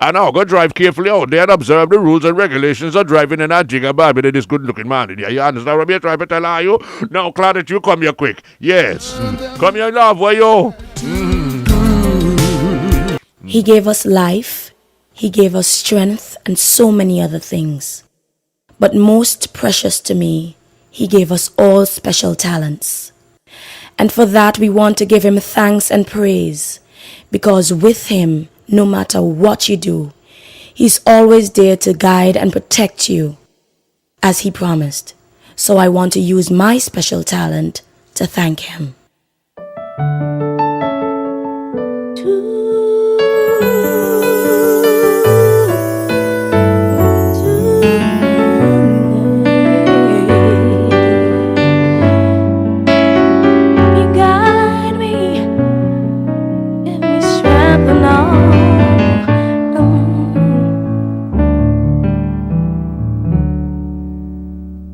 And now go drive carefully out there and observe the rules and regulations of driving in Antigua, Barbuda, this good looking man in here. You understand what I'm trying to tell you? Now, Claudette, you come here quick. Yes. Come here, love, where you? He gave us life, He gave us strength, and so many other things. But most precious to me, He gave us all special talents. And for that we want to give Him thanks and praise, because with Him, no matter what you do, He's always there to guide and protect you, as He promised. So I want to use my special talent to thank Him.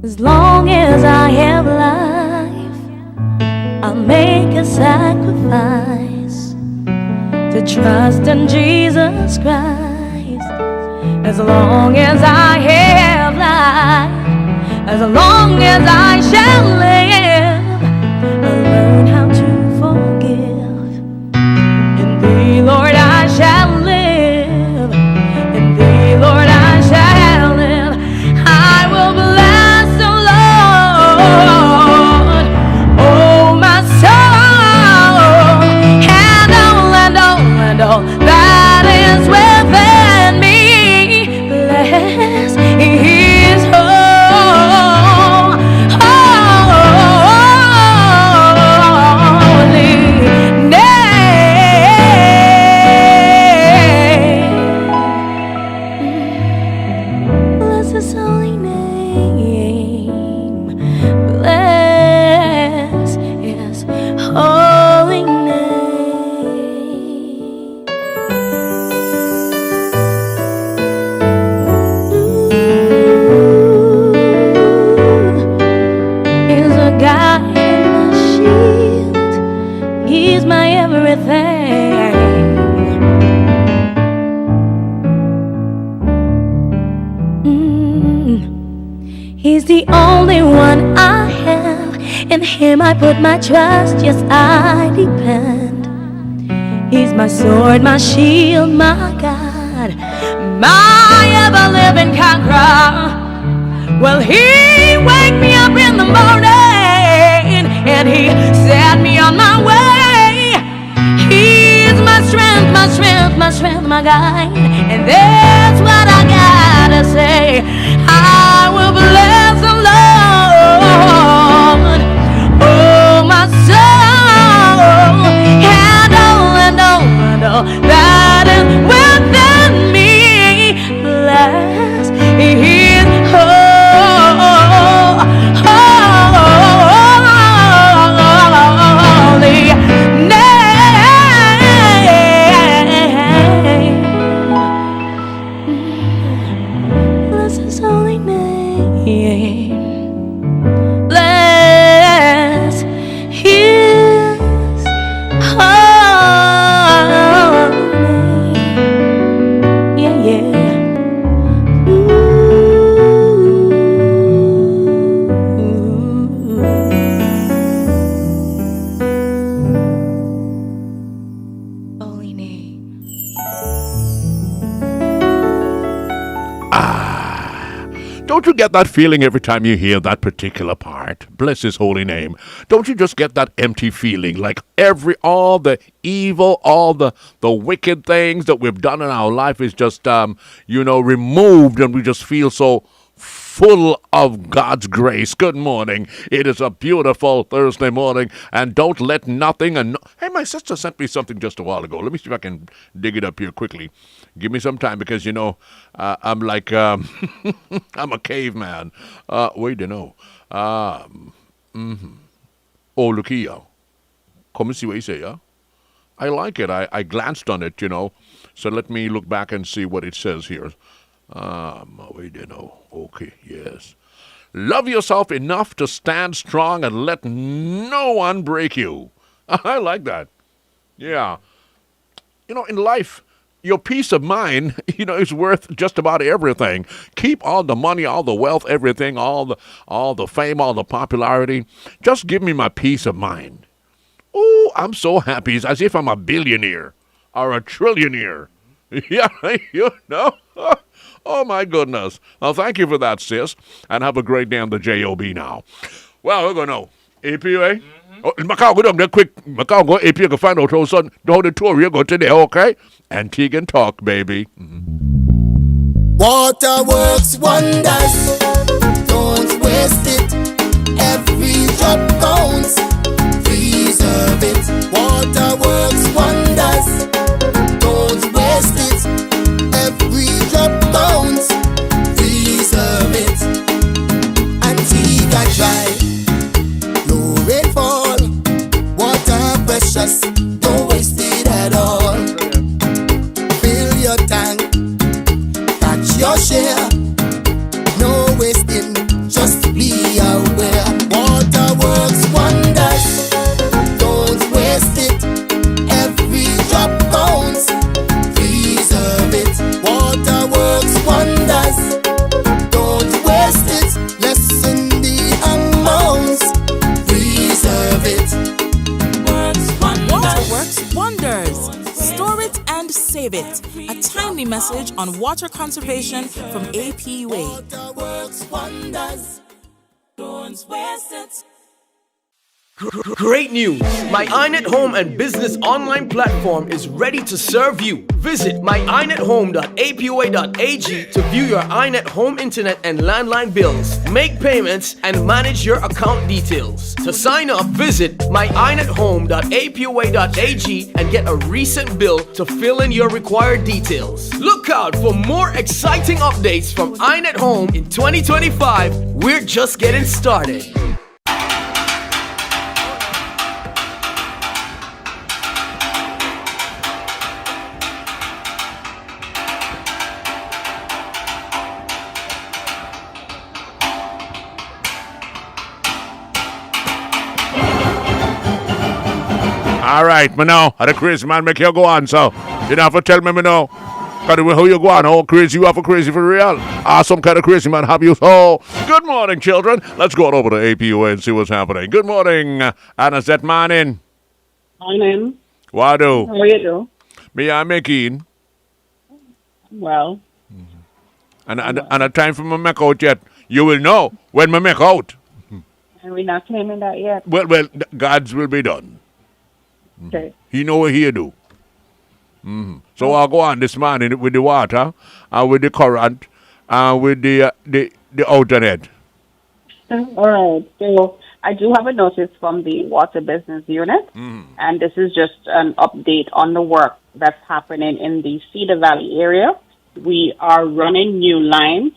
As long as I have life, I'll make a sacrifice to trust in Jesus Christ. As long as I have life, as long as I shall live, I'll learn how to forgive. In Thee, Lord, I shall live. In Thee, Lord, I shall live. I will bless the Lord, oh my soul, and all that is within me. Bless His holy name. Bless His holy name. Bless His holy name. He's a guide and a shield. He's my everything. He's the only one I have. In Him I put my trust. Yes, I depend. He's my sword, my shield, my God, my ever-living conqueror. Well, He wake me up in the morning and He set me on my way. He's my strength, my strength, my strength, my guide. And that's what I gotta say. I will bless the Lord, oh my soul, and all that is within me. Bless His holy name. Bless His holy name. Bless His holy name. Yeah, yeah. Holy name. Don't you get that feeling every time you hear that particular part? Bless His holy name. Don't you just get that empty feeling like all the evil, all the wicked things that we've done in our life is just, removed, and we just feel so full of God's grace. Good morning. It is a beautiful Thursday morning, and don't let nothing Hey, my sister sent me something just a while ago. Let me see if I can dig it up here quickly. Give me some time, because I'm like I'm a caveman. Wait, Oh, look here. Come and see what you say, yeah? I like it. I glanced on it, So let me look back and see what it says here. Wait, Okay, yes. Love yourself enough to stand strong and let no one break you. I like that. Yeah. In life, your peace of mind, is worth just about everything. Keep all the money, all the wealth, everything, all the fame, all the popularity. Just give me my peace of mind. Oh, I'm so happy. It's as if I'm a billionaire or a trillionaire. Yeah, Oh, my goodness. Well, thank you for that, sis. And have a great day on the JOB now. Well, we're going to know. APA? Oh, Macau, go down there quick. Macau, go APA, go find out how the tour you go today, okay? Antigua and talk, baby. Water works wonders. Don't waste it. Every drop counts. Preserve it. Water works wonders. Don't waste it. Every drop counts. Preserve it. Antigua dry. No rainfall. Water precious. Don't waste it at all. Fill your tank. Catch your share. No wasting. Just be aware. Water works wonders. Don't waste it. Every drop counts. Preserve it. Water works wonders. Don't waste it. Lessen the amounts. Preserve it. Water works wonders. Store it and save it. A timely message on water conservation from APUA. Water works wonders. Don't waste it. Great news! My iNet Home and Business online platform is ready to serve you. Visit myinethome.apua.ag to view your iNet home internet and landline bills, make payments, and manage your account details. To sign up, visit myinethome.apua.ag and get a recent bill to fill in your required details. Look out for more exciting updates from iNet Home in 2025. We're just getting started. All right, me know. How the crazy man make you go on, so you don't have to tell me know. Cause how you go on, how crazy you are for crazy for real. Some kind of crazy man have you. So, good morning, children. Let's go on over to APUA and see what's happening. Good morning, Anna. Is that man in? Morning. What do? How are you do? Me, I'm making. Well. And a time for me make out yet. You will know when me make out. And we're not claiming that yet. Well, God's will be done. Okay. He know what he do. So I'll go on this morning with the water, and with the current, and with the alternate. All right. So I do have a notice from the Water Business Unit, and this is just an update on the work that's happening in the Cedar Valley area. We are running new lines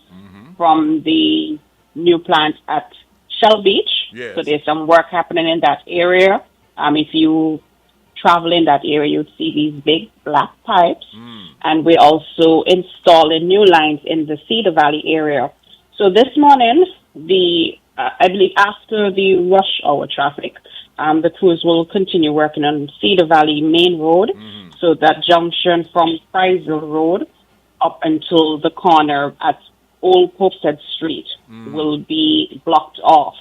from the new plant at Shell Beach. Yes. So there's some work happening in that area. If you travel in that area, you'd see these big black pipes. And we're also installing new lines in the Cedar Valley area. So this morning, I believe after the rush hour traffic, the crews will continue working on Cedar Valley Main Road. So that junction from Friesel Road up until the corner at Old Popestead Street will be blocked off.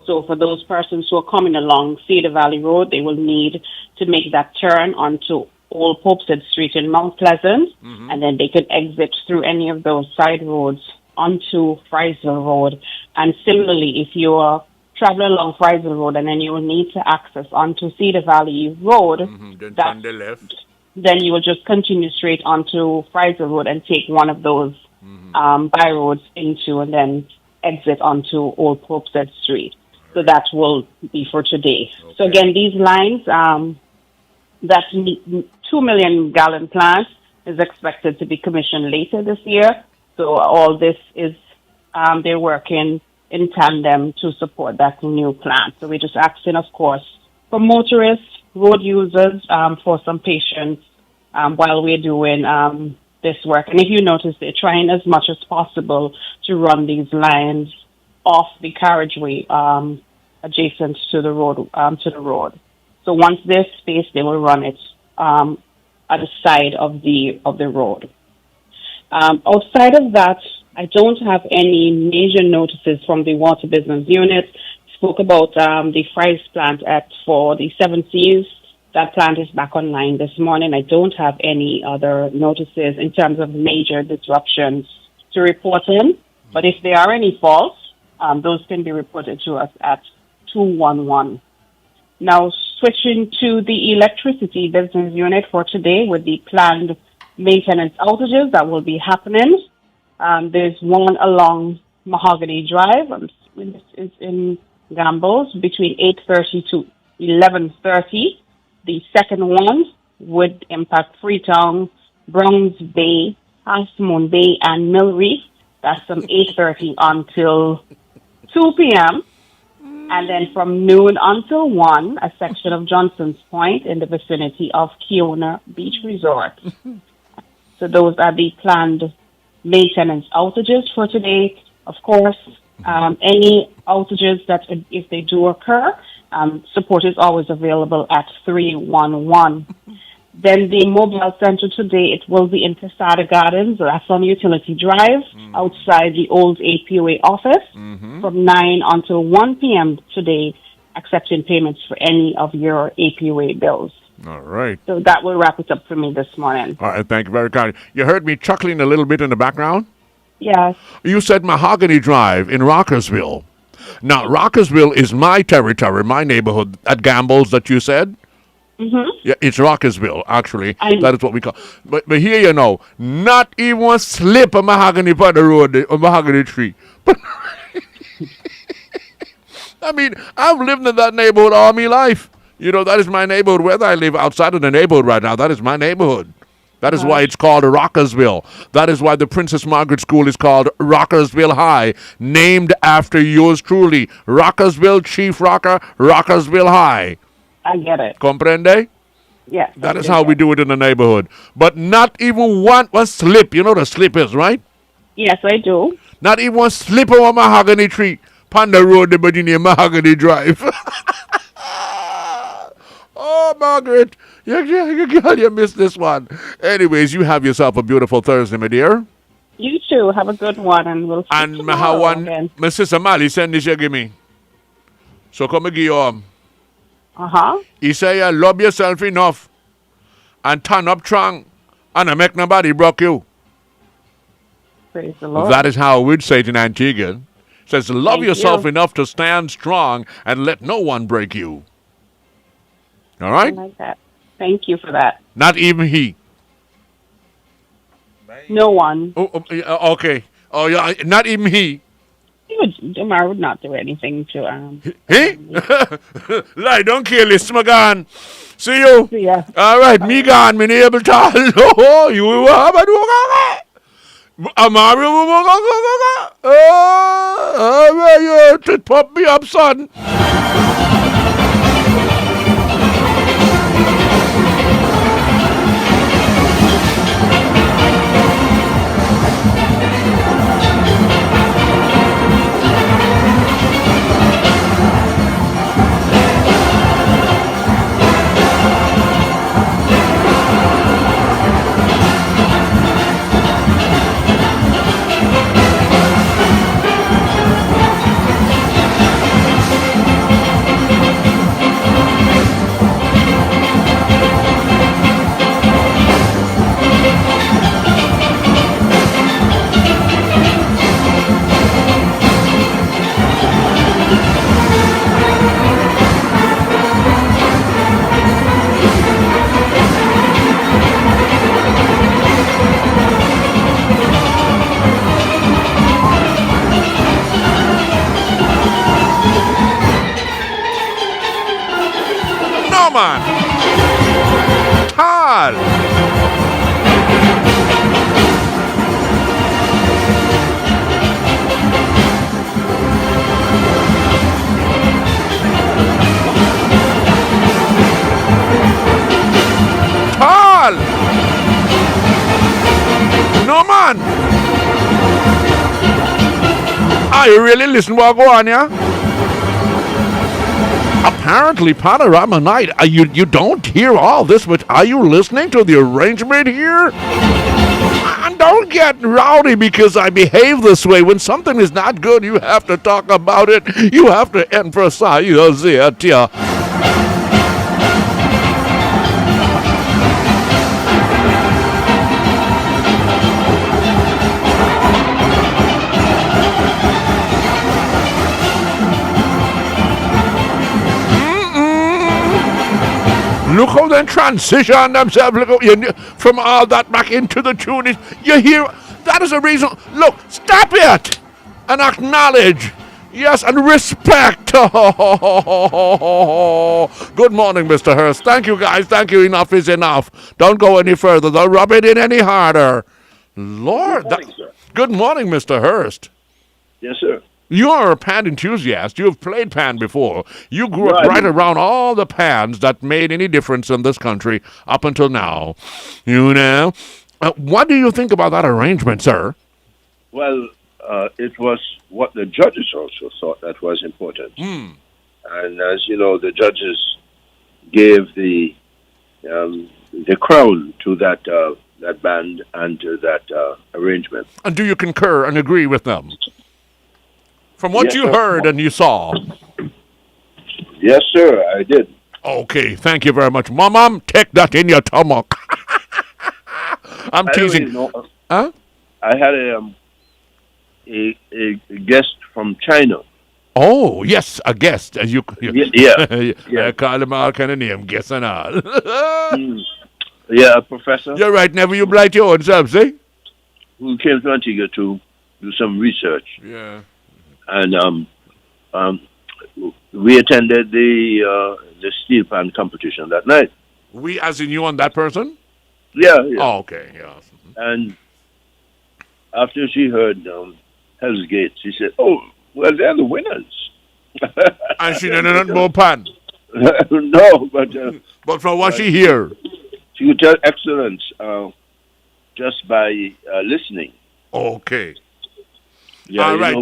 So for those persons who are coming along Cedar Valley Road, they will need to make that turn onto Old Popestead Street in Mount Pleasant, and then they can exit through any of those side roads onto Friesel Road. And similarly, if you are traveling along Friesel Road and then you will need to access onto Cedar Valley Road, Then turn the left. Then you will just continue straight onto Friesel Road and take one of those by roads into and then exit onto Old Popestead Street. So that will be for today. Okay. So again, these lines, that 2 million gallon plant is expected to be commissioned later this year. So all this is, they're working in tandem to support that new plant. So we're just asking, of course, for motorists, road users, for some patience while we're doing this work. And if you notice, they're trying as much as possible to run these lines off the carriageway adjacent to the road. So once there's space, they will run it at the side of the road. Outside of that, I don't have any major notices from the Water Business Unit. Spoke about the fries plant for the Seven Seas. That plant is back online this morning. I don't have any other notices in terms of major disruptions to report in. But if there are any faults, those can be reported to us at 211. Now, switching to the Electricity Business Unit for today with the planned maintenance outages that will be happening. There's one along Mahogany Drive. This is in Gambles between 8:30 to 11:30. The second one would impact Freetown, Browns Bay, Half Moon Bay, and Mill Reef. That's from 8:30 until 2 p.m. And then from noon until 1, a section of Johnson's Point in the vicinity of Kiona Beach Resort. So those are the planned maintenance outages for today. Of course, any outages that, if they do occur, support is always available at 311. Then the mobile center today, it will be in Casada Gardens. That's on Utility Drive, outside the old APOA office, from 9 until 1 p.m. today, accepting payments for any of your APOA bills. All right. So that will wrap it up for me this morning. All right, thank you very kindly. You heard me chuckling a little bit in the background? Yes. You said Mahogany Drive in Rockersville. Now, Rockersville is my territory, my neighborhood at Gambles that you said. Yeah, it's Rockersville, actually. That is what we call. But here, you know, not even a slip of mahogany on the road, a mahogany tree. But I mean, I've lived in that neighborhood all my life. You know, that is my neighborhood. Whether I live outside of the neighborhood right now, that is my neighborhood. That is why it's called Rockersville. That is why the Princess Margaret School is called Rockersville High, named after yours truly. Rockersville, Chief Rocker, Rockersville High. I get it. Comprende? Yes. That is how we do it in the neighborhood. But not even one slip. You know what a slip is, right? Yes, I do. Not even one slip of a mahogany tree. Panda Road, the Virginia Mahogany Drive. Oh, Margaret. You missed this one. Anyways, you have yourself a beautiful Thursday, my dear. You too. Have a good one, and we'll see and you tomorrow again. My sister Mally send this you give me. So come and give you He say you love yourself enough and turn up strong and I make nobody broke you. Praise the Lord. That is how we'd say it in Antigua. Says love Thank yourself you. enough to stand strong and let no one break you. All right? I like that. Thank you for that. Not even he. No one. Okay. Oh yeah, not even he. I would not do anything to He? Lie, don't kill this, my gun. See you. See ya. All right, me gone, me able to. Oh, you have a do. Amari, oh, you pop me up, son. Man. Tal. Tal. No man. Are you really listening what go on, yeah? Apparently, Panorama Night, you don't hear all this, but are you listening to the arrangement here? And don't get rowdy because I behave this way. When something is not good, you have to talk about it. You have to emphasize it. Yeah. Look how they transition themselves from all that back into the tune. You hear, that is the reason. Look, stop it and acknowledge. Yes, and respect. Good morning, Mr. Hurst. Thank you, guys. Thank you. Enough is enough. Don't go any further. Don't rub it in any harder. Lord. Good morning, Mr. Hurst. Yes, sir. You are a pan enthusiast. You have played pan before. You grew up right around all the pans that made any difference in this country up until now. You know? What do you think about that arrangement, sir? Well, it was what the judges also thought that was important. Mm. And as you know, the judges gave the crown to that band and to that arrangement. And do you concur and agree with them? From what you heard and you saw. Yes, sir, I did. Okay, thank you very much. Mom, take that in your stomach. I'm teasing. Huh? I had a guest from China. Oh, yes, a guest. As you Yeah. call him all kind of name, guess and all. Yeah, a professor. You're right, never you blight your own self, see? Who came to Antigua to do some research. Yeah. And we attended the steel pan competition that night. We, as in you and that person? Yeah. Oh, okay, yeah. And after she heard Hell's Gate, she said, "Oh, well, they're the winners." And she didn't know pan. No, but from what she hear, she could tell excellence just by listening. Okay. Yeah, all right.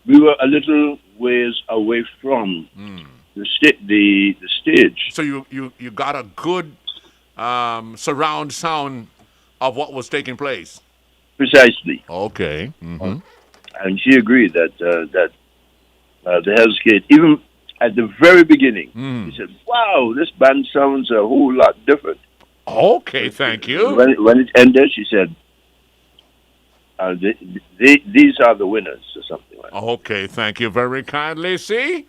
We were a little ways away from the stage. So you got a good surround sound of what was taking place. Precisely. Okay. Mm-hmm. And she agreed that the Hell's Gate, even at the very beginning, she said, "Wow, this band sounds a whole lot different." Okay, thank you. When it ended, she said, "These are the winners," or something like that. Okay, thank you very kindly. See?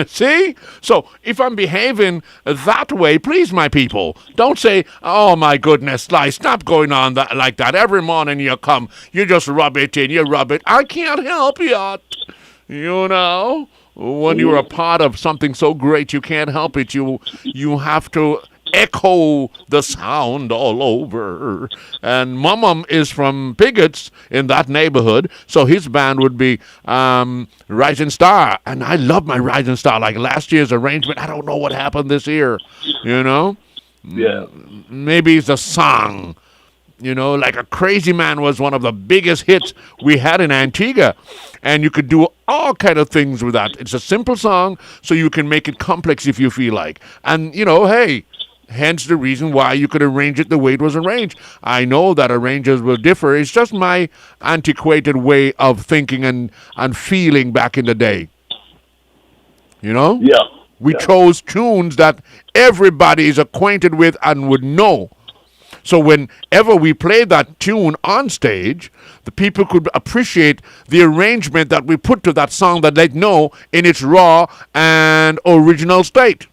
See? So, if I'm behaving that way, please, my people, don't say, "Oh, my goodness, Sly, stop going on like that. Every morning you come, you just rub it in, you rub it. I can't help it." You know? When you're a part of something so great, you can't help it. You have to echo the sound all over. And Mum is from Pigot's in that neighborhood, so his band would be Rising Star. And I love my Rising Star. Like last year's arrangement, I don't know what happened this year, you know? Yeah. Maybe it's a song. You know, like A Crazy Man was one of the biggest hits we had in Antigua. And you could do all kind of things with that. It's a simple song, so you can make it complex if you feel like. And, you know, hey, hence the reason why you could arrange it the way it was arranged. I know that arrangers will differ. It's just my antiquated way of thinking and feeling back in the day. You know? Yeah. We chose tunes that everybody is acquainted with and would know. So whenever we played that tune on stage, the people could appreciate the arrangement that we put to that song that they'd know in its raw and original state.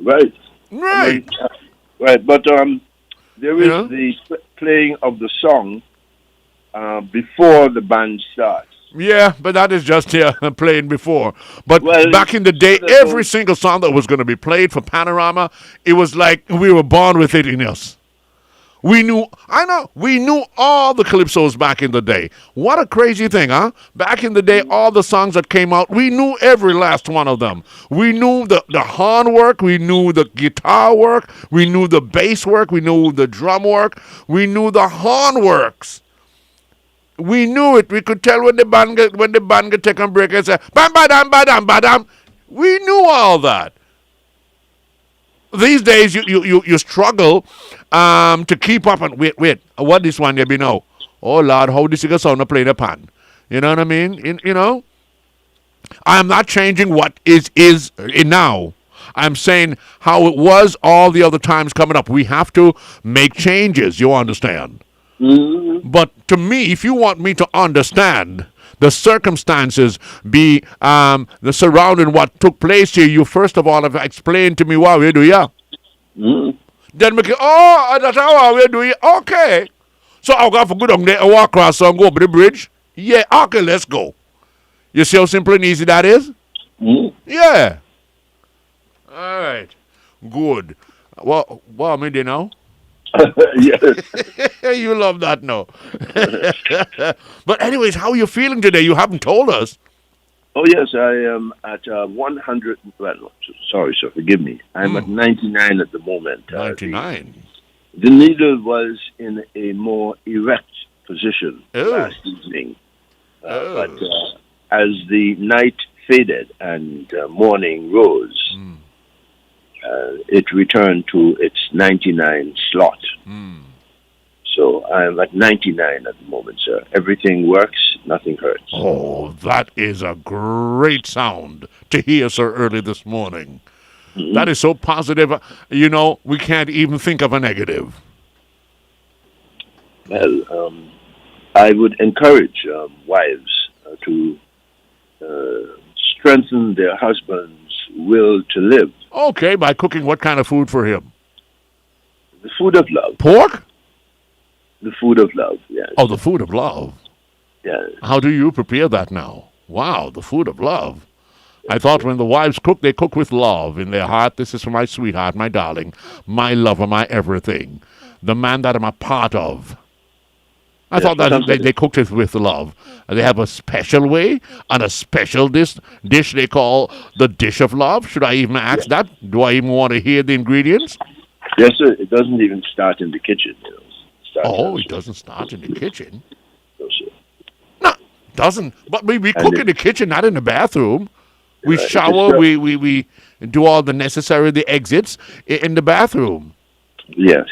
Right. Right. Right, but there is the playing of the song before the band starts. Yeah, but that is just playing before. But back in the day, every single song that was going to be played for Panorama, it was like we were born with it in us. We knew all the calypsos back in the day. What a crazy thing, huh? Back in the day, all the songs that came out, we knew every last one of them. We knew the horn work, we knew the guitar work, we knew the bass work, we knew the drum work, we knew the horn works. We knew it. We could tell when the band get take a break and say, bam, badam, badam, badam. We knew all that. These days, you struggle to keep up. And wait. What this one you be now? Oh, Lord, how this is sound to play the pan? You know what I mean? You know? I'm not changing what is in now. I'm saying how it was all the other times coming up. We have to make changes, you understand? Mm-hmm. But to me, if you want me to understand the circumstances, the surrounding what took place here, you first of all have explained to me what we do, yeah? Mm-hmm. Then we can, that's how we do it. Okay. So I'll go for good on there, walk across and go over the bridge. Yeah, okay, let's go. You see how simple and easy that is? Mm-hmm. Yeah. All right. Good. Well, I mean, you know? Yes. You love that, no? But anyways, how are you feeling today? You haven't told us. Oh, yes, I am at 100. Well, no, sorry, sir, forgive me. I'm at 99 at the moment. 99. The needle was in a more erect position last evening. But as the night faded and morning rose, it returned to its 99 slot. So I'm at 99 at the moment, sir. Everything works, nothing hurts. Oh, that is a great sound to hear, sir, early this morning. Mm-hmm. That is so positive. You know, we can't even think of a negative. Well, I would encourage wives to strengthen their husband's will to live. Okay, by cooking what kind of food for him? The food of love. Pork? The food of love, yes. Oh, the food of love. Yes. How do you prepare that now? Wow, the food of love. I thought when the wives cook, they cook with love in their heart. This is for my sweetheart, my darling, my lover, my everything, the man that I'm a part of. I thought that they cooked it with love. They have a special way and a special dish they call the dish of love. Should I even ask that? Do I even want to hear the ingredients? Yes, sir. It doesn't even start in the kitchen. You know. It doesn't start in the kitchen? No, sir. No, doesn't. But we cook in the kitchen, not in the bathroom. We shower, we do all the necessary, the exits in the bathroom. Yes.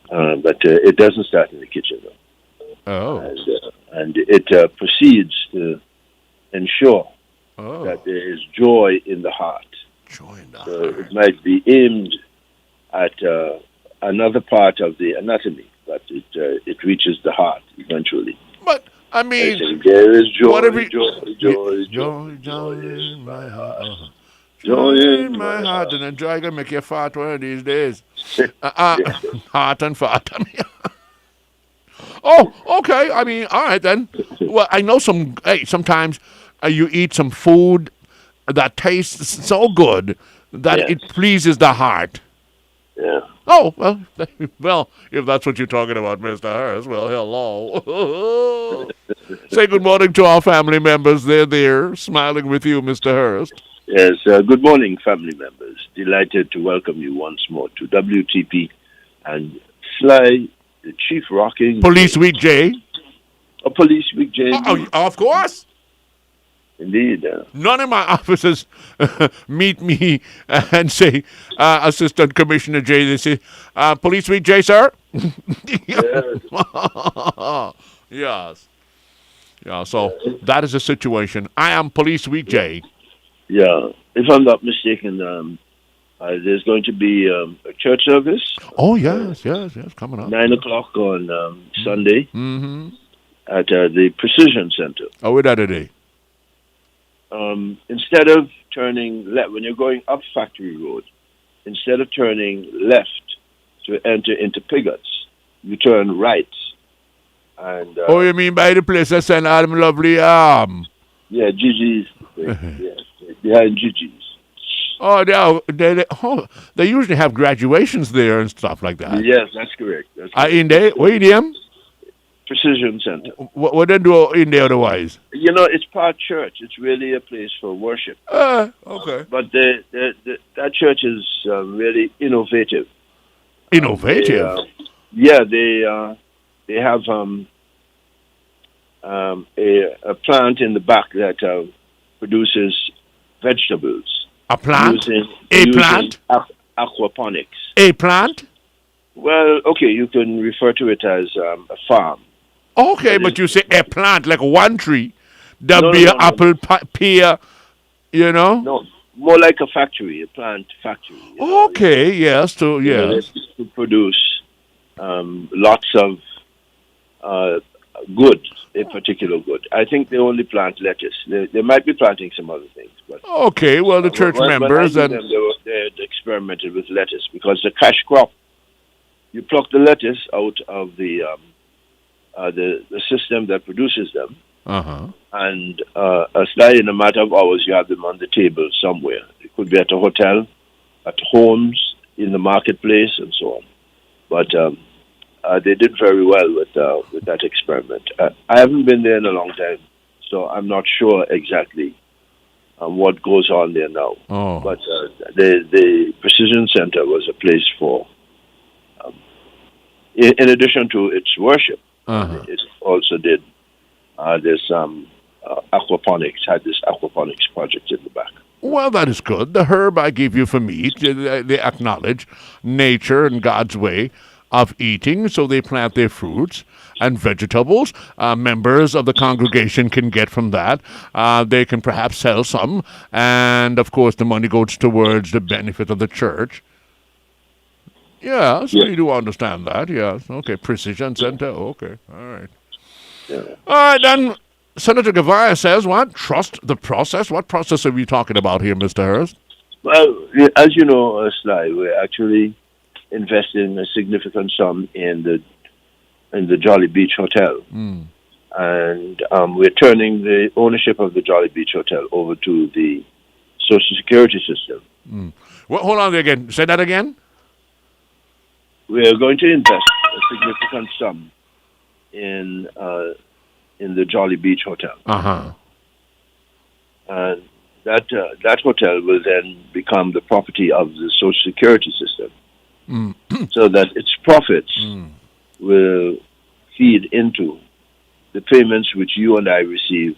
But it doesn't start in the kitchen, though. Oh. And it proceeds to ensure that there is joy in the heart. Joy in the heart. It might be aimed at another part of the anatomy, but it reaches the heart eventually. But, I mean... There is joy, joy in my heart. Joy in my heart, and then joy gonna make you fart one of these days. Heart and fart. I mean, oh, okay. I mean, all right then. Well, I know sometimes you eat some food that tastes so good that it pleases the heart. Yeah. Oh, well, if that's what you're talking about, Mr. Harris, well, hello. Say good morning to our family members. They're there, smiling with you, Mr. Harris. Yes, good morning, family members. Delighted to welcome you once more to WTP and Sly, the Chief Rocking... Police Week J. Police Week J. Of course. Indeed. None of my officers meet me and say, Assistant Commissioner J, they say, Police Week J, sir? Yes. Yes. Yeah, so that is the situation. I am Police Week J. Yeah. If I'm not mistaken, there's going to be a church service. Oh, yes, coming up. 9 o'clock on Sunday at the Precision Center. Oh, where that today? Instead of turning left, when you're going up Factory Road, instead of turning left to enter into Pigots, you turn right. And you mean by the place I sent Adam Lovely Yeah, Gigi's. Yes, behind Gigi's. Oh, they usually have graduations there and stuff like that. Yes, that's correct. In there? Where in them? Precision Center. What they do in there otherwise? You know, it's part church. It's really a place for worship. Okay. But that church is really innovative. Innovative? They have a plant in the back that produces vegetables. A plant? Using Plant? Aquaponics. A plant? Well, okay, you can refer to it as a farm. Okay, but you say a plant, like one tree. There No, be no, an no, apple, pear, you know? No, more like a factory, a plant factory. Okay, yes, to yes. To produce lots of good, a particular good. I think they only plant lettuce. They might be planting some other things, but Okay, well, the church members when I and knew them, they experimented with lettuce because the cash crop. You pluck the lettuce out of the system that produces them, and in a matter of hours, you have them on the table somewhere. It could be at a hotel, at homes, in the marketplace, and so on. But they did very well with that experiment. I haven't been there in a long time, so I'm not sure exactly what goes on there now. But the Precision Center was a place for, in addition to its worship, it also did this aquaponics, had this aquaponics project in the back. well, that is good. The herb I give you for meat, they acknowledge nature and God's way of eating, so they plant their fruits and vegetables. Members of the congregation can get from that. They can perhaps sell some, and of course the money goes towards the benefit of the church. Yeah, so you do understand that, yes. Okay, Precision Center, okay, all right. Yeah. All right, then, Senator Guevara says, what? Trust the process? What process are we talking about here, Mr. Hurst? Well, as you know, Sly, we're actually investing a significant sum in the Jolly Beach Hotel. And we're turning the ownership of the Jolly Beach Hotel over to the Social Security system. Well, hold on there again. Say that again? We are going to invest a significant sum in the Jolly Beach Hotel. And that hotel will then become the property of the Social Security system, so that its profits will feed into the payments which you and I receive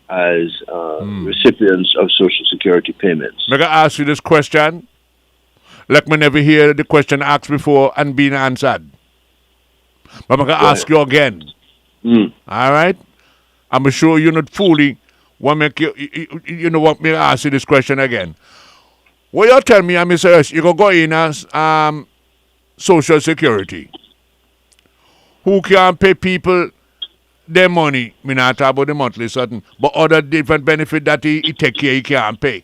as recipients of Social Security payments. May I ask you this question? Like me never hear the question asked before and being answered. But I'm going to ask you again. All right? I'm sure you're not fooling. You know what? Me ask you this question again. What you tell me, Mr. S, you go in as Social Security. Who can pay people their money? Me not talk about the monthly certain, but other different benefit that he take care he can't pay.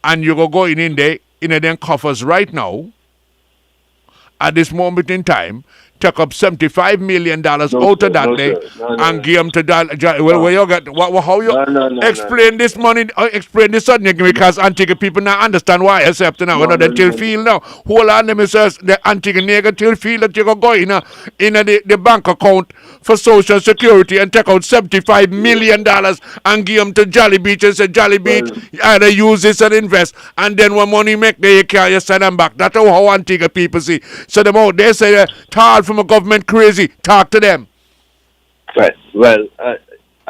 And you go in there, in them coffers right now, at this moment in time, take up $75 million out of that day and give them to that. Well, where you get? How you explain this money? Explain this suddenly because Antigua people now understand why except now. They till feel now. Hold on, let me say the Antigua nigga till feel that you go in the bank account for Social Security and take out $75 million and give them to Jolly Beach and say Jolly Beach either use this and invest, and then when money make there you can't send them back. That's how Antigua people see. So them out they say hard from a government crazy. Talk to them. Right. Well, I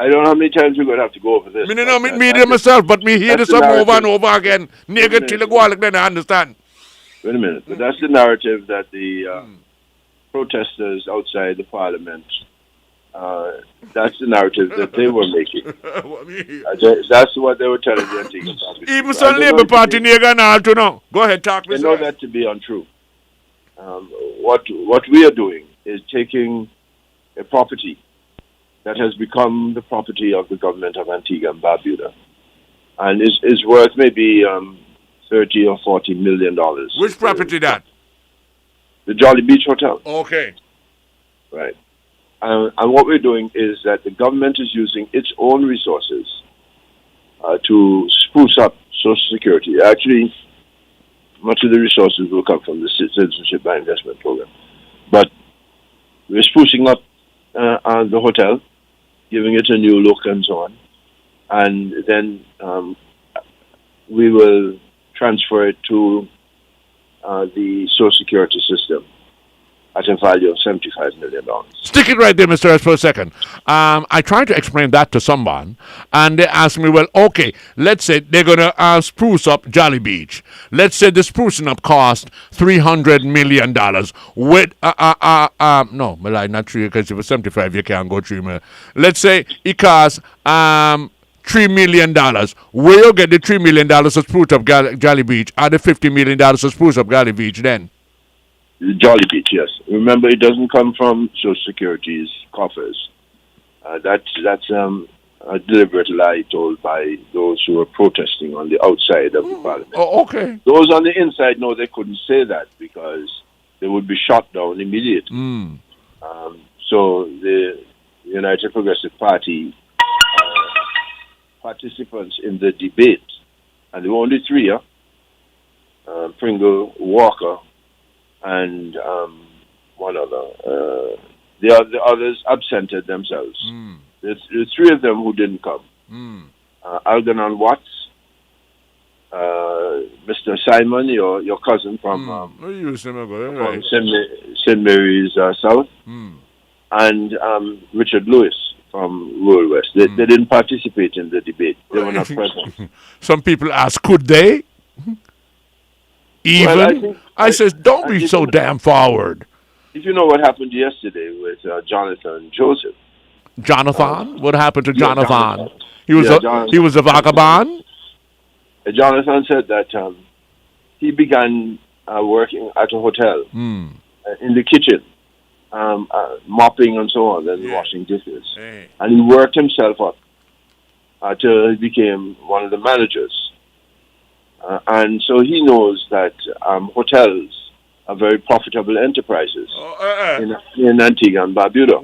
don't know how many times we're going to have to go over this. Me don't me myself, but me hear this over and over again. Nigga till the go like then I understand. Wait a minute. But that's the narrative that the protesters outside the parliament, that's the narrative that they were making. That's what they were telling the Antigua public. Even some Labour Party nigga and all to know. Go ahead, talk to me. They know that to be untrue. What we are doing is taking a property that has become the property of the government of Antigua and Barbuda, and is worth maybe $30 or $40 million. Which property that? The Jolly Beach Hotel. Okay. Right. And what we're doing is that the government is using its own resources to spruce up Social Security. Actually, much of the resources will come from the Citizenship by Investment Program. But we're sprucing up the hotel, giving it a new look and so on. And then we will transfer it to the Social Security system at a value of $75 million. Stick it right there, Mr. S, for a second. I tried to explain that to someone, and they asked me, well, okay, let's say they're going to spruce up Jolly Beach. Let's say the sprucing up cost $300 million. With, no, well, not 3, because if it's 75, you can't go 3 million. Let's say it costs $3 million. Where you get the $3 million to spruce up Jolly Beach, or the $50 million to spruce up Jolly Beach then? Jolly Beach, yes. Remember, it doesn't come from Social Security's coffers. That's a deliberate lie told by those who are protesting on the outside of the parliament. Oh, okay. Those on the inside know they couldn't say that because they would be shot down immediately. So the United Progressive Party participants in the debate, and there were only 3, Pringle, Walker, and one other. The others absented themselves. There's 3 of them who didn't come. Algernon Watts, Mr. Simon, your cousin from St. Mary's South, and Richard Lewis from Rural West. They didn't participate in the debate. They were not present. Some people ask, could they? Even? Well, I says, don't be so damn forward. If you know what happened yesterday with Jonathan Joseph. Jonathan? What happened to Jonathan? Jonathan? He was a vagabond? Jonathan said that he began working at a hotel in the kitchen, mopping and so on, and washing dishes. And he worked himself up until he became one of the managers. And so he knows that hotels are very profitable enterprises in Antigua and Barbuda.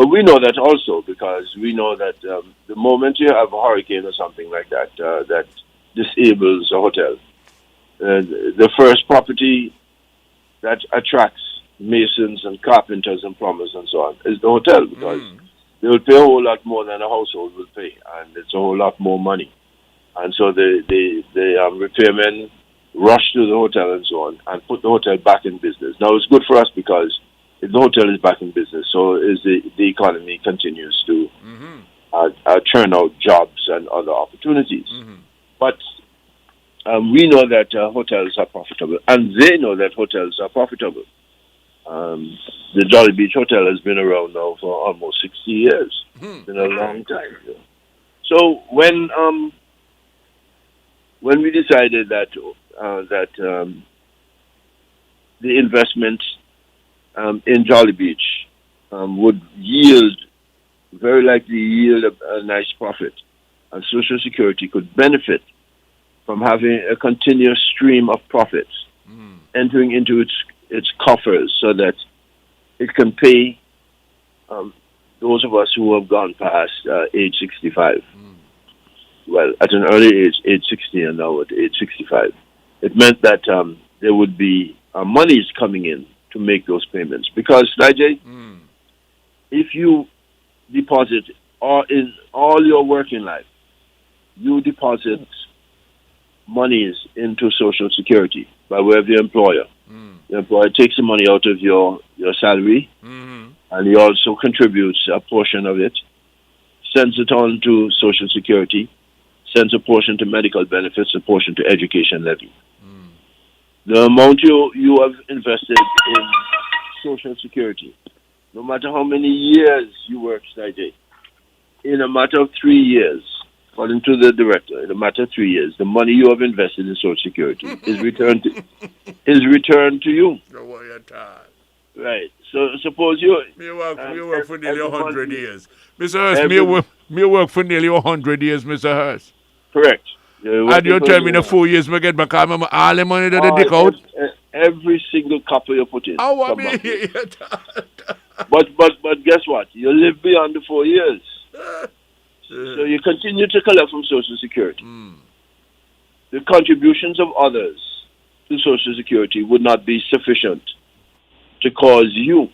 We know that also because we know that the moment you have a hurricane or something like that, that disables a hotel, the first property that attracts masons and carpenters and plumbers and so on is the hotel, because they will pay a whole lot more than a household will pay, and it's a whole lot more money. And so the repairmen rush to the hotel and so on and put the hotel back in business. Now, it's good for us because if the hotel is back in business, so is the economy continues to churn out jobs and other opportunities. But we know that hotels are profitable, and they know that hotels are profitable. The Jolly Beach Hotel has been around now for almost 60 years. It's been a long time. So when we decided that the investment in Jolly Beach would very likely yield a nice profit, and Social Security could benefit from having a continuous stream of profits entering into its coffers, so that it can pay those of us who have gone past age 65. Well, at an early age 60, and now at age 65. It meant that there would be monies coming in to make those payments. Because, Sly J, if you deposit in all your working life, you deposit monies into Social Security by way of your employer. The employer takes the money out of your salary, and he also contributes a portion of it, sends it on to Social Security, sends a portion to medical benefits, a portion to education levy. The amount you have invested in Social Security, no matter how many years you work, Sly J, in a matter of 3 years, according to the director, in a matter of 3 years, the money you have invested in Social Security is returned to you. Right. So suppose you work for nearly 100 years. Mr. Hurst, me work for nearly 100 years, Mr. Hurst. Correct. And you tell me in 4 years we get back all the money that they dig out? Every single copper you put in. Oh, I mean, but guess what? You live beyond the 4 years. So you continue to collect from Social Security. The contributions of others to Social Security would not be sufficient to cause you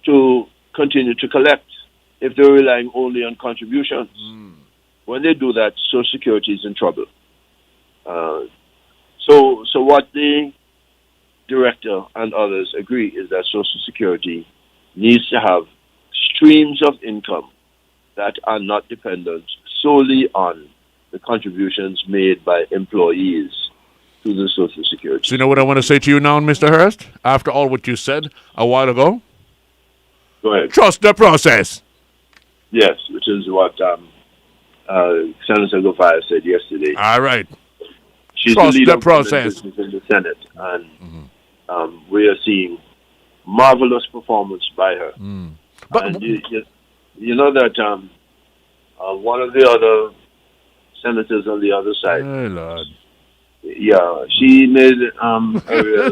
to continue to collect if they're relying only on contributions. When they do that, Social Security is in trouble. So what the director and others agree is that Social Security needs to have streams of income that are not dependent solely on the contributions made by employees to the Social Security. So you know what I want to say to you now, Mr. Hurst? After all what you said a while ago? Go ahead. Trust the process. Yes, which is what Senator Gofaya said yesterday. All right. She's Trust the leader the of process. in the Senate, and we are seeing marvelous performance by her. But And you know that one of the other senators on the other side, hey, Lord. yeah, she made a real,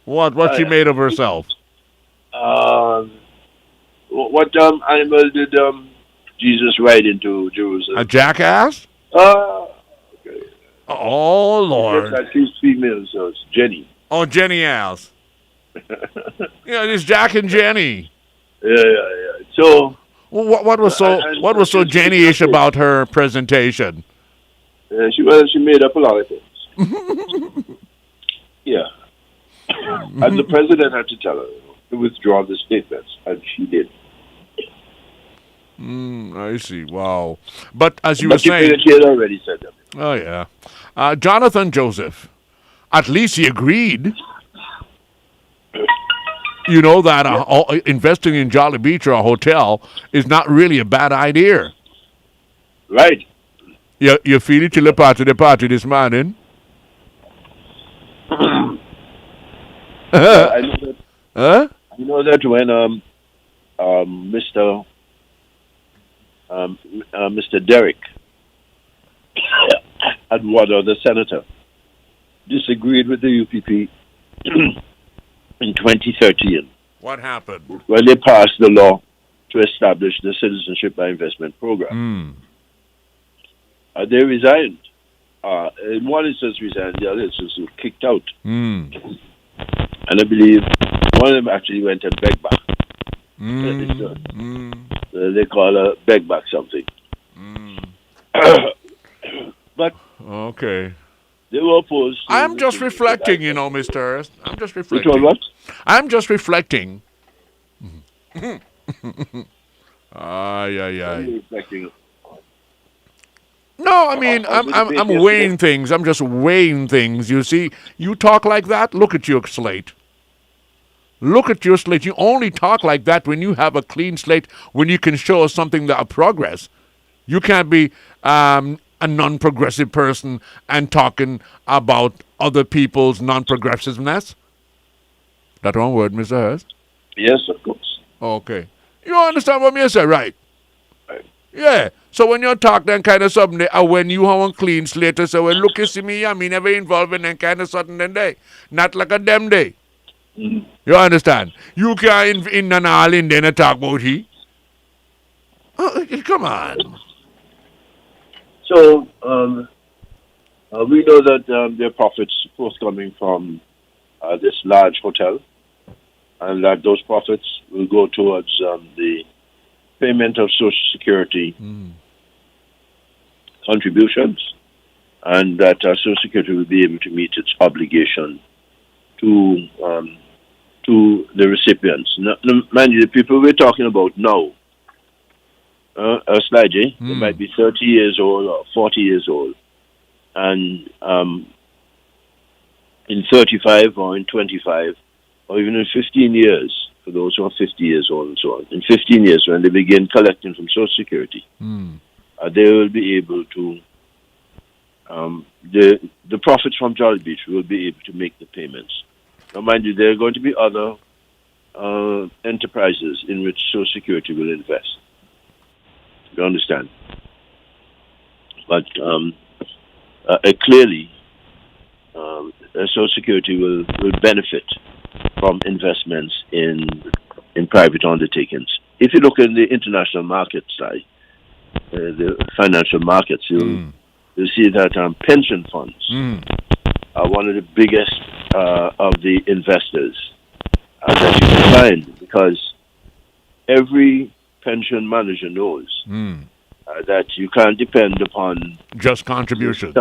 What she made of herself? what animal did Jesus ride into Jerusalem? A jackass? Okay. Oh, Lord. Just like two females, so it's Jenny. Oh, Jenny ass. Yeah, it's Jack and Jenny. Yeah. So Well, what was so Jenny-ish about her presentation? she made up a lot of things. Yeah. And the president had to tell her to withdraw the statements, and she did. I see. Wow. But as you were saying... She had already said that. Oh, yeah. Jonathan Joseph, at least he agreed. You know that investing in Jolly Beach or a hotel is not really a bad idea. Right. You feel it till the party this morning? I know that. Huh? You know that when Mr. Derrick Atwater, the senator, disagreed with the UPP in 2013 What happened? when they passed the law to establish the Citizenship by Investment Program. They resigned. In one instance resigned, the other instance was kicked out. And I believe one of them actually went and begged back. They call her beg back something. But okay. They were opposed. I'm just reflecting, you know, Mr. Hurst. I'm just reflecting. Which one, what? I'm just reflecting. Reflecting. No, I mean, I'm weighing things. I'm just weighing things. You see, you talk like that. Look at your slate. Look at your slate. You only talk like that when you have a clean slate, when you can show us something that of progress. You can't be a non-progressive person and talking about other people's non-progressiveness. That one word, Mr. Hurst? Yes, of course. Okay. You understand what me say, right? Right. Yeah. So when you talk then kind of something, when you have a clean slate, so well, look, you see me, I mean, never involved in that kind of something then day. Not like a damn day. You understand? You can't in an all in then talk about he. Come on. So, we know that there are profits forthcoming from this large hotel, and that those profits will go towards the payment of Social Security contributions, and that Social Security will be able to meet its obligation to the recipients. Now, mind you, the people we're talking about now, Sly J, they might be 30 years old or 40 years old, and in 35 or in 25 or even in 15 years, for those who are 50 years old and so on, in 15 years when they begin collecting from Social Security, they will be able to, the profits from Jolly Beach will be able to make the payments. Now, mind you, there are going to be other enterprises in which Social Security will invest. You understand? But clearly, Social Security will benefit from investments in private undertakings. If you look in the international market side, the financial markets, you'll see that pension funds are one of the biggest of the investors that you can find, because every pension manager knows that you can't depend upon just contributions.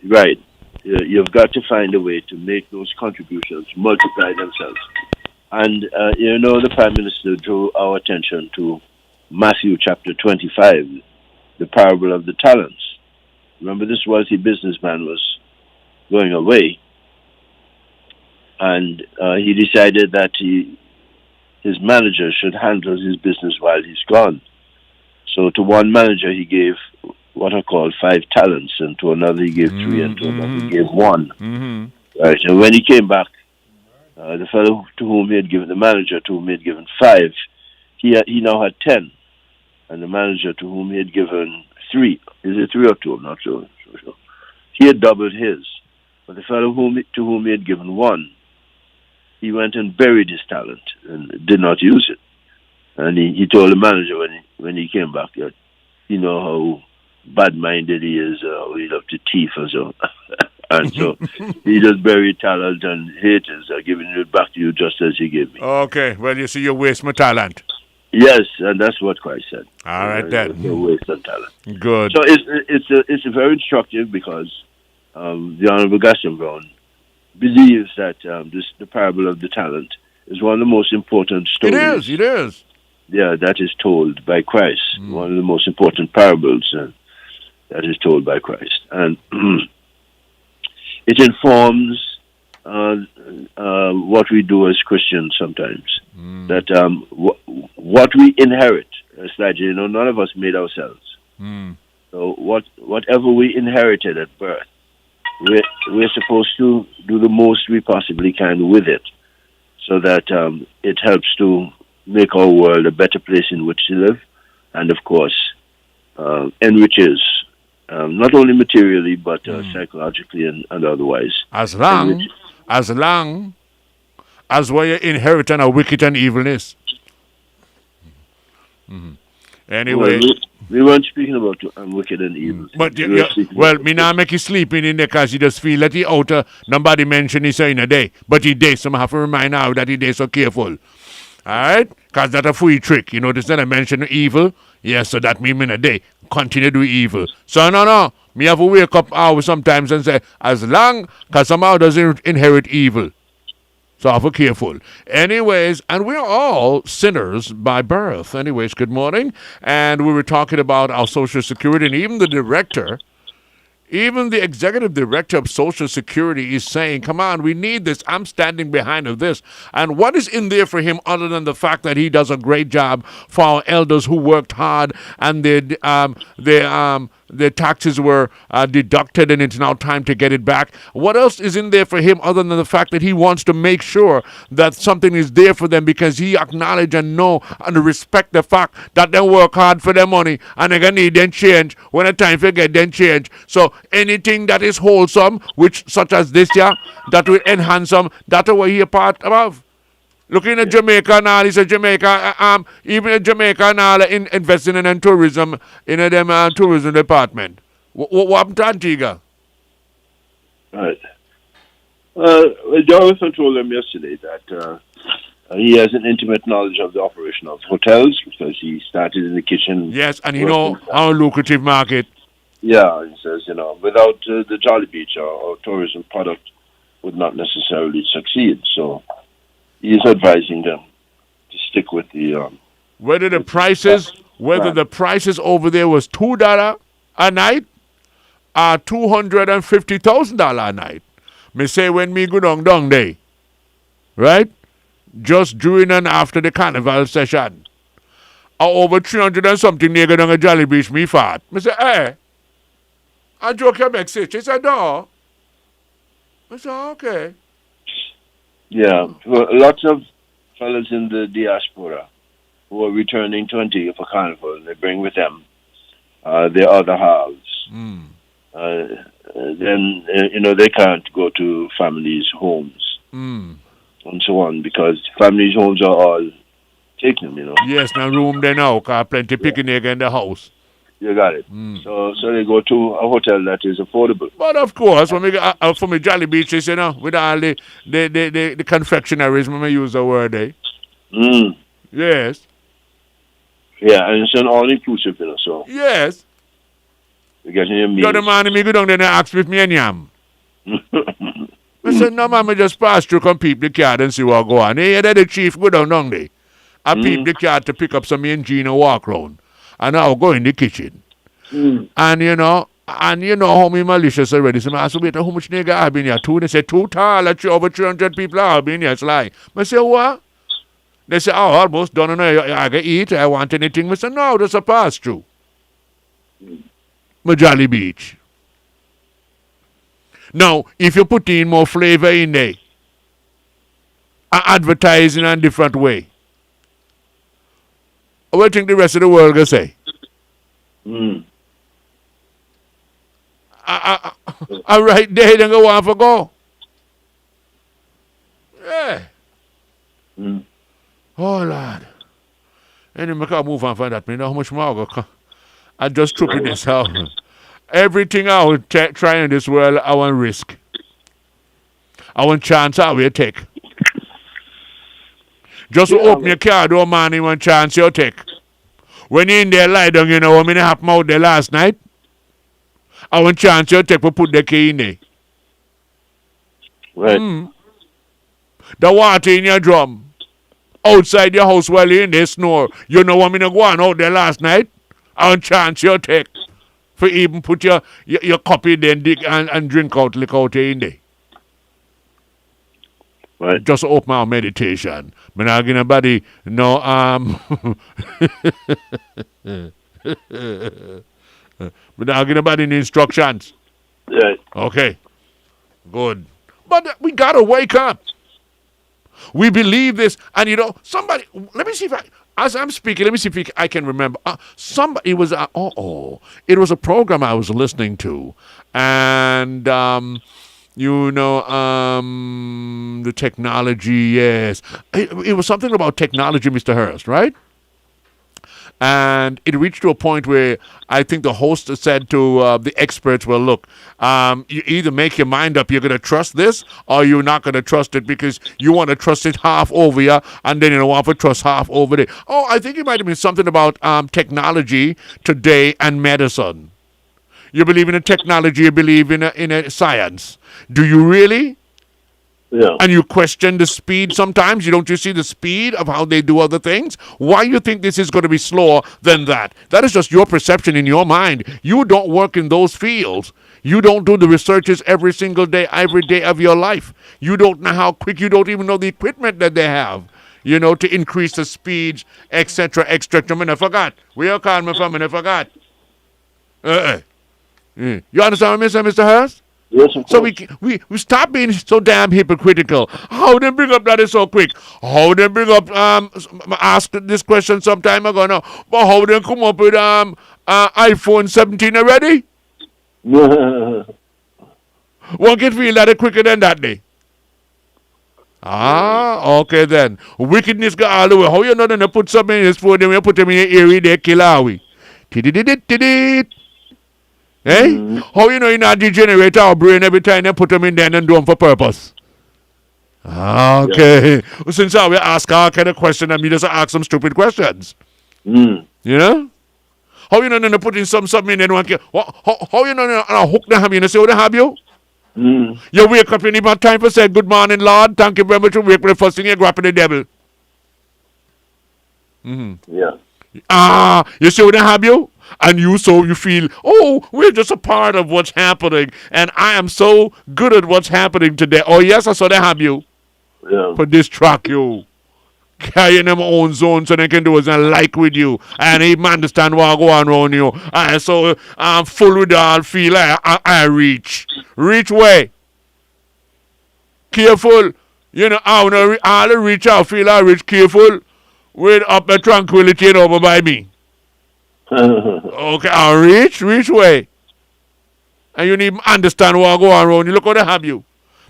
Right. you've got to find a way to make those contributions multiply themselves. And, the Prime Minister drew our attention to Matthew chapter 25, the parable of the talents. Remember, this wealthy businessman was going away, and he decided that his manager should handle his business while he's gone. So to one manager, he gave what are called 5 talents, and to another he gave 3, and to another he gave 1. Right, and when he came back, the fellow to whom he had given, the manager to whom he had given 5, he now had 10, and the manager to whom he had given 3, is it 3 or 2? I'm not sure. He had doubled his, but the fellow to whom he had given 1, he went and buried his talent and did not use it. And he told the manager when he came back that how bad-minded he is, he loved to thief or so. And so he just buried talent, and haters are giving it back to you just as he gave me. Okay, well, you see, you waste my talent. Yes, and that's what Christ said. All right, then. No waste of talent. Good. So it's very instructive because the Honorable Gaston Brown believes that the parable of the talent is one of the most important stories. It is. Yeah, that is told by Christ. One of the most important parables that is told by Christ. And it informs what we do as Christians sometimes. That what we inherit, Sly J, none of us made ourselves. So whatever we inherited at birth, we're supposed to do the most we possibly can with it, so that it helps to make our world a better place in which to live, and of course enriches not only materially but psychologically and otherwise. As long as we're inheriting a wicked and evilness. Anyway. Well, we weren't speaking about wicked and evil. But me now make you sleeping in there because you just feel that he outer nobody mention he say in a day. But he day, so I have to remind now that he day so careful. Alright? Because that's a free trick. You notice that I mention evil? Yes, so that mean in a day. Continue to do evil. So no. Me have to wake up hours sometimes and say, as long because somehow doesn't inherit evil. So I have to be careful. Anyways, and we're all sinners by birth. Anyways, good morning. And we were talking about our Social Security, and even the executive director of Social Security is saying, come on, we need this. I'm standing behind of this. And what is in there for him other than the fact that he does a great job for our elders who worked hard and their taxes were deducted and it's now time to get it back? What else is in there for him other than the fact that he wants to make sure that something is there for them because he acknowledge and know and respect the fact that they work hard for their money and they're going to need them change when the time for get them change. So anything that is wholesome, which such as this year, that will enhance them, that's what he a part of. Looking at Jamaica now, he said Jamaica, even in Jamaica now, investing in tourism, in them tourism department. What happened to Antigua? Right. Jonathan told them yesterday that he has an intimate knowledge of the operation of hotels because he started in the kitchen. Yes, and our lucrative market. Yeah, he says, without the Jolly Beach or tourism product would not necessarily succeed. So he is advising them to stick with the whether the prices over there was $2 a night or $250,000 a night. Me say when me go down day, right? Just during and after the carnival session, or over 300 and something nigga down a Jolly Beach me fat. Me say, hey, I joke your back say. She said, no. I said, okay. Yeah, lots of fellas in the diaspora who are returning to Antigua for Carnival, and they bring with them their other halves. Then, they can't go to families' homes and so on because families' homes are all taken, Yes, no room there now, because plenty picnic in the house. You got it. So they go to a hotel that is affordable. But of course, when we go for me Jolly Beaches, with all the confectionaries, when we use the word, Yes. Yeah, and it's an all-inclusive, so. Yes. You're getting your meals. You're the man me go down there and ask with me and yam. I said, no, man, I just pass through, come peep the car and see what go on. Hey, the chief go down there. I peep the car to pick up some engine and walk round. And I'll go in the kitchen. And you know how me malicious already. So I asked, wait, how much nigga have been here? Two? They said, too tall, over 300 people have been here, Sly. I said, what? They said, oh, almost done, and I can eat. I want anything. I said, no, that's a pass-through. Jolly Beach. Now, if you put in more flavor in there, advertising in a different way, what do you think the rest of the world going to say? I'm right there, then go on for go. Yeah. Oh, Lord. Anyway, I can't move on from that. I know how much more I just trooping this out. Everything I will try in this world, I want risk. I want chance I will take. Just open your car door, man, you want chance you take. When you in there lie down, you know what happened out there last night? I want chance you take to put the key in there. Right. The water in your drum. Outside your house while you're in there snore. You know what go on out there last night? I want chance you take. For even put your copy then and drink out liquor out in there. Right. Just open our meditation. But now give nobody no but now give nobody any instructions. Right. Okay. Good. But we gotta wake up. We believe this, and you know, somebody. Let me see if as I'm speaking, let me see if I can remember. Somebody it was it was a program I was listening to, and the technology. Yes, it was something about technology, Mr. Hurst, right? And it reached to a point where I think the host said to the experts, well, look, you either make your mind up you're going to trust this or you're not going to trust it because you want to trust it half over here and then you don't want to trust half over there. Oh, I think it might have been something about technology today and medicine. You believe in a technology, you believe in a science. Do you really? Yeah. And you question the speed sometimes. You see the speed of how they do other things? Why you think this is going to be slower than that? That is just your perception in your mind. You don't work in those fields. You don't do the researches every single day, every day of your life. You don't know how quick. You don't even know the equipment that they have, to increase the speeds, etc., etc. I forgot. Where you call me from? I forgot. You understand what I mean, Mr. Hurst? Yes, of so course. we stop being so damn hypocritical. How they bring up that is so quick? How they bring up asked this question some time ago now, but how they come up with iPhone 17 already? One can feel that quicker than that day. Okay then. Wickedness got all the way. How you know then put something in his phone and you put him in your ear they kill are we? Eh? How you know you not degenerate our brain every time they put them in there and do them for purpose? Okay. Yeah. Well, since I will ask all kind of question and me just ask some stupid questions. You know? How you know they put in something in there and how you know they hook them have you say what they have you? You wake up in the time for say good morning Lord, thank you very much for wake up the first thing you grab the devil. Yeah. You see what they have you? And you feel, we're just a part of what's happening. And I am so good at what's happening today. Oh, yes, I saw they have you. Yeah. For distract you. Carrying them own zone so they can do as they like with you. And even understand what go on around you. And so I'm full with all feel I reach. Reach way. Careful. I want to all reach out, feel I reach. Careful. With up the tranquility over by me. Okay, I'll reach way. And you need to understand what go on around you. Look how they have you.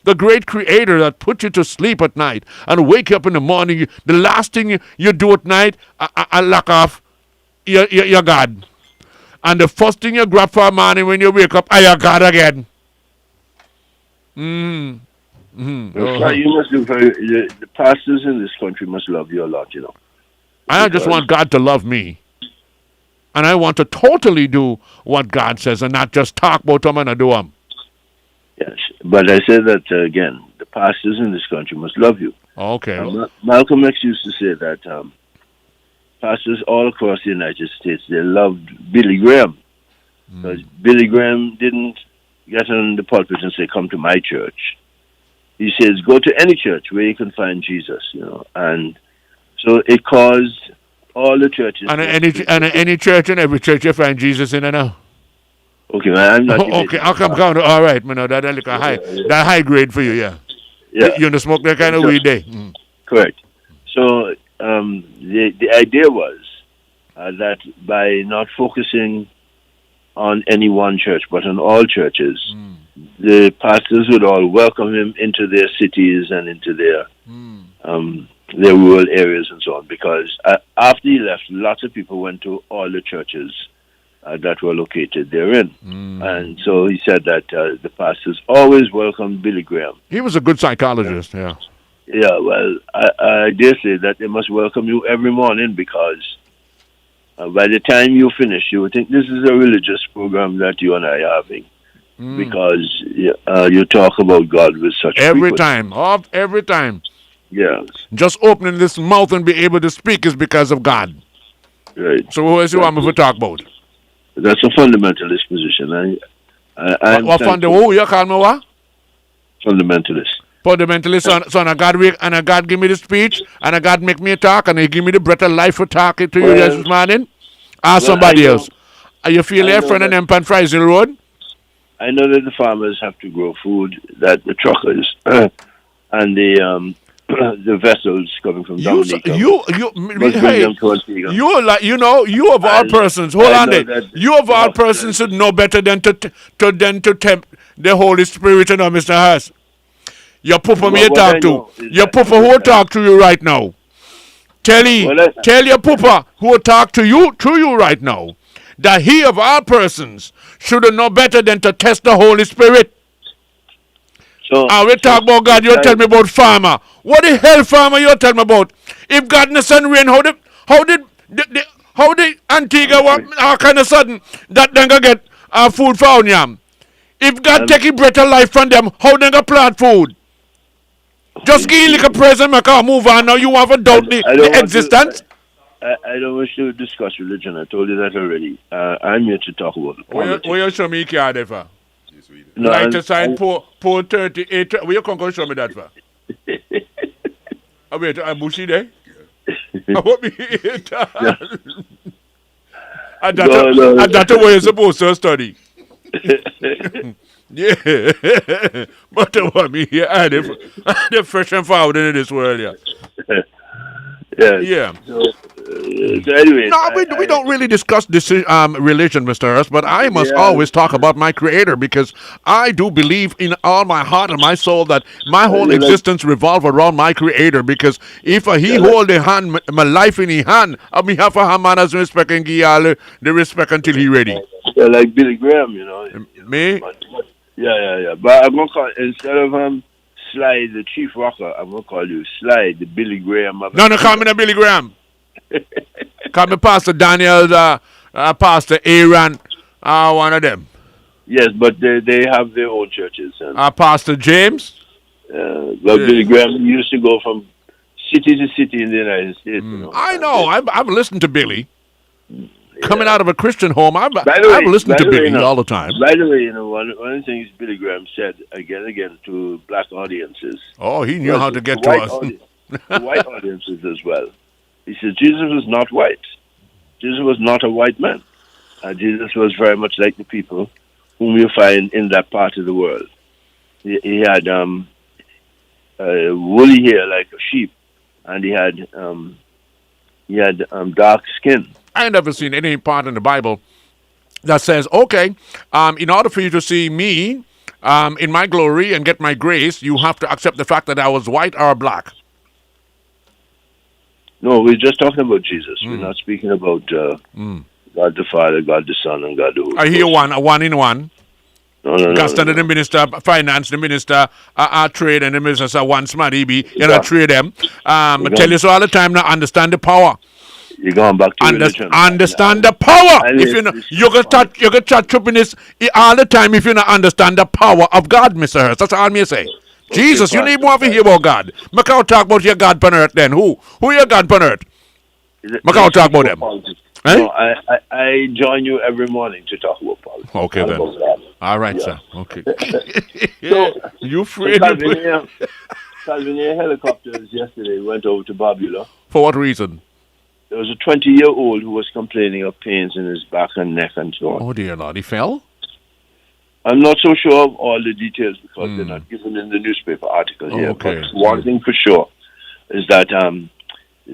The great creator that put you to sleep at night and wake up in the morning. The last thing you do at night, I lock off your God. And the first thing you grab for morning when you wake up, your God again. You must do the pastors in this country must love you a lot, I just want God to love me. And I want to totally do what God says and not just talk about them and do them. Yes, but I say that again. The pastors in this country must love you. Okay. Malcolm X used to say that pastors all across the United States, they loved Billy Graham. Because Billy Graham didn't get on the pulpit and say, "Come to my church." He says, "Go to any church where you can find Jesus," And so it caused all the churches. And any church and every church you find Jesus in, now. Okay, man, I'm not. Okay, I'll come down. All right, man. That like a that high grade for you, yeah. Yeah. You don't smoke that kind of weed day. Correct. So the idea was that by not focusing on any one church, but on all churches, the pastors would all welcome him into their cities and into their rural areas and so on. Because after he left, lots of people went to all the churches that were located therein. And so he said that the pastors always welcomed Billy Graham. He was a good psychologist, yeah. Yeah, well, I dare say that they must welcome you every morning because by the time you finish, you would think this is a religious program that you and I are having. Because you talk about God with such every frequency. every time. Yes. Just opening this mouth and be able to speak is because of God. Right. So what else you want me to talk about? That's a fundamentalist position. What fundamentalist? You call me what? Fundamentalist. Fundamentalist, son, and God give me the speech, and God make me talk, and He give me the breath of life for talking to you this morning. Ask somebody else. Are you feel your friend and them pan fries in the road? I know that the farmers have to grow food, that the truckers and the vessels coming from Dominica. You of all persons. Hold on there. You of all persons should know better than to tempt the Holy Spirit, Mr. Haas. Your papa me talk to. Your papa who talk to you right now. Tell your papa who talk to you through you right now that he of all persons should know better than to test the Holy Spirit. So I will talk about God, you tell me about farmer. What the hell farmer you tell me about? If God and the sun rain, how did Antigua all kind of sudden that then go get food for our yam? If God taking breath of life from them, how they go plant food? Just give like a present, make a move on. Now you want to doubt the existence? I don't wish to discuss religion. I told you that already. I'm here to talk about politics. Will you show me card for? No, like to sign poor 38. Will you come and show me that for? Wait, I'm bushy there? I want me and that's what you're supposed to study. Yeah, but I want me here. They're fresh and forward in this world, yeah. Yeah. So anyway, no, we don't really discuss this religion, Mr. Hurst, but I must always talk about my Creator because I do believe in all my heart and my soul that my whole existence revolves around my Creator. Because if he hold the hand, my life in his hand, I mean, have a man as respect and give all the respect until he ready. Yeah, like Billy Graham, Me? Yeah. But I'm gonna call instead of Sly, the chief rocker, I'm gonna call you Sly, the Billy Graham. No, call me the Billy Graham. Call me Pastor Daniel, Pastor Aaron, one of them. Yes, but they have their own churches. Pastor James. Billy Graham used to go from city to city in the United States. I know. I've listened to Billy. Coming out of a Christian home, I've listened to Billy all the time. By the way, one of the things Billy Graham said again to black audiences. Oh, he knew how to get to us. To white audiences as well. He said Jesus was not white. Jesus was not a white man. Jesus was very much like the people whom you find in that part of the world. He had woolly hair like a sheep, and he had dark skin. I ain't never seen any part in the Bible that says, okay, in order for you to see me in my glory and get my grace, you have to accept the fact that I was white or black. No, we're just talking about Jesus. We're not speaking about God the Father, God the Son, and God the Holy Ghost. I hear a one in one. No. The minister of finance, the minister trade, and the minister one smart EB. You know, trade them. Tell you so all the time now, understand the power. You're going back to religion. Understand the power. And If you can touch up in this all the time if you not understand the power of God, Mr. Hurst. That's all me say. Jesus, you need more to hear about God. Macau talk about your God on earth then. Who your God on earth? Macau talk about them. Eh? No, I join you every morning to talk about politics. Okay then. All right, Yeah. sir. Okay. So, You free to Calvinia helicopters yesterday went over to Barbula. For what reason? There was a 20-year-old who was complaining of pains in his back and neck and so on. Oh dear Lord, he fell? I'm not so sure of all the details because they're not given in the newspaper article here. Okay. But one thing for sure is that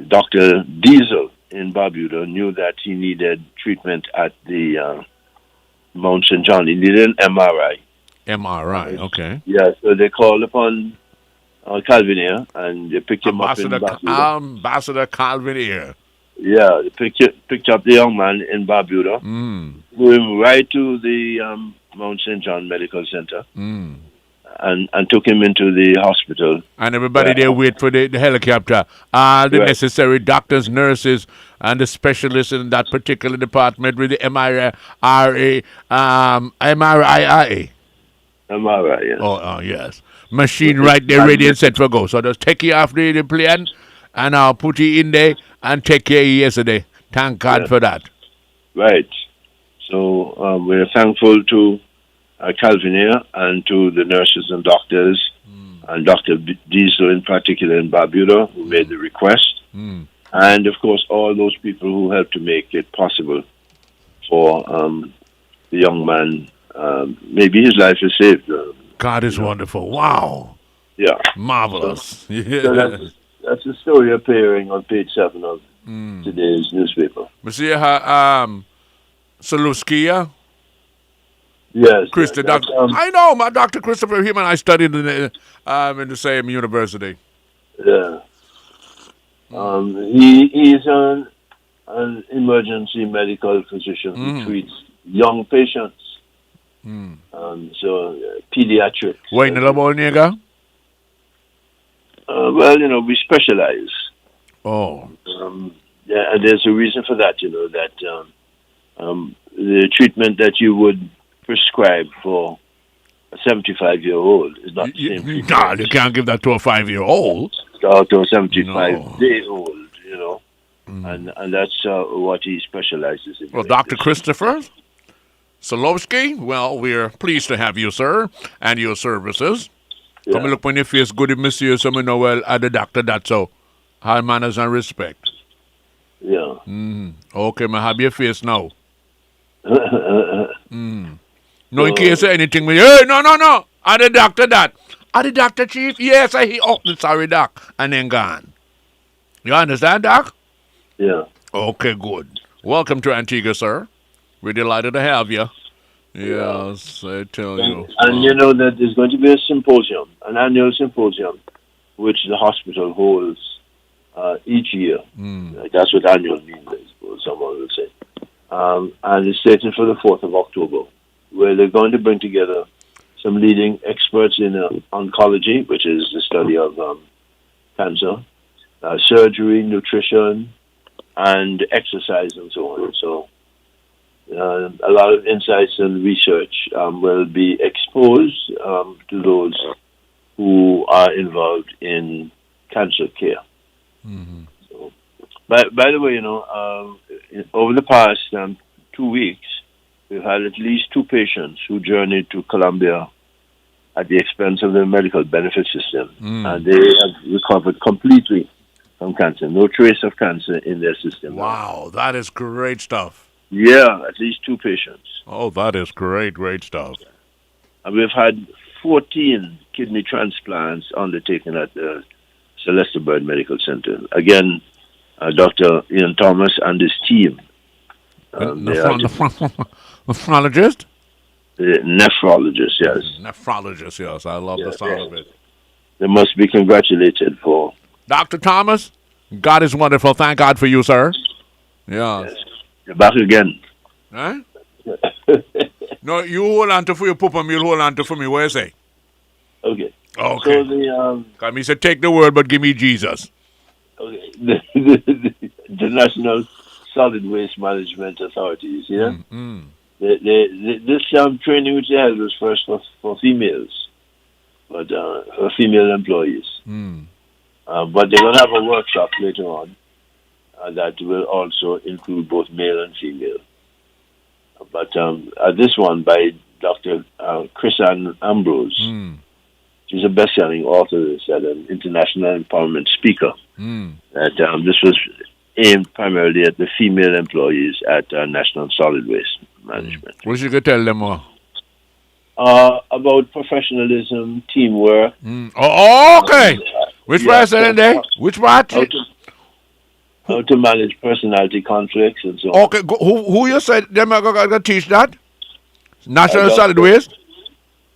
Dr. Diesel in Barbuda knew that he needed treatment at the Mount St. John. He needed an MRI. MRI, okay. Yeah, so they called upon Calvin and they picked him up in Barbuda. Ambassador Calvin here. Yeah, they picked up the young man in Barbuda, flew him right to the Mount St. John Medical Center, and took him into the hospital. And everybody there wait for the helicopter. All the necessary doctors, nurses, and the specialists in that particular department with the MRI, MRI, yes. Oh, yes. Machine right there ready and set for go. So just take you off the plane and I'll put you in there and take care of you yesterday. Thank God for that. Right. So we're thankful to Calvinia and to the nurses and doctors and Dr. Diesel in particular in Barbuda who made the request. And, of course, all those people who helped to make it possible for the young man. Maybe his life is saved. God is wonderful. Wow. Yeah. Marvelous. So that's the story appearing on page 7 of today's newspaper. Monsieur Saluskia? Yes. I know, my Dr. Christopher, him and I studied in the same university. Yeah. He is an emergency medical physician who treats young patients. So pediatrics. Why in the nigga? Well, we specialize. Oh. Yeah, and there's a reason for that, that the treatment that you would prescribe for a 75-year-old is not the same treatment. No, you can't give that to a 5-year-old. Or to a 75-day-old, and that's what he specializes in. Well, Dr. Christopher Solowski, well, we're pleased to have you, sir, and your services. Yeah. Come look when your face good, monsieur, so we know well at the doctor that so. High manners and respect. Yeah. Okay, I have your face now. No, in case of anything, hey, no. Are the doctor that? Are the doctor, chief? Yes, sorry, doc. And then gone. You understand, doc? Yeah. Okay, good. Welcome to Antigua, sir. We're delighted to have you. Yes, I tell you. And you know that there's going to be a symposium, an annual symposium, which the hospital holds each year. That's what annual means, I suppose someone will say. And it's stated for the 4th of October, where they're going to bring together some leading experts in oncology, which is the study of cancer, surgery, nutrition, and exercise, and so on. So a lot of insights and research will be exposed to those who are involved in cancer care. So, by the way, over the past 2 weeks, we've had at least 2 patients who journeyed to Colombia at the expense of the medical benefit system, and they have recovered completely from cancer. No trace of cancer in their system. Wow, that is great stuff. Yeah, at least 2 patients. Oh, that is great stuff. And we've had 14 kidney transplants undertaken at the Celeste Bird Medical Center. Again, Dr. Ian Thomas and his team. Nephrologist? Nephrologist, yes. Nephrologist, yes. I love the sound of it. They must be congratulated for... Dr. Thomas, God is wonderful. Thank God for you, sir. Yes. You're back again. Huh? No, you hold on to for your pupum, you'll hold on to for me. What you say? Okay. Okay. So the... Come, he said, take the word, but give me Jesus. Okay. The National Solid Waste Management Authority. You see that? This training which they had was first for females, but for female employees. But they're going to have a workshop later on that will also include both male and female. But this one by Dr. Chris Ambrose, she's a best-selling author, an international empowerment speaker. That this was aimed primarily at the female employees at National Solid Waste Management. What you could tell them more? About professionalism, teamwork. Oh, okay. Which part in there? Which part? How to manage personality conflicts and so on. Okay, who you said them are going to teach that? National Solid Waste?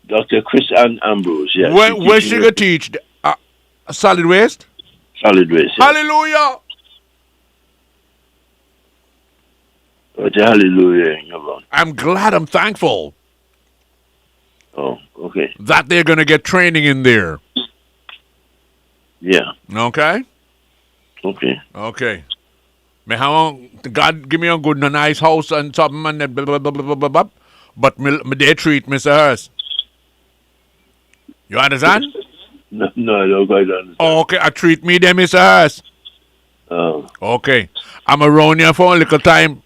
Dr. Chris Ambrose, yes. Where she going to teach? Solid Waste? Solid Waste, yes. Hallelujah! What the hallelujah about? I'm glad, I'm thankful. Oh, okay. That they're going to get training in there. Yeah. Okay? Okay. Me have God give me a good, nice house and something and then blah, blah, blah, blah, blah, blah. But me they treat Mr. Hurst. You understand? No, I don't quite understand. Okay, I treat me them, Mr. Hurst. Oh. Okay. I'm around here for a little time.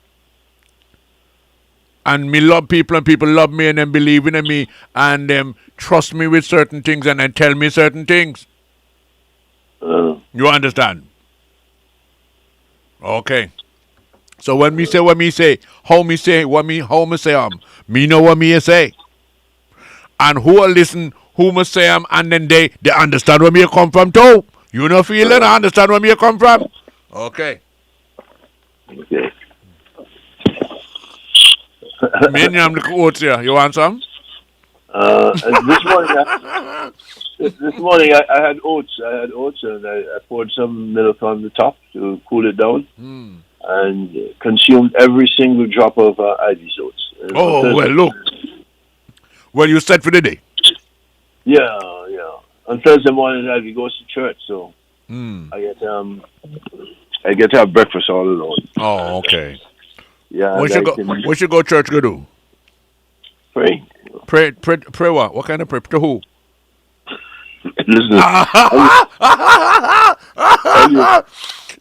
And me love people and people love me and them believe in me and them trust me with certain things and then tell me certain things. You understand? Okay. So when me say what me say, how me say, how me say me know what me say. And who will listen, who me say and then they understand where me come from too. You know feel it, I understand where me come from. Okay. Me and the oats here. You want some? This morning I had oats. And I poured some milk on the top to cool it down, and consumed every single drop of Ivy's oats. Oh well, look. Well, you set for the day. Yeah. On Thursday morning, Ivy goes to church, so I get to have breakfast all alone. Oh, okay. Yeah. What you go church go do? Pray. Pray what? What kind of pray? To who? Listen.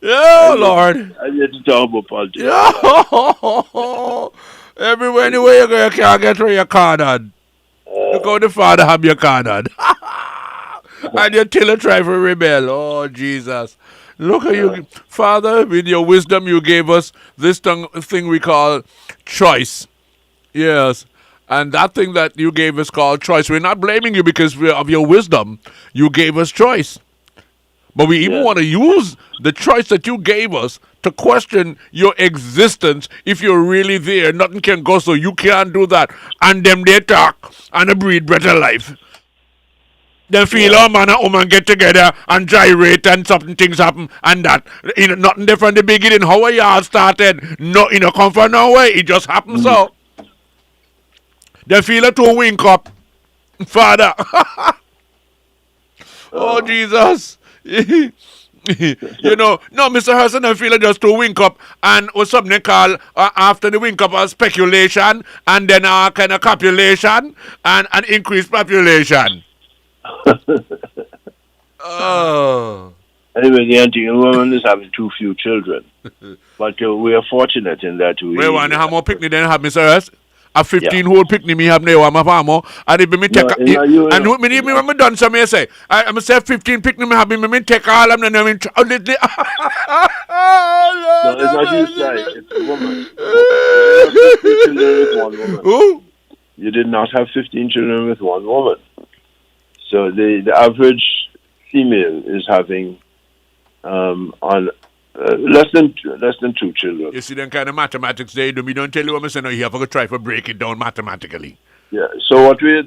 Oh, Lord. I get to talk about politics. Everywhere, anywhere you go, you can't get where your card on. Look how the Father have your card on. And you still try to rebel. Oh, Jesus. Look at you. Father, with your wisdom, you gave us this thing we call choice. Yes. And that thing that you gave us called choice. We're not blaming you because of your wisdom. You gave us choice. But we even want to use the choice that you gave us to question your existence. If you're really there, nothing can go, so you can't do that. And them they talk and they breed better life. They feel all man and woman get together and gyrate and something things happen and that. Nothing there from the beginning. How you all started, no, come from nowhere. It just happened so. They feel it to wink up. Father. Oh, Jesus. No, Mr. Hudson, I feel it just to wink up and what's something called after the wink up speculation and then kind of copulation and increased population. Oh. Anyway, the Antigua woman is having too few children. But we are fortunate in that we... Wait, one, how more picnic than have, Mr. Hurst? A 15-hole picnic me have now, my farmer. And if me take... And when me done some, I say, I'm say 15 picnic me have, me take all of them, and then... No, it's not you, Sly. It's a woman. Who? You did not have 15 children with one woman. So the average female is having less than 2 children. You see them kind of mathematics they do. Me don't tell you what I say. No, you have to try to break it down mathematically. Yeah. So what we're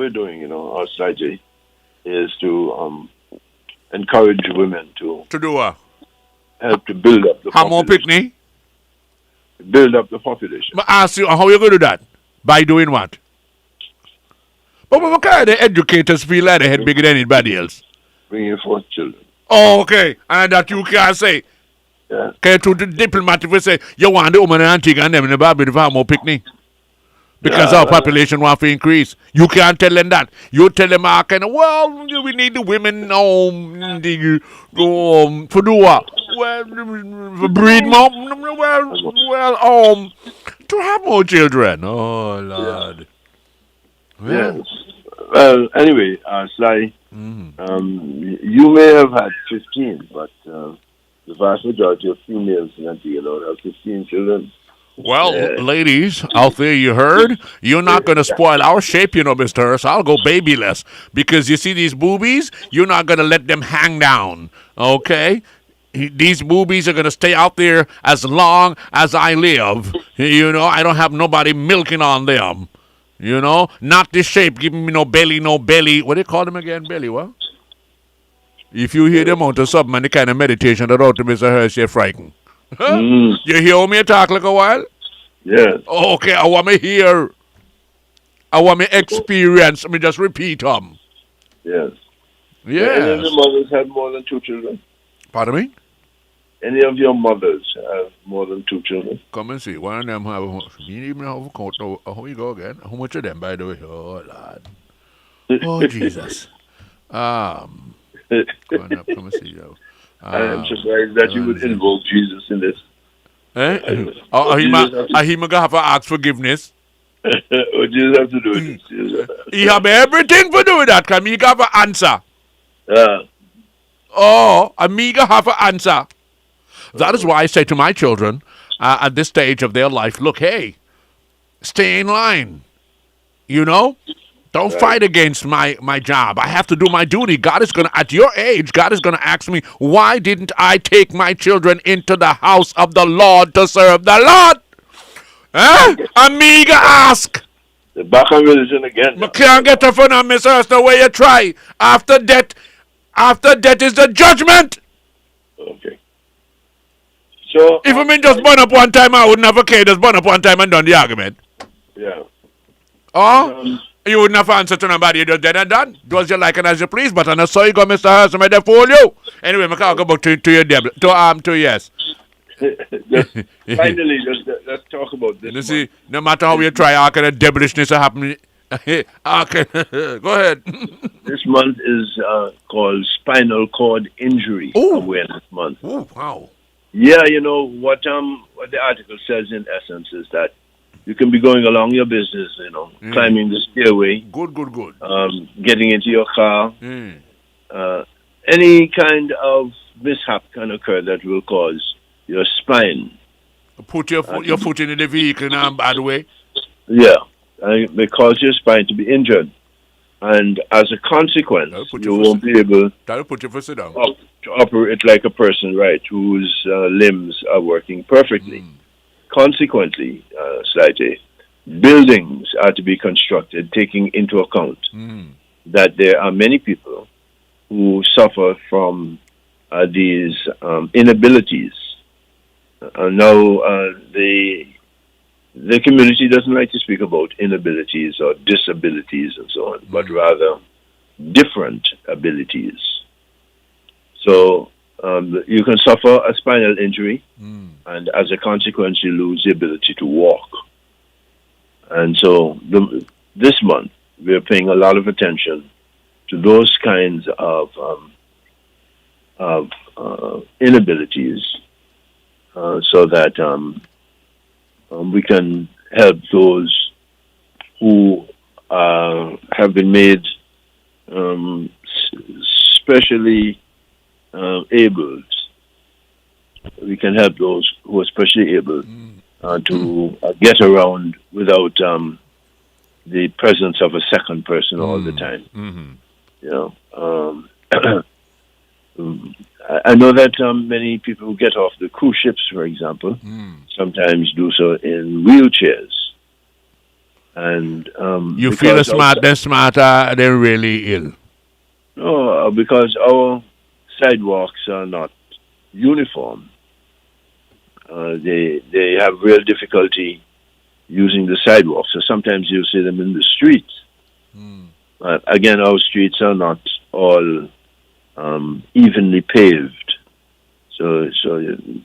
doing, our Sly J, is to encourage women to do what? Help to build up the population. How more picnic? Build up the population. But ask you how you going to do that? By doing what? But what kind of educators feel like they head bigger than anybody else? Bringing forth children. Oh, okay. And that you can't say. Yeah. Can you too diplomatic to say you want the woman in Antigua and them in the Barbados to have more picnic? Because our population wants to increase. You can't tell them that. You tell them, well, we need the women to do what? Well, to breed more. To have more children. Oh, Lord. Yeah. Yes. Well, anyway, Sly, you may have had 15, but the vast majority of females in Antigua have 15 children. Well, ladies out there, you heard? You're not going to spoil our shape, Mr. Hurst. I'll go babyless. Because you see these boobies? You're not going to let them hang down. Okay? These boobies are going to stay out there as long as I live. I don't have nobody milking on them. Not this shape, giving me no belly. What do you call them again? Belly, what? If you hear them out of something and the kind of meditation that ought to Mr. Hurst, you're frightened. Huh? You hear me talk like a while? Yes. Okay, I want me hear. I want me experience. Let me just repeat them. Yes. Yes. Any of your mothers have more than 2 children? Pardon me? Any of your mothers have more than 2 children? Come and see. One of them have. You even have a count. How you go again? How much of them, by the way? Oh, Lord. Oh, Jesus. Come and see you. I am surprised that you would invoke Jesus in this. He going to have to ask forgiveness. What Jesus have to do with this? He have everything to do with that, because he have an answer. And me going to have an answer. That is why I say to my children at this stage of their life, look, hey, stay in line. Don't fight against my job. I have to do my duty. At your age, God is going to ask me, why didn't I take my children into the house of the Lord to serve the Lord? Amiga ask. The back on religion again. I can't get a phone on Miss Hurst the way you try. After death is the judgment. Okay. So if I just burn up one time, I wouldn't have a care. Just burn up one time and done the argument. Yeah. You wouldn't have answered to nobody. You just dead and done. Do as you like and as you please. But I saw you go, Mr. Hurst, and I fool you. Anyway, I can't go back to your devil. To yes. Finally, let's talk about this. You see, no matter how you try, how can a devilishness happen? Go ahead. This month is called Spinal Cord Injury Awareness Month. Oh, wow. Yeah, what the article says in essence is that you can be going along your business, climbing the stairway. Good. Getting into your car. Any kind of mishap can occur that will cause your spine. Put your foot in the vehicle in a bad way. Yeah, and it may cause your spine to be injured. And as a consequence, you won't be able to operate like a person, right, whose limbs are working perfectly. Consequently, Sly J, buildings are to be constructed taking into account that there are many people who suffer from these inabilities. Now, the community doesn't like to speak about inabilities or disabilities and so on, but rather different abilities. So you can suffer a spinal injury, and as a consequence, you lose the ability to walk. And so this month, we're paying a lot of attention to those kinds of inabilities so that we can help those who have been made specially abled. We can help those who are specially able to get around without the presence of a second person all the time. I know that many people who get off the cruise ships, for example, sometimes do so in wheelchairs. And you feel they're smarter, they're really ill. No, because our sidewalks are not uniform. They have real difficulty using the sidewalks, so sometimes you see them in the streets. Again, our streets are not all evenly paved, So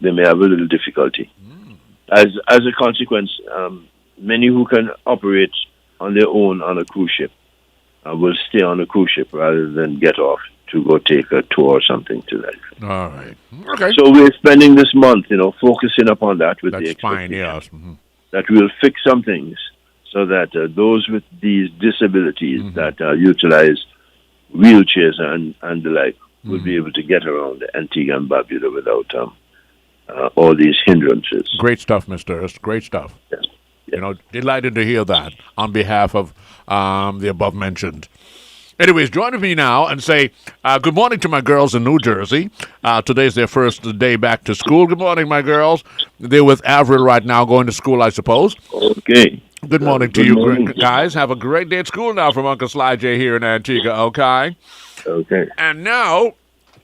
they may have a little difficulty. As a consequence, many who can operate on their own on a cruise ship will stay on a cruise ship rather than get off to go take a tour or something to that. All right. Okay. So we're spending this month, focusing upon that with the That's fine, expectation yes. that we'll fix some things so that those with these disabilities that utilize wheelchairs and the like will be able to get around Antigua and Barbuda without all these hindrances. Great stuff, Mr. Hurst. Great stuff. Yeah. Delighted to hear that on behalf of the above mentioned. Anyways, join me now and say good morning to my girls in New Jersey. Today's their first day back to school. Good morning, my girls. They're with Avril right now going to school, I suppose. Okay. Good morning to you guys. Have a great day at school now from Uncle Sly J here in Antigua, okay? Okay. And now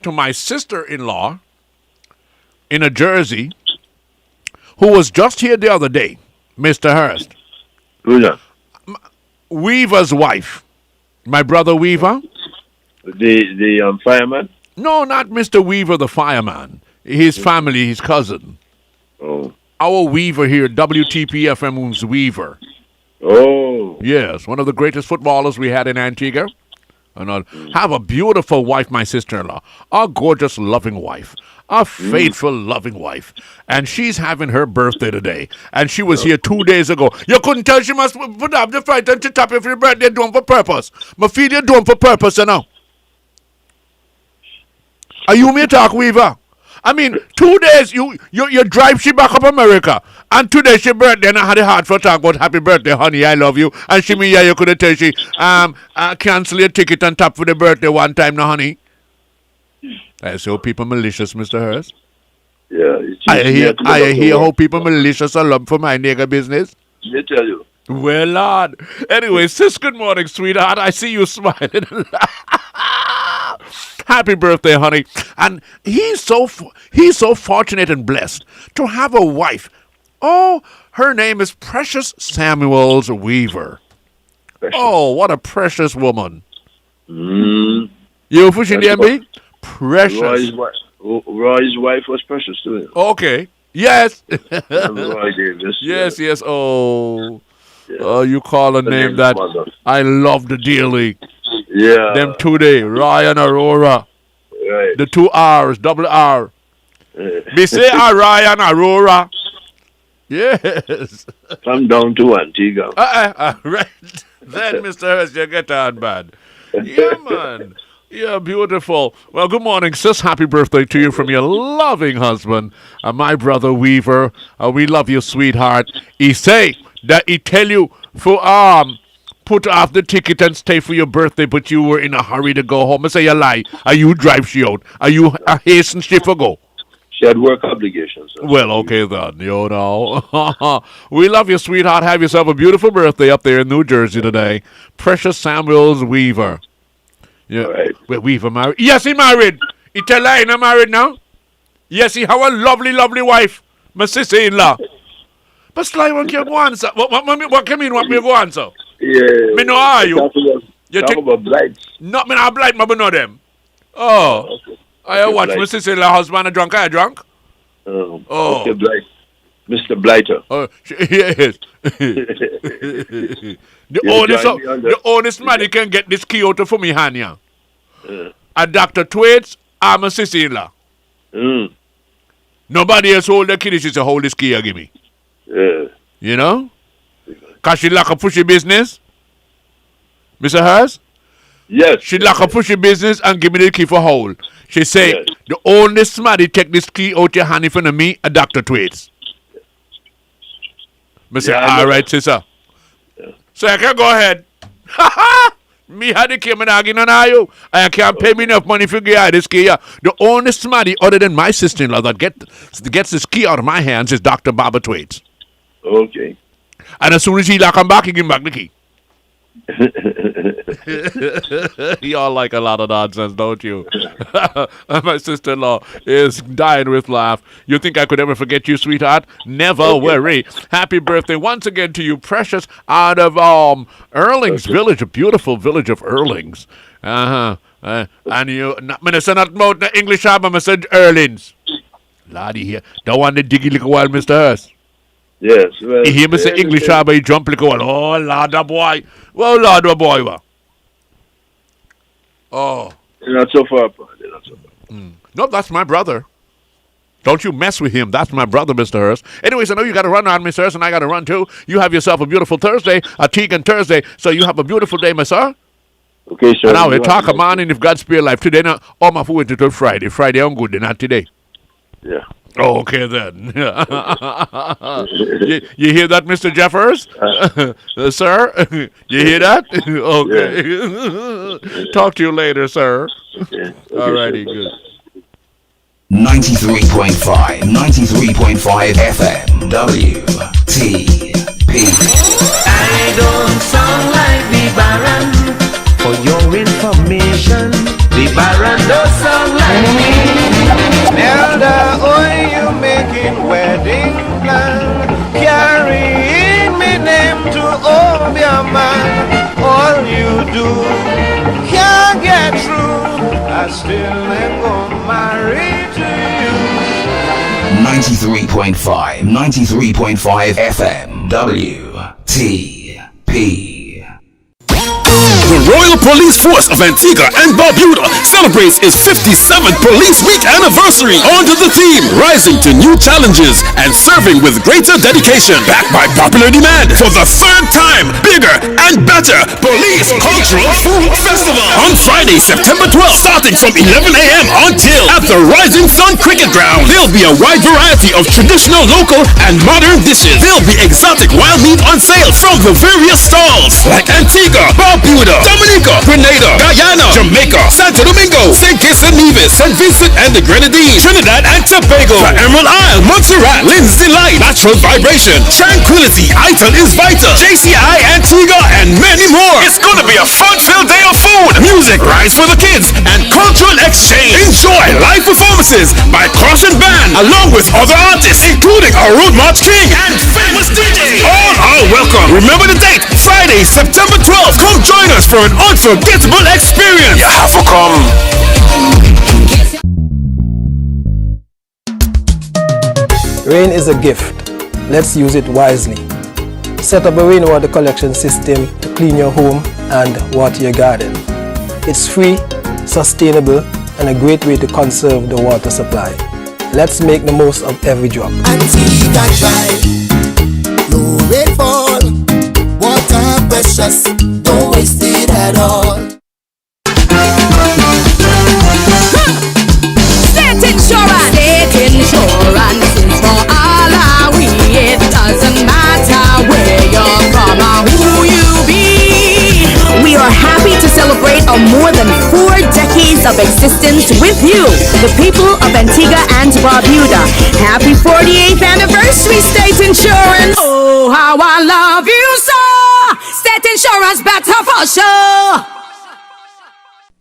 to my sister-in-law in New Jersey who was just here the other day, Mr. Hurst. Who's that? Weaver's wife. My brother Weaver. The fireman? No, not Mr. Weaver, the fireman. His family, his cousin. Oh. Our Weaver here, WTP FM's Weaver. Oh. Yes, one of the greatest footballers we had in Antigua. And have a beautiful wife, my sister-in-law. A gorgeous, loving wife. A faithful, loving wife. And she's having her birthday today. And she was here 2 days ago. You couldn't tell she must put up the fight and top if your birthday doing for purpose. My feed you doing for purpose, Are you me talk, Weaver? I mean, 2 days, you drive she back up America. And today she birthday and I had a heart for talk about happy birthday, honey, I love you. And she me, you could tell she cancel your ticket and tap for the birthday one time now, honey. I see how people malicious, Mr. Hurst. Yeah. I hear how people malicious are love for my nigger business. Let me tell you. Well, Lord. Anyway, sis, good morning, sweetheart. I see you smiling. Happy birthday, honey. And he's so fortunate and blessed to have a wife. Oh, her name is Precious Samuels Weaver. Precious. Oh, what a precious woman. Mm. You pushing the MB? Precious. Roy's wife was precious to him. Okay. Yes. Roy Davis. Yes. Oh. Yeah. Oh, you call a name that I loved dearly. Yeah. Them 2 days, Ryan Aurora. Right. The 2 R's, double R. Me say Ryan Aurora. Yes. Come down to Antigua. Right. Then, Mr. Hurst, you get on bad. Yeah, man. Yeah, beautiful. Well, good morning, sis. Happy birthday to you from your loving husband, my brother Weaver. We love you, sweetheart. He say that he tell you for put off the ticket and stay for your birthday, but you were in a hurry to go home. I say you lie. Are you drive she out? Are you hasten she for go? She had work obligations. So well, okay then. You know. We love you, sweetheart. Have yourself a beautiful birthday up there in New Jersey today. Precious Samuels Weaver. Yeah. Right. Wait, Weaver married? Yes, he married. He tell her he not married now. Yes, he have a lovely, lovely wife. My sister-in-law. But Sly, what can you go on, sir? What can you mean, what me go on, sir? Yeah. Me know how you. You talk about blights. No, me not blight, but me know them. Oh. Okay. I watch my sister-in-law husband a drunk. I drunk? Oh. Oh. Okay, Blight. Mr. Blighter. Oh, yes. The honest man you can get this key out for me, Hanya. And Dr. Twaits, I'm a sister-in-law. Nobody else hold the key. She say, hold this key and give me. You know? Because she like a pushy business. Mr. Hurst? Yes. She like a pushy business and give me the key for hold. She say, yes. The only somebody take this key out your hand in front of me, a Dr. Twaits. Me say, all right, sister. Yeah. So I can go ahead. Me had the key, I'm not getting on you. I can't pay me enough money for get this key. The only somebody other than my sister-in-law that gets this key out of my hands is Dr. Baba Twaits. Okay. And as soon as he come back, he give me back the key. Y'all like a lot of nonsense, don't you? My sister-in-law is dying with laugh. You think I could ever forget you, sweetheart? Never worry. Happy birthday once again to you, Precious, out of Erlings Village, a beautiful village of Erlings. And you, not about the English, but I said Erlings. Lordy here. Don't want the diggy little while, Mr. Hurst. Yes. Well, You hear me say English, but he jump like a while. Oh, Lord, the boy. Well, Lord, the boy. What? Oh. They're not so far apart. They're not so far. No, that's my brother. Don't you mess with him. That's my brother, Mr. Hurst. Anyways, I know you got to run on, Mr. Hurst, and I got to run too. You have yourself a beautiful Thursday, a Tegan Thursday. So you have a beautiful day, my sir. Okay, sir. And now we talk a man, and if God spare life today, now, all my food until Friday. Friday, I'm good, not today. Yeah. Oh, okay, then. you hear that, Mr. Jeffers? Sir? You hear that? Okay. Talk to you later, sir. Okay. All righty, good. 93.5 FM WTP. I don't sound like the Baron. For your information, the Baron don't sound like me. Nelda, oh, you making wedding plan, carrying me name to Obiaman. All you do can't get through. I still ain't gonna marry to you. 93.5 FM WTP. The Royal Police Force of Antigua and Barbuda celebrates its 57th Police Week anniversary under the theme Rising to New Challenges and Serving with Greater Dedication. Backed by popular demand for the third time, bigger and better Police Cultural Food Festival on Friday, September 12th, starting from 11 a.m. until at the Rising Sun Cricket Ground. There'll be a wide variety of traditional, local, and modern dishes. There'll be exotic wild meat on sale from the various stalls like Antigua, Barbuda, Dominica, Grenada, Guyana, Jamaica, Santo Domingo, St. Kitts and Nevis, St. Vincent and the Grenadines, Trinidad and Tobago, the Emerald Isle, Montserrat, Lynn's Delight, Natural Vibration, Tranquility, Iton is Vital, JCI, Antigua, and many more. It's gonna be a fun-filled day of food, music, rides for the kids, and cultural exchange. Enjoy live performances by Caution Band, along with other artists, including our Road March King and famous DJ. All are welcome. Remember the date, Friday, September 12th. Come join us for an unforgettable experience. You have to come. Rain is a gift. Let's use it wisely. Set up a rainwater collection system to clean your home and water your garden. It's free, sustainable, and a great way to conserve the water supply. Let's make the most of every drop. Antigua dry, no rainfall, water precious, don't waste it at all. State insurance is for all our we. It doesn't matter where you're from or who you be. We are happy to celebrate a more than 4 decades of existence with you, the people of Antigua and Barbuda. Happy 48th anniversary, State Insurance. Oh, how I love you so. State Insurance better for sure.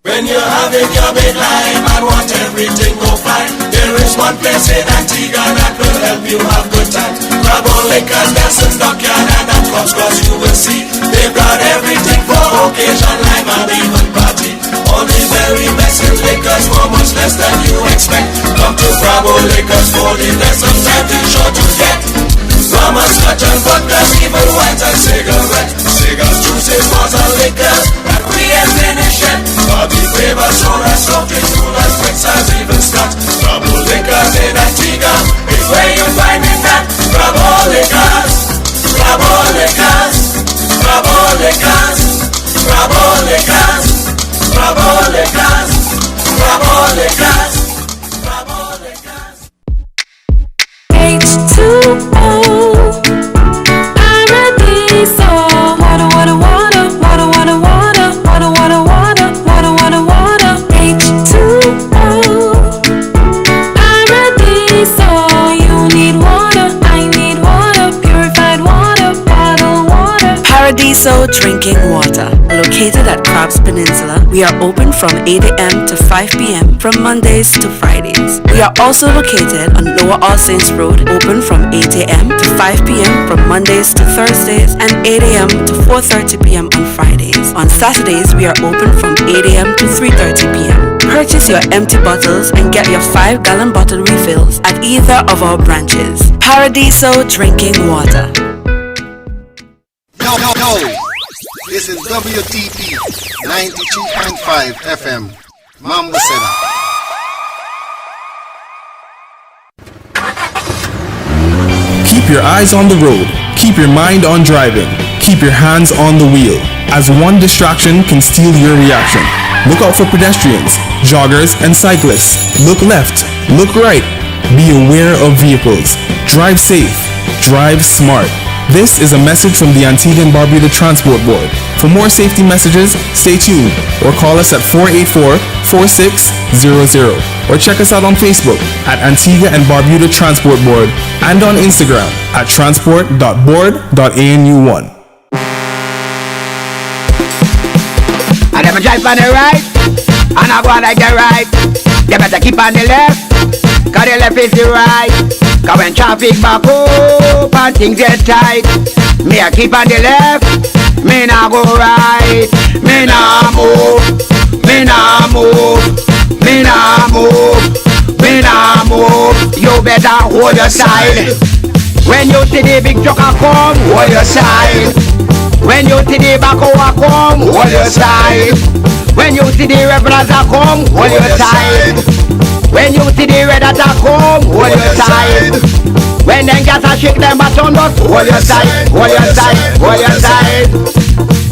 When you're having your midlife and want everything go fine, there is one place in Antigua that will help you have good times. Grab all liquors, Nelson's Dockyard, and of course, you will see they've got everything for occasion, life and even party. All the very best in liquors for much less than you expect. Come to Bravo Liquors for the best, sometimes it's sure to get. Rum and scotch and vodkas, even wines and cigarettes. Cigars, juices, bars and liquors that we ain't finished yet. Bobby flavor, soda, soft drinks, coolers, quick size, even scotch. Bravo Liquors in Antigua is where you find it at. Bravo Liquors, Bravo Liquors, Bravo Liquors, Bravo Liquors, Bravo Liquors, Bravo Liquors, Bravo Liquors. H2O, Paradiso, water, water, water, water, water, water, water, water, water, water, water, water. H2O, Paradiso, you need water, I need water, purified water, bottled water. Paradiso Drinking Water, located at Crabs Peninsula. We are open from 8 a.m. to 5 p.m. from Mondays to Fridays. We are also located on Lower All Saints Road, open from 8 a.m. to 5 p.m. from Mondays to Thursdays and 8 a.m. to 4:30 p.m. on Fridays. On Saturdays, we are open from 8 a.m. to 3:30 p.m. Purchase your empty bottles and get your 5-gallon bottle refills at either of our branches. Paradiso Drinking Water. Yo. This is WTP 93.5 FM. Mambo Seda. Keep your eyes on the road. Keep your mind on driving. Keep your hands on the wheel, as one distraction can steal your reaction. Look out for pedestrians, joggers, and cyclists. Look left, look right. Be aware of vehicles. Drive safe. Drive smart. This is a message from the Antigua and Barbuda Transport Board. For more safety messages, stay tuned or call us at 484-4600 or check us out on Facebook at Antigua and Barbuda Transport Board and on Instagram at transport.board.anu1. And them drive on the right, and I go on like the right. They better keep on the left, cause the left is the right. Cause when traffic back up and things get tight, me I keep on the left, me nah go right. Me nah move, me nah move, me nah move, me nah move. You better hold your side. When you see the big truck a come, hold your side. When you see the backhoe a come, hold your side. When you see the revelers a come, hold your side. When you see the red at a come, hold your side. When them gas a shake them baton, just hold your side, hold your side, hold your side.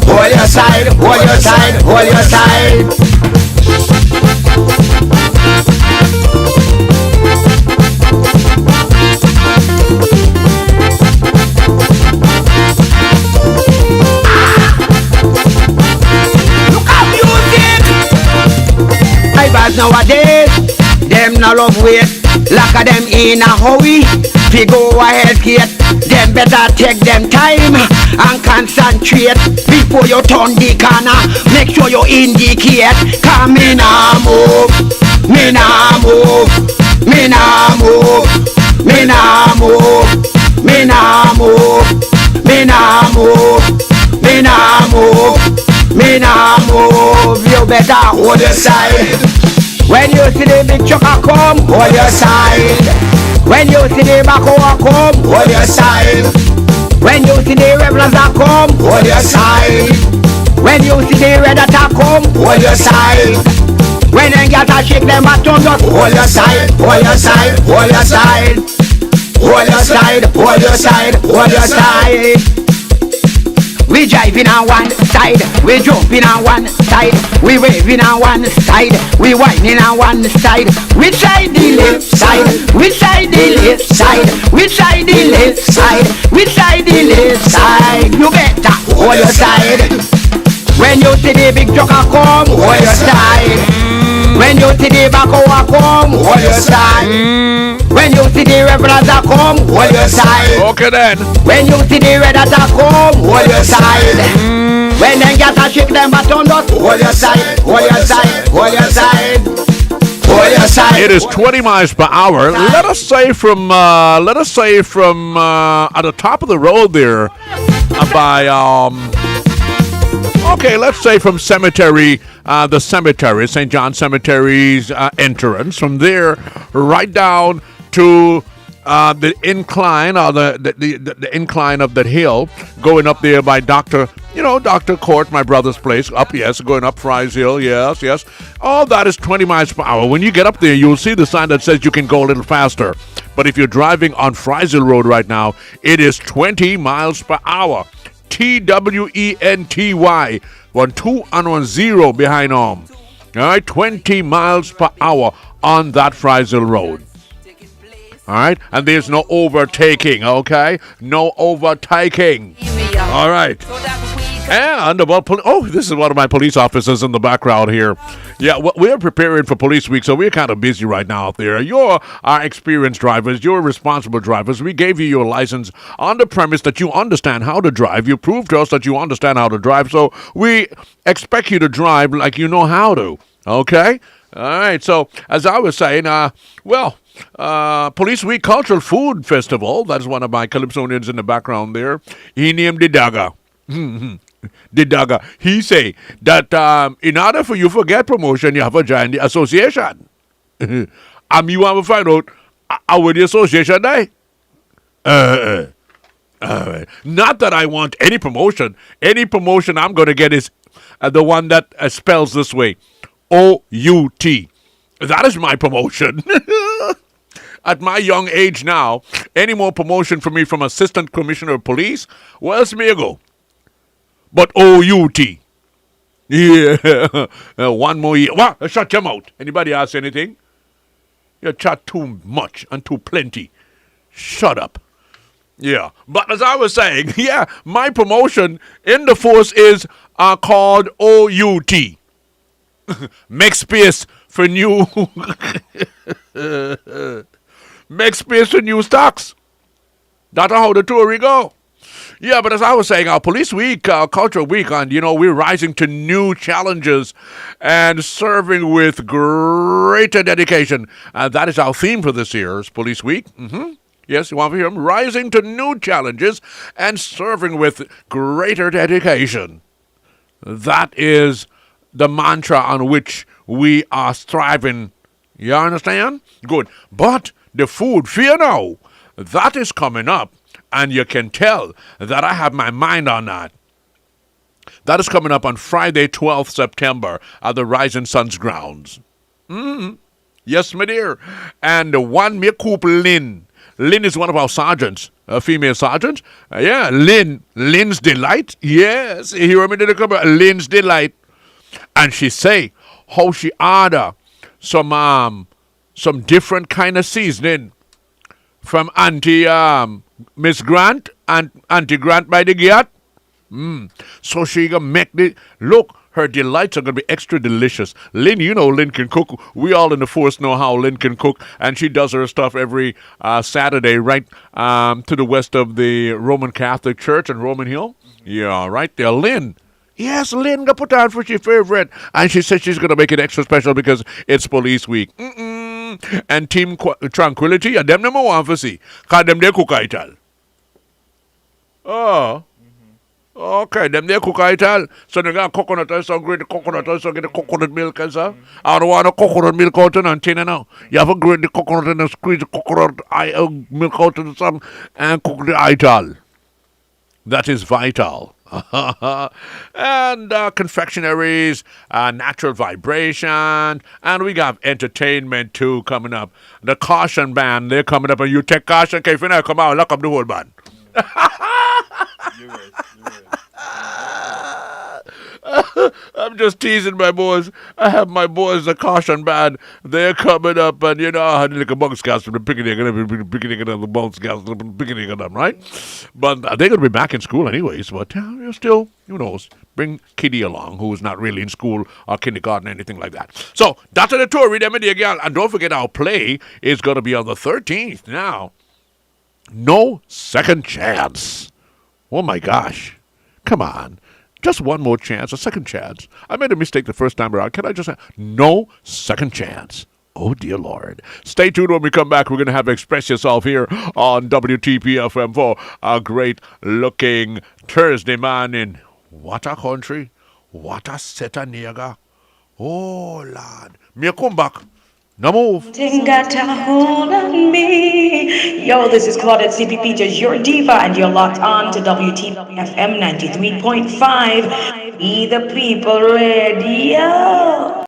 Hold your side, hold your side, hold your side. Drivers nowadays, them no love wait. Lack of them in a hurry. Fi go ahead gate. Them better take them time and concentrate before you turn the corner. Make sure you indicate. Come me nah move, me nah move, me nah move, me nah move, me nah move, me nah move, me nah move, me nah move. You better hold your side. When you see the big truck a come, hold your side. When you see the backhoe a come, hold your side. When you see the revelers a come, hold your side. When you see the red at a come, hold your side. When them gas a shake them baton, just hold your side, hold your side, hold your side. Hold your side, hold your side, hold your side. We driving on one side, we jumping on one side, we waving on one side, we whining on one side. Which side the left side? Which side the left side? Which side the left side? Which side the left side? You better hold your side. When you see the big truck a come, hold your side. When you see the backhoe a come, hold your side. When you see the revelers a come, hold your side. Okay then. When you see the red at a come, hold your side. When them gas a shake them baton, just hold your side, hold your side, hold your side, hold your side. It is 20 miles per hour. Let us say from at the top of the road there, by okay, let's say from cemetery, the cemetery, St. John Cemetery's entrance. From there, right down to the incline, or the incline of that hill, going up there by Dr. Court, my brother's place, up, yes, going up Fry's Hill, yes. All that is 20 miles per hour. When you get up there, you'll see the sign that says you can go a little faster. But if you're driving on Fry's Hill Road right now, it is 20 miles per hour. TWENTY, 1 2 and 1 0 behind arm. All right, 20 miles per hour on that Fry's Hill Road. All right, and there's no overtaking, okay? No overtaking. All right. And this is one of my police officers in the background here. Yeah, we're preparing for Police Week, so we're kind of busy right now out there. You're our experienced drivers. You're responsible drivers. We gave you your license on the premise that you understand how to drive. You proved to us that you understand how to drive, so we expect you to drive like you know how to, okay? All right, so as I was saying, Police Week Cultural Food Festival, that's one of my Calypsonians in the background there. He named the Dagger. the dagger, he say that in order for you to get promotion, you have to join the association. And you want to find out how the association die? Not that I want any promotion. Any promotion I'm going to get is the one that spells this way. O-U-T. That is my promotion. At my young age now, any more promotion for me from assistant commissioner of police, where else may I go? But O-U-T. Yeah. One more year. What? Shut your mouth. Anybody ask anything? You chat too much and too plenty. Shut up. Yeah. But as I was saying, yeah, my promotion in the force is called O-U-T. Make space for new... Make space for new stocks. That's how the Tory go. Yeah, but as I was saying, our Police Week, our Culture Week, and we're rising to new challenges and serving with greater dedication. And that is our theme for this year's Police Week. Yes, you want to hear them? Rising to new challenges and serving with greater dedication. That is the mantra on which we are striving. You understand? Good. But the food, fear now, that is coming up. And you can tell that I have my mind on that. That is coming up on Friday, 12th September at the Rising Suns grounds. Yes, my dear. And the one me coop Lynn. Lynn is one of our sergeants, a female sergeant. Yeah, Lynn's Delight. Yes, you hear me? Lynn's Delight. And she say how she order some different kind of seasoning from Auntie Miss Grant and Auntie Grant by the gate. So she gonna make the look. Her delights are gonna be extra delicious. Lynn, Lynn can cook. We all in the force know how Lynn can cook, and she does her stuff every Saturday right to the west of the Roman Catholic Church in Roman Hill. Yeah, right there, Lynn. Yes, Lynn gonna put on for your favorite, and she said she's gonna make it extra special because it's Police Week. And Team Tranquility, and them number one for see, cause them they cook it all. Oh. Okay, them they cook it all. So they got coconut oil, so grate the coconut oil, so get the coconut milk and so. I don't want no coconut milk out in Antigua now. You have to grate the coconut and squeeze the coconut milk out of the sun and cook the ital. That is vital. And confectionaries, natural vibration, and we got entertainment too coming up. The Caution Band, they're coming up, and you take caution, okay, if you come out, lock up the whole band. You're right. I'm just teasing my boys. I have my boys, the Caution Band. They're coming up, and I had like a bounce castle, the picnic, and picnic and the bounce castle, picnic and them, right? But they're going to be back in school anyways. But you're still, who knows? Bring Kitty along, who is not really in school or kindergarten, anything like that. So that's the tour. Read them in the again, and don't forget our play is going to be on the 13th. Now, No Second Chance. Oh my gosh! Come on. Just one more chance, a second chance. I made a mistake the first time around. Can I just say, no second chance? Oh, dear Lord. Stay tuned when we come back. We're going to have Express Yourself here on WTP FM for a great-looking Thursday morning. What a country. What a set of nigga. Oh, Lord. Me come back. No move. Got a hold on me. Yo, this is Claudette CPP, just your diva, and you're locked on to WTP FM 93.5. Be the People Radio.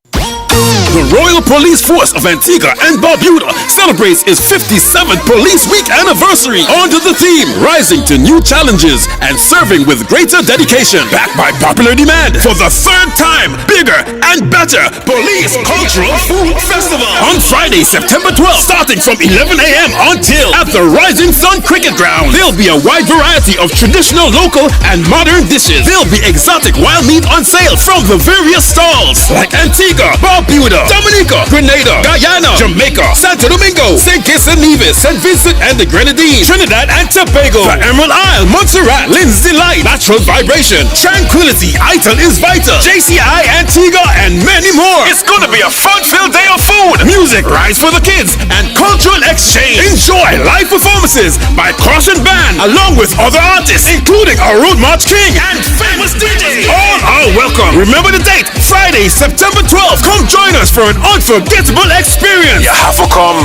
The Royal Police Force of Antigua and Barbuda celebrates its 57th Police Week anniversary under the theme Rising to New Challenges and Serving with Greater Dedication. Backed by popular demand for the third time, bigger and better Police Cultural Food Festival on Friday, September 12th, starting from 11 a.m. until at the Rising Sun Cricket Ground. There'll be a wide variety of traditional, local, and modern dishes. There'll be exotic wild meat on sale from the various stalls like Antigua, Barbuda, Dominica, Grenada, Guyana, Jamaica, Santo Domingo, St. Kitts and Nevis, St. Vincent and the Grenadines, Trinidad and Tobago, the Emerald Isle, Montserrat, Lindsay Light, Natural Vibration, Tranquility, Ital is Vital, JCI, Antigua, and many more. It's gonna be a fun-filled day of food, music, rides for the kids, and cultural exchange. Enjoy live performances by Caution Band, along with other artists, including our Road March King and famous DJ. All are welcome. Remember the date, Friday, September 12th. Come join us for an unforgettable experience. You have to come.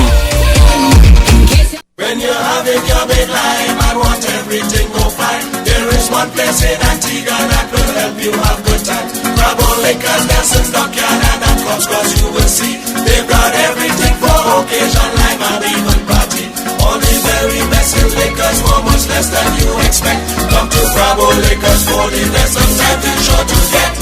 When you're having your big life and want everything go fine, there is one place in Antigua that will help you have good time. Grab all liquors, Nelson's Dockyard and that clubs, cause you will see they've got everything for occasion, life and even party. All the very best in liquors for much less than you expect. Come to Bravo Liquors for the best of time to sure to get.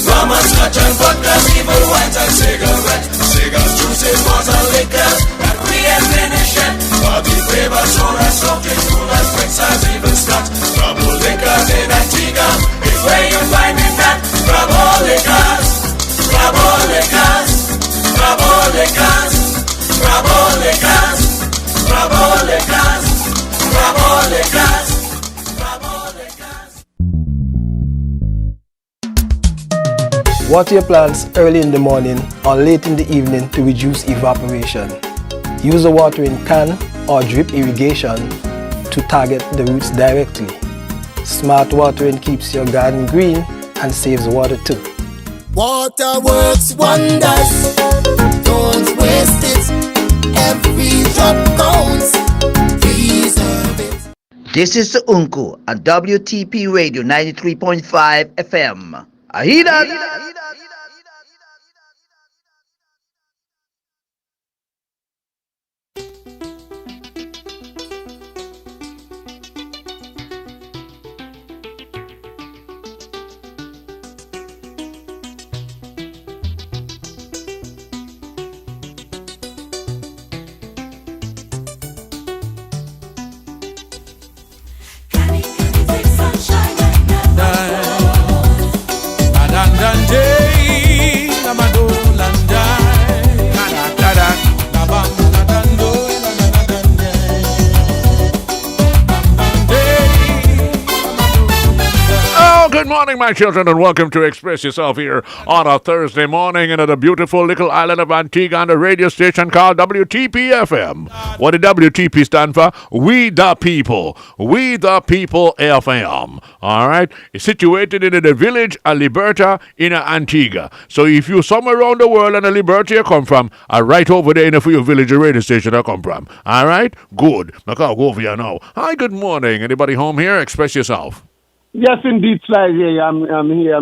Rum and scotch and vodka, even wines and cigarettes. Cigars, juices, bars and liquors that we ain't finished yet. Bobby flavor, soda, something cool and drinks and even scotch. Bravo Liquors in Antigua is where you find it at. Bravo Liquors, Bravo Liquors, Bravo Liquors, Bravo Liquors, Bravo Liquors, Bravo Liquors. Water your plants early in the morning or late in the evening to reduce evaporation. Use a watering can or drip irrigation to target the roots directly. Smart watering keeps your garden green and saves water too. Water works wonders. Don't waste it. Every drop counts. Preserve it. This is the Unku at WTP Radio 93.5 FM. Ahida! Good morning, my children, and welcome to Express Yourself here on a Thursday morning in the beautiful little island of Antigua on a radio station called WTP FM. What did WTP stand for? We the People. We the People FM. All right? It's situated in the village of Liberta in Antigua. So if you're somewhere around the world and the Liberta you come from, right over there in the your village radio station I come from. All right? Good. Now I'll go over here now. Hi, good morning. Anybody home here? Express yourself. Yes, indeed, Sly J. I'm here.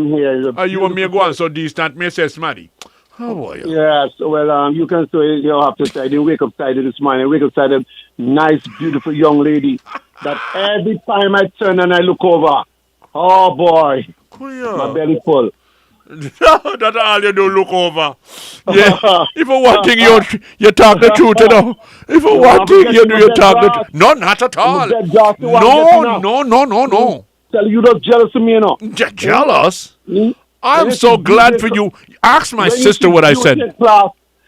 Are you want me to go on so distant? Me say, Smaddy. How are you? Yes, well, you can say you have to say, I didn't wake up Saturday this morning. I wake up Saturday, nice, beautiful young lady that every time I turn and I look over, oh boy, my belly full. That's all you do, look over. Yeah. If for one thing you talk the truth, you know. If for one thing you talk the truth. No, not at all. No. Tell you not jealous of me, you know. Jealous? I'm so glad for you. Ask my sister what I said.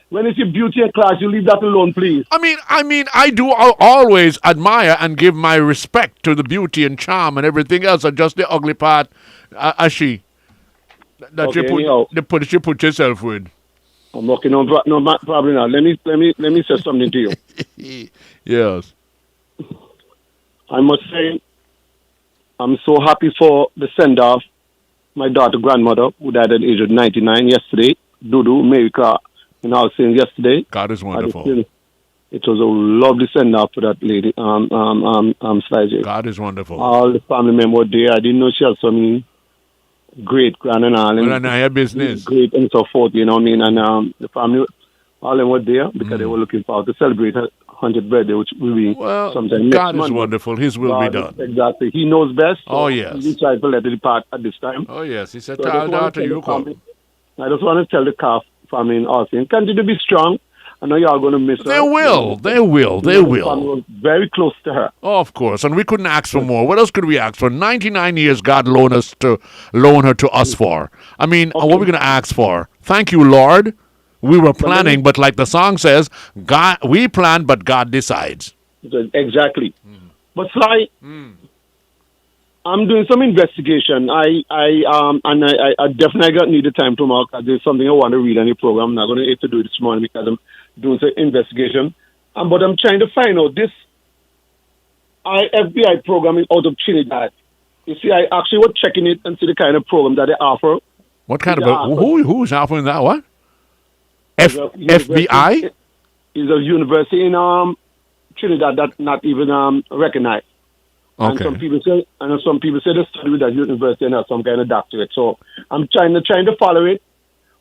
When it's your beauty in class, you leave that alone, please. I mean, I do always admire and give my respect to the beauty and charm and everything else, and just the ugly part, that okay, you put yourself with. I'm okay, no problem now. Let me say something to you. Yes. I must say, I'm so happy for the send-off. My daughter, grandmother, who died at the age of 99 yesterday, Dudu, America, I was saying yesterday. God is wonderful. It was a lovely send-off for that lady, Sly J. God is wonderful. All the family members there. I didn't know she had so many great grand and all. And her business. Great and so forth, you know what I mean? And the family, all of them were there because they were looking forward to celebrate her 100th birthday, which will be sometime next God month. is wonderful. His will be done. Exactly. He knows best. So oh, yes. He tried to let it depart at this time. Oh, yes. He said, tell daughter, you come. I just want to tell the calf family in Austin, continue to be strong. I know you are going to miss her. They will. They will. Was very close to her. Oh, of course. And we couldn't ask for more. What else could we ask for? 99 years God loan her to us for. I mean, what are we going to ask for? Thank you, Lord. we were planning, but like the song says, God, we plan, but God decides. Exactly. But Sly, I'm doing some investigation. I definitely need the time tomorrow because there's something I want to read on the program. I'm not going to have to do it this morning because I'm doing some investigation. But I'm trying to find out this FBI programming out of Trinidad. You see, I actually was checking it and see the kind of program that they offer. What kind of who's offering that? What? FBI is a university in Trinidad that's not even recognized. Okay. And some people say they study with that university and have some kind of doctorate. So I'm trying to follow it.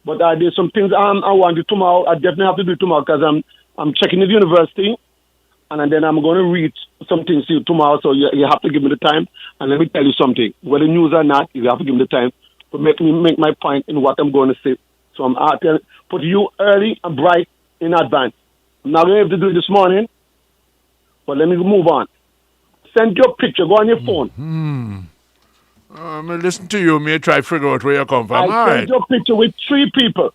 But there's some things I want to do tomorrow. I definitely have to do it tomorrow because I'm checking the university, and then I'm going to read some things to you tomorrow. So you have to give me the time. And let me tell you something. Whether news or not, you have to give me the time to make my point in what I'm going to say. So I'm out there, put you early and bright in advance. I'm not going to have to do it this morning, but let me move on. Send your picture. Go on your phone. I'm going to listen to you. May try to figure out where you come from. I sent your picture with 3 people.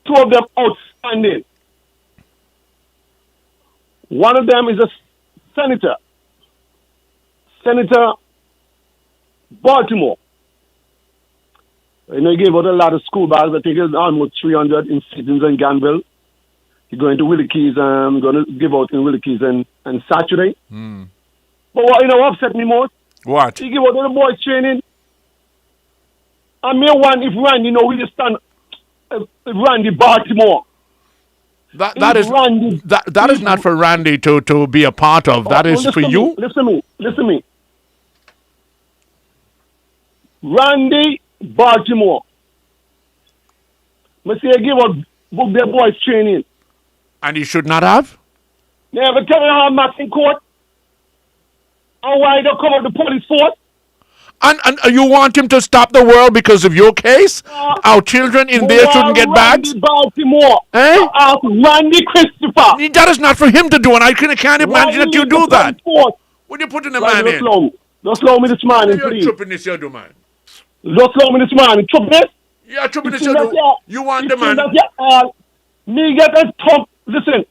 2 of them outstanding. One of them is a senator. Senator Baltimore. You know, he gave out a lot of school bags. I think it's almost 300 in Sidons and Granville. He's going to Willie Keys. I'm going to give out in Willie Keys and Saturday. But what upset me most? What? He give out all the boys training. And me one if Randy, we just stand Randy Baltimore. That is not for Randy to be a part of. That is for you. Listen to me. Randy Baltimore. I say give out book their boys training. And he should not have? They ever tell me how I'm in court? And why they come up the police force? And you want him to stop the world because of your case? Our children in there shouldn't get bags? Randy Baltimore. Randy Christopher. That is not for him to do, and I can't imagine that you do that. What are you putting the man in? Don't slow me this morning, please. You're tripping this, you do, man. Don't slow me this morning. Trip this? Yeah, tripping this, you do. You want the man. Me get a thump. Listen,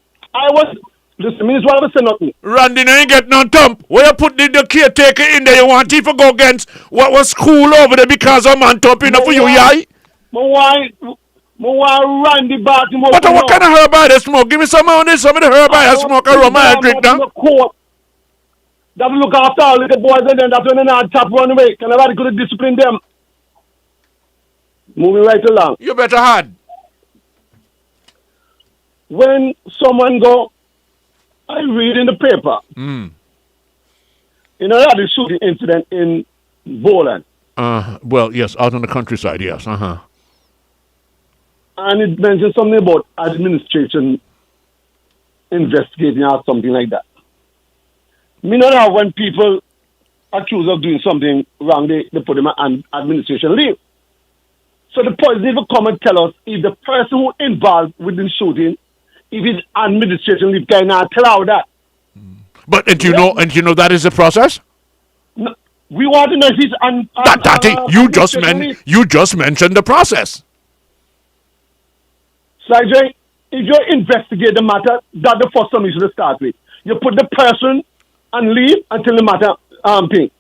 Listen, me is what I was saying nothing. Randy, no, ain't get no thump. Where you put the caretaker in there, you want him to go against what was cool over there because a man thumping up for you, yeah? Why Randy Baltimore? But what kind of herb I smoke? Give me some of this, some of the herb I smoke, a rum I drink now. That look after all little boys and then that's when they're not top run away. Can nobody could discipline them? Moving right along. You better hard. When someone go, I read in the paper. You know, that is shooting incident in Boland. Well, yes, out on the countryside, yes. And it mentions something about administration investigating or something like that. Me know now when people accused of doing something wrong, they put them on administration leave. So the police need to come and tell us if the person who involved with the shooting, if it's administration leave, cannot allow that. But and you know that is the process? No, we want to know if it's you just mentioned the process. Sly J, if you investigate the matter, that's the first thing you should start with. You put the person on leave until the matter thing.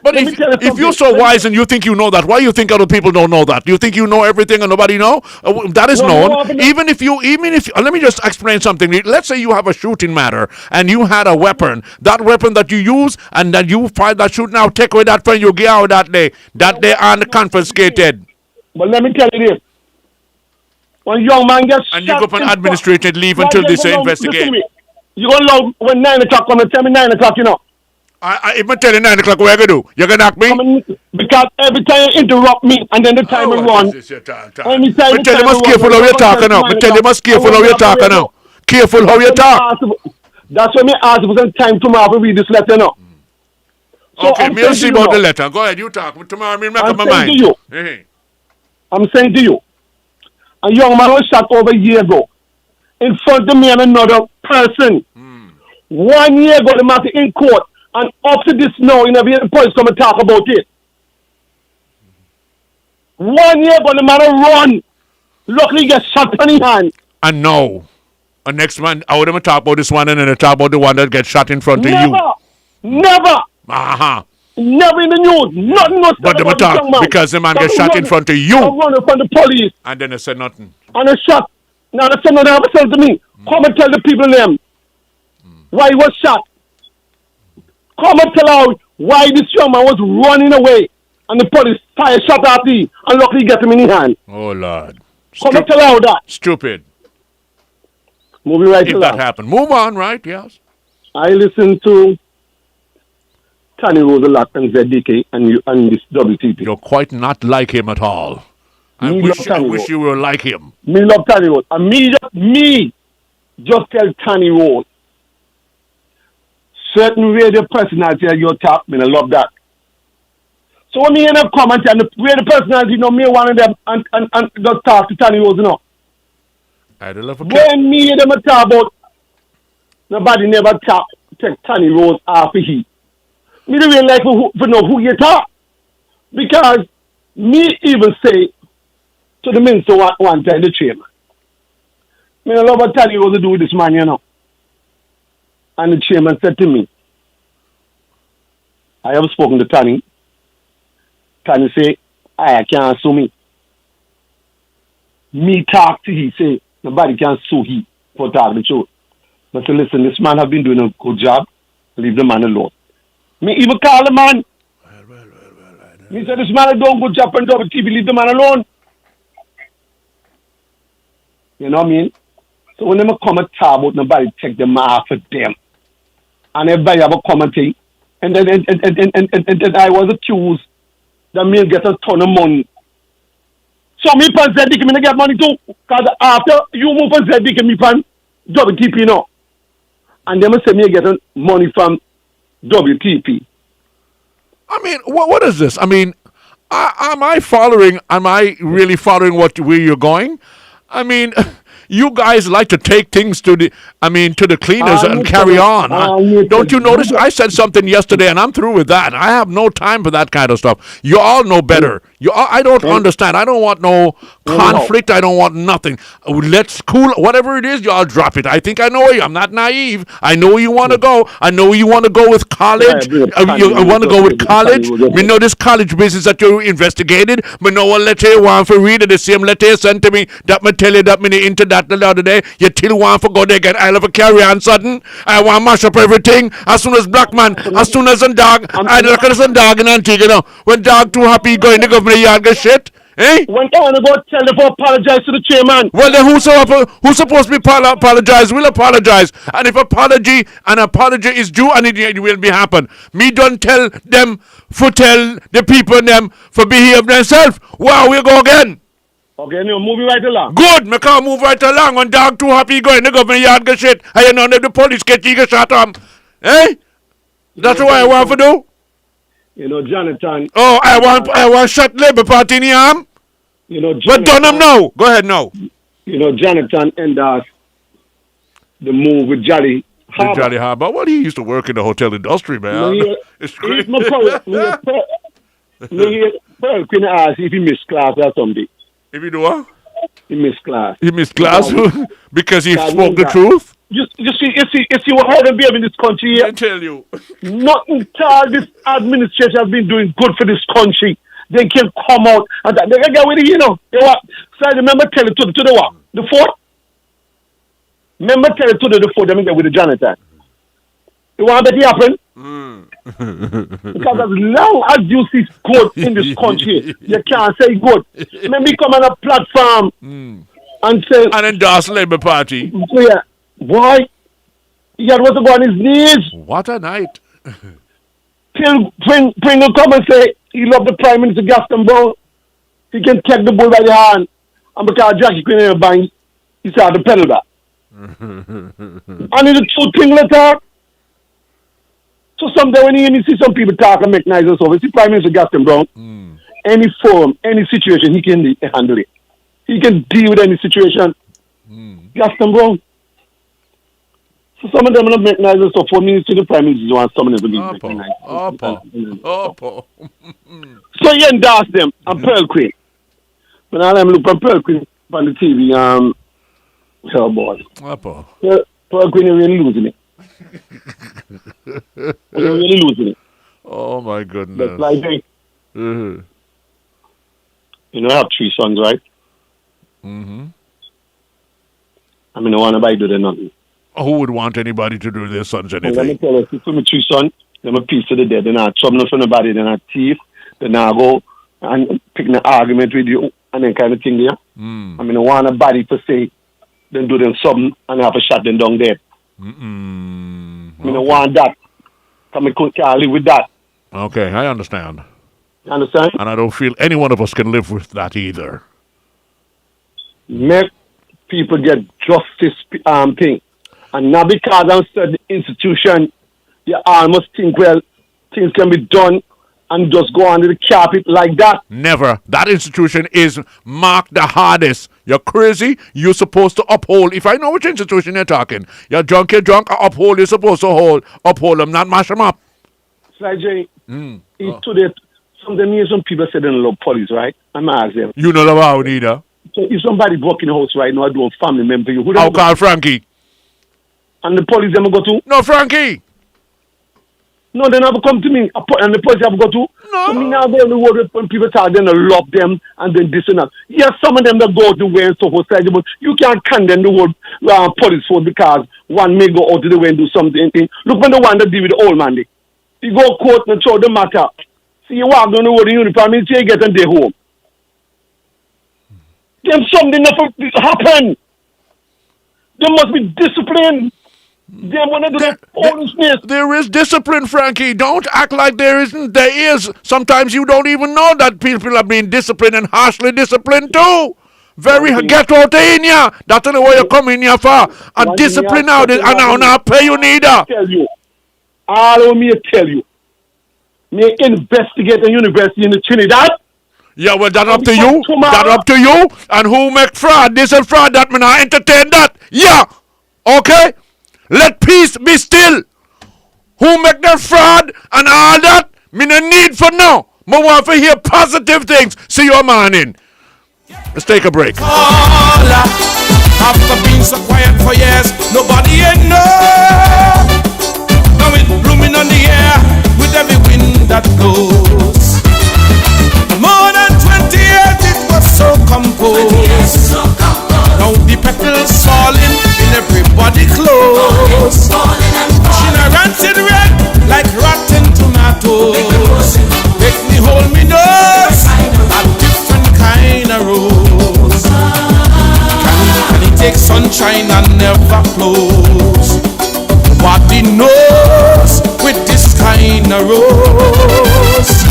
But if you're so wise and you think you know that, why you think other people don't know that? You think you know everything and nobody know? That is known. Even if let me just explain something. Let's say you have a shooting matter and you had a weapon. That weapon that you use and then you find that shooting out, take away that friend you get out that day and confiscated. But let me tell you this. When young man gets and you go on administrative leave until they say investigate. You go loud when 9 o'clock come and tell me 9 o'clock, you know. If I tell you 9 o'clock, what you going to do? You're going to knock me? Because every time you interrupt me and then the time will run. I tell you must careful how you're talking now. I tell you must careful how you're talking now. Careful how you talk. That's why me ask for some time tomorrow to read this letter now. So okay, we'll see about the letter. Go ahead, you talk. Tomorrow I'll make up my mind. I'm saying to you, a young man was shot over a year ago in front of me and another person. 1 year ago, the matter in court. And up to this now, you never hear the police come and talk about it. 1 year ago, the man run Luckily, he gets shot on his hand. And no. And next man, I would have talk about this one and then I talk about the one that gets shot in front of you. Never. Uh-huh. Never in the news. Nothing was But they talk because the man gets shot in front of you. I'm running from the police. And then they said nothing. And they shot. Now they said nothing ever said to me. Come and tell the people them why he was shot. Come and tell out why this young man was running away. And the police fire shot at him. And luckily get him in his hand. Oh, Lord. Come and tell out that. Stupid. Moving right if to that happened. Move on, right? Yes. I listen to Tani Rose a lot and ZDK and this WTP. You're quite not like him at all. I wish you were like him. Me love Tani Rose. And me just tell Tani Rose. Certain radio personality at your top, I love that. So when me end up comment and the radio personality, me one of them and just talk to Tani Rose, I love when me and them talk about nobody never take Tani Rose off of heat. Me don't really like to know who you talk. Because me even say to the minister one time, the chairman, I love what Tani Rose to do with this man, And the chairman said to me, I have spoken to Tani. Tani say, I can't sue me. Me talk to he say, nobody can sue he for talking the truth. But say, listen, this man have been doing a good job. Leave the man alone. Me even call the man. Me say, this man is doing a good job on WTP. Leave the man alone. You know what I mean? So when they come and talk about nobody take them off of them. And everybody have a commenting. And then I was accused that me get a ton of money. So me pan ZDK, me get money too. Because after you move on ZDK, me pan WTP, And they say me getting money from WTP. I mean, what is this? I mean, am I really following where you're going? I mean, you guys like to take things to the cleaners and carry on. Don't you notice? I said something yesterday, and I'm through with that. I have no time for that kind of stuff. You all know better. I don't understand. I don't want no conflict. I don't want nothing. Let's cool. Whatever it is, y'all drop it. I think I know you. I'm not naive. I know you want to go. I know you want to go with college. You want to go with college. We know this college business that you investigated. But no one let you want for read it. The same letter you sent to me that me tell you that me into that the other day. You still want to go there again. I love a carry on sudden. I want to mash up everything. As soon as black man, as soon as a dog, I look at some dog in Antigua. When dog too happy going to government yard get shit. Eh? When time to go tell them to apologize to the chairman. Well then who's supposed to be apologize will apologize. And if apology is due and it will be happen. Me don't tell them for tell the people and them for behave themselves. Wow, we'll go again. Okay, now moving right along. Good, me can't move right along when dog too happy going to government yard get shit. And you know if the police get you get shot on. Eh? That's what I want to do. Jonathan. Oh, I want shot Labour Party in the arm. But done them now. Go ahead now. Jonathan endorsed the move with Jolly Harbour. Jolly Harbour. Well, he used to work in the hotel industry, man. It's crazy. Pearl Queen asked if he missed class or something. If he do what? He missed class. He missed class because he spoke the truth? You see what happened be in this country. I tell you. Nothing all this administration has been doing good for this country. They can come out and they get with it, So remember tell it to the what? The fort? Remember tell it to the fort, they get with the Jonathan. You want that to happen? Because as long as you see good in this country, you can't say good. Maybe come on a platform and say and endorse Labour Party. Yeah. Why? He had to go on his knees. What a night. Till Pringle come and say he loved the Prime Minister Gaston Brown. He can take the bull by the hand. And because Jackie Quinn in a bang, he started to pedal back. And it's a true thing to talk. So someday when you see some people talk and make nice and stuff, see Prime Minister Gaston Brown, any forum, any situation, he can handle it. He can deal with any situation. Gaston Brown. So some of them are not make nice and stuff. For me, to the Prime Minister, want some of them to be nice. So he endorsed them and Pearl Queen. When I look from Pearl Queen, on the TV, oh boy. Apple. We're really losing it. We're really losing it. Oh my goodness. That's like, hey, Mm-hmm. you know, I have 3 sons, right? Mm-hmm. I mean, I want nobody do them nothing. Who would want anybody to do their sons Let me anything? tell you, if my 3 sons, them a piece of the dead. They're not trouble for nobody. They're not thief. They're not go and pick an argument with you and then kind of thing there. I mean, I want a body to say, then do them something and have a shot them down dead. I mean, I want that. Come and can't live with that. Okay, I understand. You understand? And I don't feel any one of us can live with that either. Make people get justice thing. And not because I'm studying institution, you almost think, well, things can be done and just go under the carpet like that. Never. That institution is marked the hardest. You're crazy. You're supposed to uphold. If I know which institution you're talking, you're drunk, uphold. You're supposed to uphold them, not mash them up. Sly J, today, some people say they don't love police, right? I'm asking them. You know the how neither. So if somebody broke in the house right now, I do a family member, you who I'll call Frankie. And the police never go to? No, Frankie. No, they never come to me. And the police never go to? No. So me now go on the road when people talk, then they love them and then this and that. Yes, some of them that go the way and stuff outside, but you can't condemn the whole police force because one may go out of the way and do something. Look when the one that deal with the old man, you go court and throw the matter. See, you walk down the road in uniform until you get and they home. Then something never happen. There must be discipline. There is discipline, Frankie. Don't act like there isn't. There is. Sometimes you don't even know that people are being disciplined and harshly disciplined too. Very get out in ya. That's the way you come in here for. And discipline now. And now pay you neither. All of me tell you. Me investigate a university in the Trinidad. Yeah, well, that's up to you. That's up to you. And who make fraud? This and fraud that. Man, I entertain that. Yeah. Okay? Let peace be still. Who make that fraud and all that? Me no need for now. Me want to hear positive things. See you morning. Let's take a break. After being so quiet for years, nobody ain't know. Now it's blooming on the air with every wind that blows. More than 20 years it was so composed. Now the petals falling in everybody's clothes. Pushing a rancid red like rotten tomatoes. Make me hold me nose a different kind of rose. Can it take sunshine and never close? Nobody knows with this kind of rose.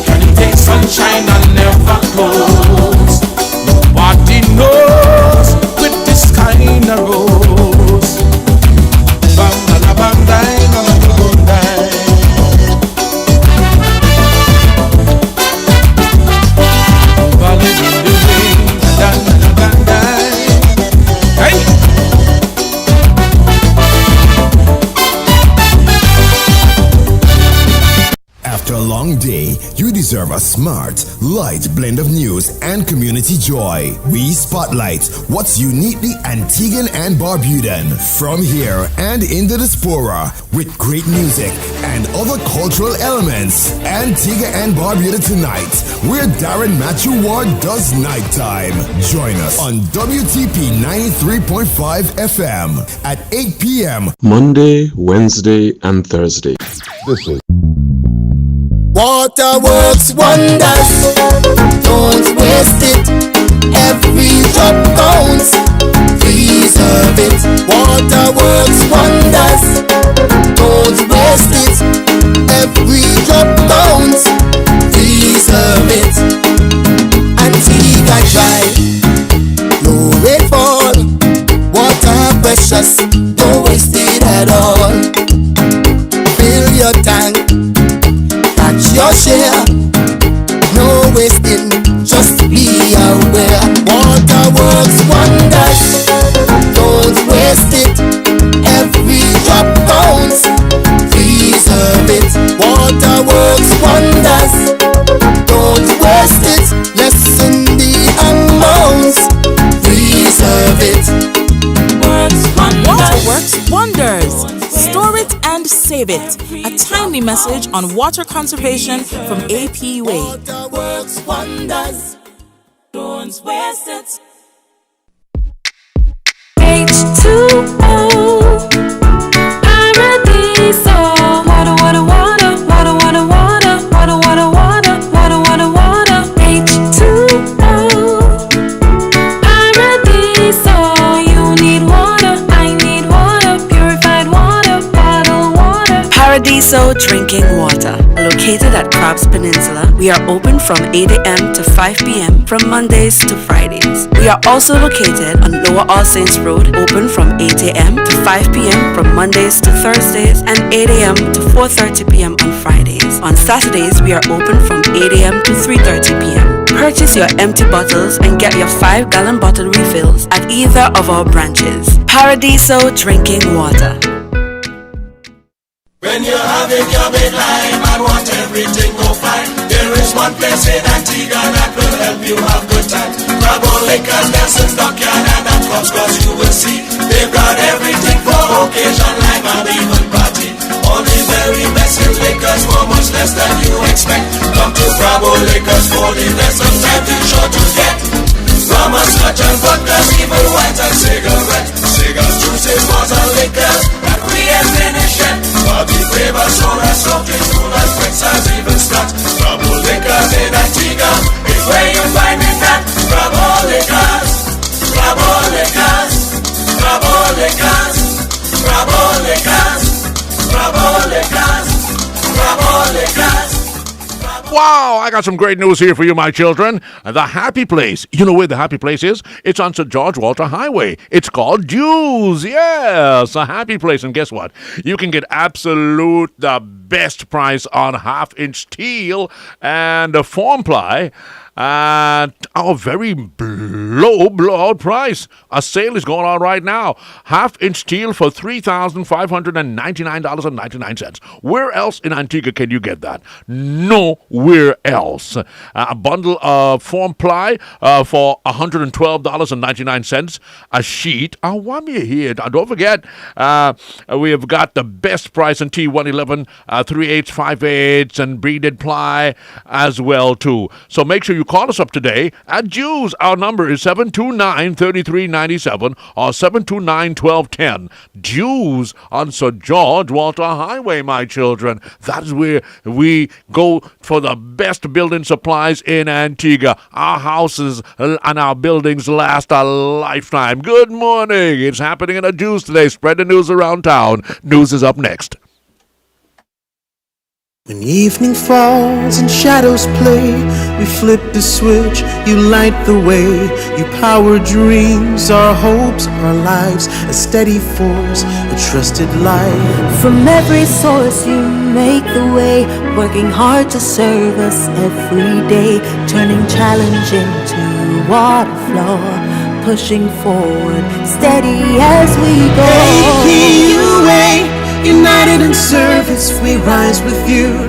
Can it take sunshine and never close? Nobody knows with this kind of rose. Bam la bam dai, bam dai. Falling in the rain, da da da. Hey. After a long day, you deserve a smart, light blend of news and community joy. We spotlight what's uniquely Antiguan and Barbudan from here and in the diaspora with great music and other cultural elements. Antigua and Barbuda tonight, where Darren Matthew Ward does nighttime. Join us on WTP 93.5 FM at 8 p.m. Monday, Wednesday, and Thursday. This is Water works wonders, don't waste it. Every drop counts, preserve it. Water works wonders, don't waste it. Every drop counts, preserve it. Antigua dry, no rainfall. Water precious, don't waste it at all. Fill your tank, catch your share, no wasting, just be aware. Water works wonders, don't waste it. Every drop counts, preserve it. Water works wonders, don't waste it. Lessen the amounts, Save It, a timely message on water conservation from AP Way. Water works wonders. Don't waste it. H2O, Paradiso, water, water, water, water, water, water, water, water, water, water, water, water. H2O, Paradiso, you need water, I need water, purified water, bottled water. Paradiso Drinking Water, located at Crabs Peninsula. We are open from 8 a.m. to 5 p.m. from Mondays to Fridays. We are also located on Lower All Saints Road, open from 8 a.m. to 5 p.m. from Mondays to Thursdays and 8 a.m. to 4:30 p.m. on Fridays. On Saturdays, we are open from 8 a.m. to 3:30 p.m. Purchase your empty bottles and get your 5-gallon bottle refills at either of our branches. Paradiso Drinking Water. When you're having your big life and want everything go fine, there is one place in Antigua that will help you have good time. Grab on Lakers, Nelson's Dockyard and that clubs, cause you will see they've got everything for occasion, life and even party. All the very best in Lakers for much less than you expect. Come to Bravo Lakers for the best of time to sure to get. Rum and scotch and vodka, even white and cigarette. Cigars, juices, bars and liquors that we ain't finished yet. Bobby flavor, soda, soft drinks, cool and spritz and even scotch. Bravo Lakers in Antigua is where you find it at. Bravo Lakers, Bravo Lakers, Bravo Lakers, Bravo Lakers, Bravo Lakers, Bravo Lakers. Wow, I got some great news here for you, my children. The Happy Place. You know where the Happy Place is? It's on Sir George Walter Highway. It's called Juice. Yes, a Happy Place. And guess what? You can get the best price on half-inch steel and form ply at our very low blowout price. A sale is going on right now. Half-inch steel for $3,599.99. Where else in Antigua can you get that? Nowhere else. A bundle of form ply for $112.99 a sheet. While we're here, don't forget, we have got the best price in T111, 3/8, 5/8, and beaded ply as well, too. So make sure you call us up today at Jews. Our number is 729-3397 or 729-1210. Jews on Sir George Walter Highway, my children. That is where we go for the best building supplies in Antigua. Our houses and our buildings last a lifetime. Good morning. It's happening in a Jews today. Spread the news around town. News is up next. When evening falls and shadows play, we flip the switch, you light the way. You power dreams, our hopes, our lives, a steady force, a trusted light. From every source you make the way, working hard to serve us every day, turning challenge into water flow, pushing forward, steady as we go. APUA, united in service, we rise with you,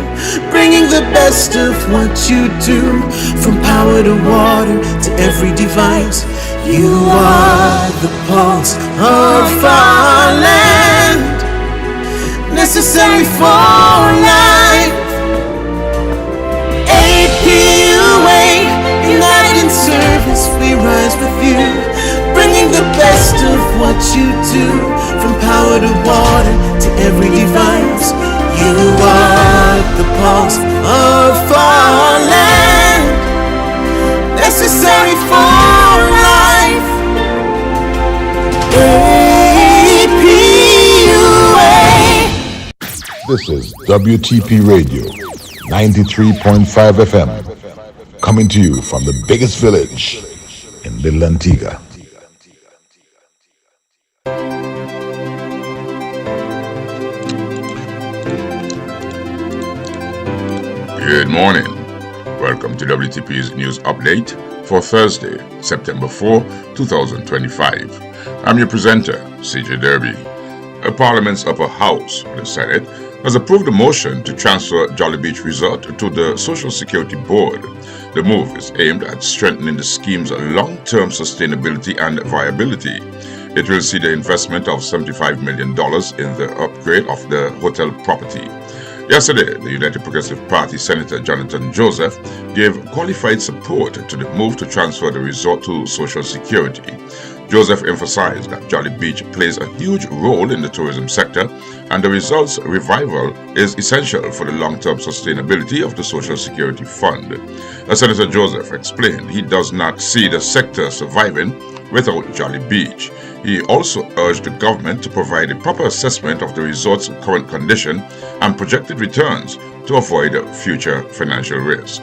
bringing the best of what you do. From power to water to every device, you are the pulse of our land, necessary for life. APUA, united in service, we rise with you, bringing the best of what you do. From power to water to every device, you are the pulse of our land, necessary for life. APUA. This is WTP Radio, 93.5 FM, coming to you from the biggest village in Little Antigua. Good morning. Welcome to WTP's news update for Thursday, September 4, 2025. I'm your presenter, CJ Derby. Parliament's upper house, the Senate, has approved a motion to transfer Jolly Beach Resort to the Social Security Board. The move is aimed at strengthening the scheme's long-term sustainability and viability. It will see the investment of $75 million in the upgrade of the hotel property. Yesterday, the United Progressive Party Senator Jonathan Joseph gave qualified support to the move to transfer the resort to Social Security. Joseph emphasized that Jolly Beach plays a huge role in the tourism sector, and the resort's revival is essential for the long-term sustainability of the Social Security Fund. As Senator Joseph explained, he does not see the sector surviving without Jolly Beach. He also urged the government to provide a proper assessment of the resort's current condition and projected returns to avoid future financial risk.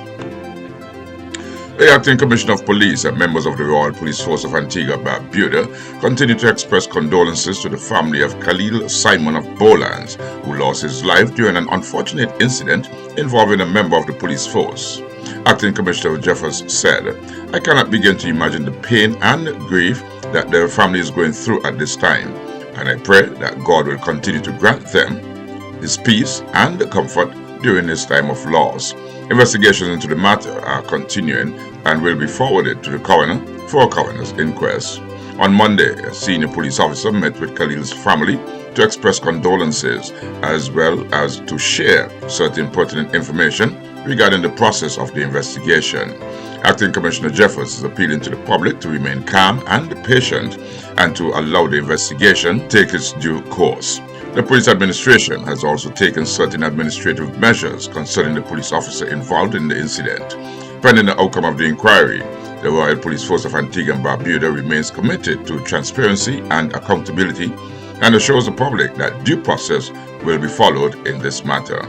The Acting Commissioner of Police and members of the Royal Police Force of Antigua and Barbuda continue to express condolences to the family of Khalil Simon of Bowlands, who lost his life during an unfortunate incident involving a member of the police force. Acting Commissioner Jeffers said, "I cannot begin to imagine the pain and grief that their family is going through at this time, and I pray that God will continue to grant them His peace and comfort during this time of loss." Investigations into the matter are continuing and will be forwarded to the coroner for a coroner's inquest. On Monday, a senior police officer met with Khalil's family to express condolences as well as to share certain pertinent information regarding the process of the investigation. Acting Commissioner Jeffers is appealing to the public to remain calm and patient and to allow the investigation take its due course. The police administration has also taken certain administrative measures concerning the police officer involved in the incident. Pending the outcome of the inquiry, the Royal Police Force of Antigua and Barbuda remains committed to transparency and accountability and assures the public that due process will be followed in this matter.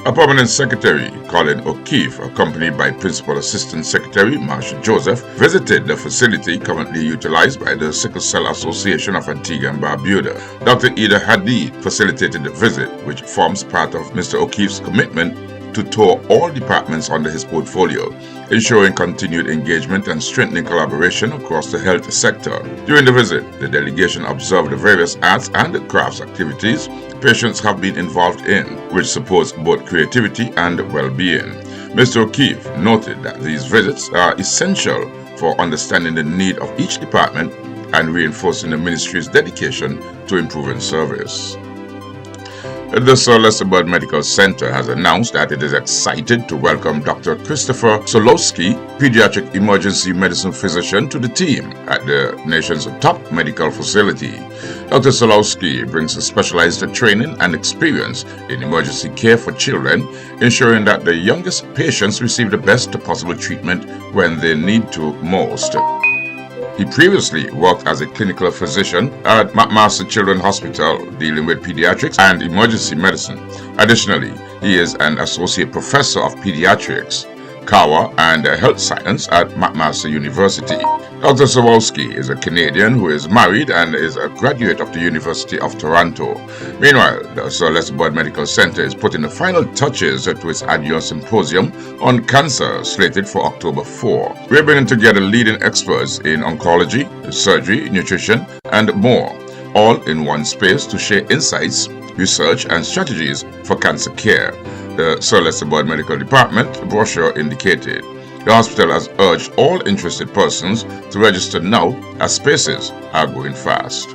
A permanent secretary, Colin O'Keefe, accompanied by Principal Assistant Secretary Marsha Joseph, visited the facility currently utilized by the Sickle Cell Association of Antigua and Barbuda. Dr. Ida Hadid facilitated the visit, which forms part of Mr. O'Keefe's commitment to tour all departments under his portfolio, ensuring continued engagement and strengthening collaboration across the health sector. During the visit, the delegation observed the various arts and crafts activities patients have been involved in, which supports both creativity and well-being. Mr. O'Keefe noted that these visits are essential for understanding the need of each department and reinforcing the ministry's dedication to improving service. The Sir Lester Bird Medical Center has announced that it is excited to welcome Dr. Christopher Solowski, pediatric emergency medicine physician, to the team at the nation's top medical facility. Dr. Solowski brings a specialized training and experience in emergency care for children, ensuring that the youngest patients receive the best possible treatment when they need to most. He previously worked as a clinical physician at McMaster Children's Hospital, dealing with pediatrics and emergency medicine. Additionally, he is an associate professor of pediatrics, Kawa, and health science at McMaster University. Dr. Sawowski is a Canadian who is married and is a graduate of the University of Toronto. Meanwhile, the Sir Lester Bird Medical Center is putting the final touches to its annual symposium on cancer, slated for October 4. We're bringing together leading experts in oncology, surgery, nutrition, and more, all in one space to share insights, research, and strategies for cancer care. The Sir Lester Bird Medical Department brochure indicated. The hospital has urged all interested persons to register now, as spaces are going fast.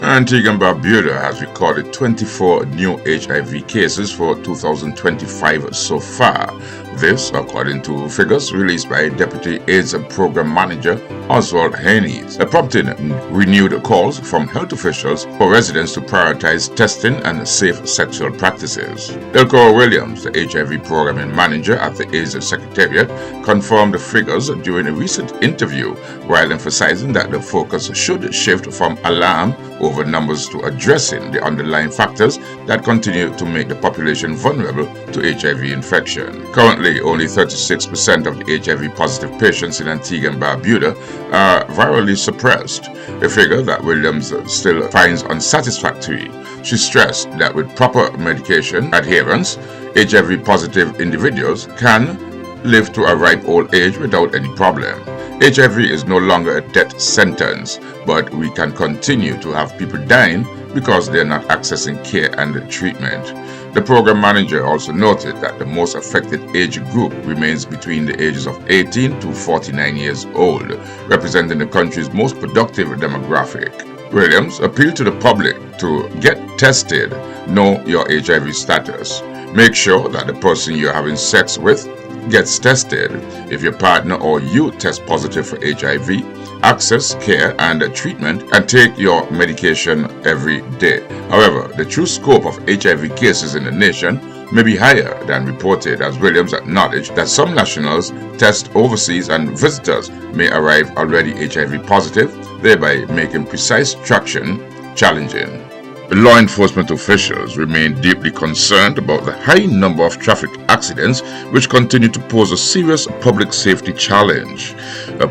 Antigua and Barbuda has recorded 24 new HIV cases for 2025 so far. This, according to figures released by Deputy AIDS Program Manager Oswald Haynes, prompting renewed calls from health officials for residents to prioritize testing and safe sexual practices. Delcora Williams, the HIV Programming Manager at the AIDS Secretariat, confirmed the figures during a recent interview, while emphasizing that the focus should shift from alarm over numbers to addressing the underlying factors that continue to make the population vulnerable to HIV infection. Currently, only 36% of the HIV-positive patients in Antigua and Barbuda are virally suppressed, a figure that Williams still finds unsatisfactory. She stressed that with proper medication adherence, HIV-positive individuals can live to a ripe old age without any problem. HIV is no longer a death sentence, but we can continue to have people dying because they are not accessing care and treatment. The program manager also noted that the most affected age group remains between the ages of 18 to 49 years old, representing the country's most productive demographic. Williams appealed to the public to get tested, know your HIV status. Make sure that the person you're having sex with gets tested. If your partner or you test positive for HIV, access care and treatment and take your medication every day. However, the true scope of HIV cases in the nation may be higher than reported, as Williams acknowledged that some nationals test overseas and visitors may arrive already HIV positive, thereby making precise traction challenging. Law enforcement officials remain deeply concerned about the high number of traffic accidents which continue to pose a serious public safety challenge.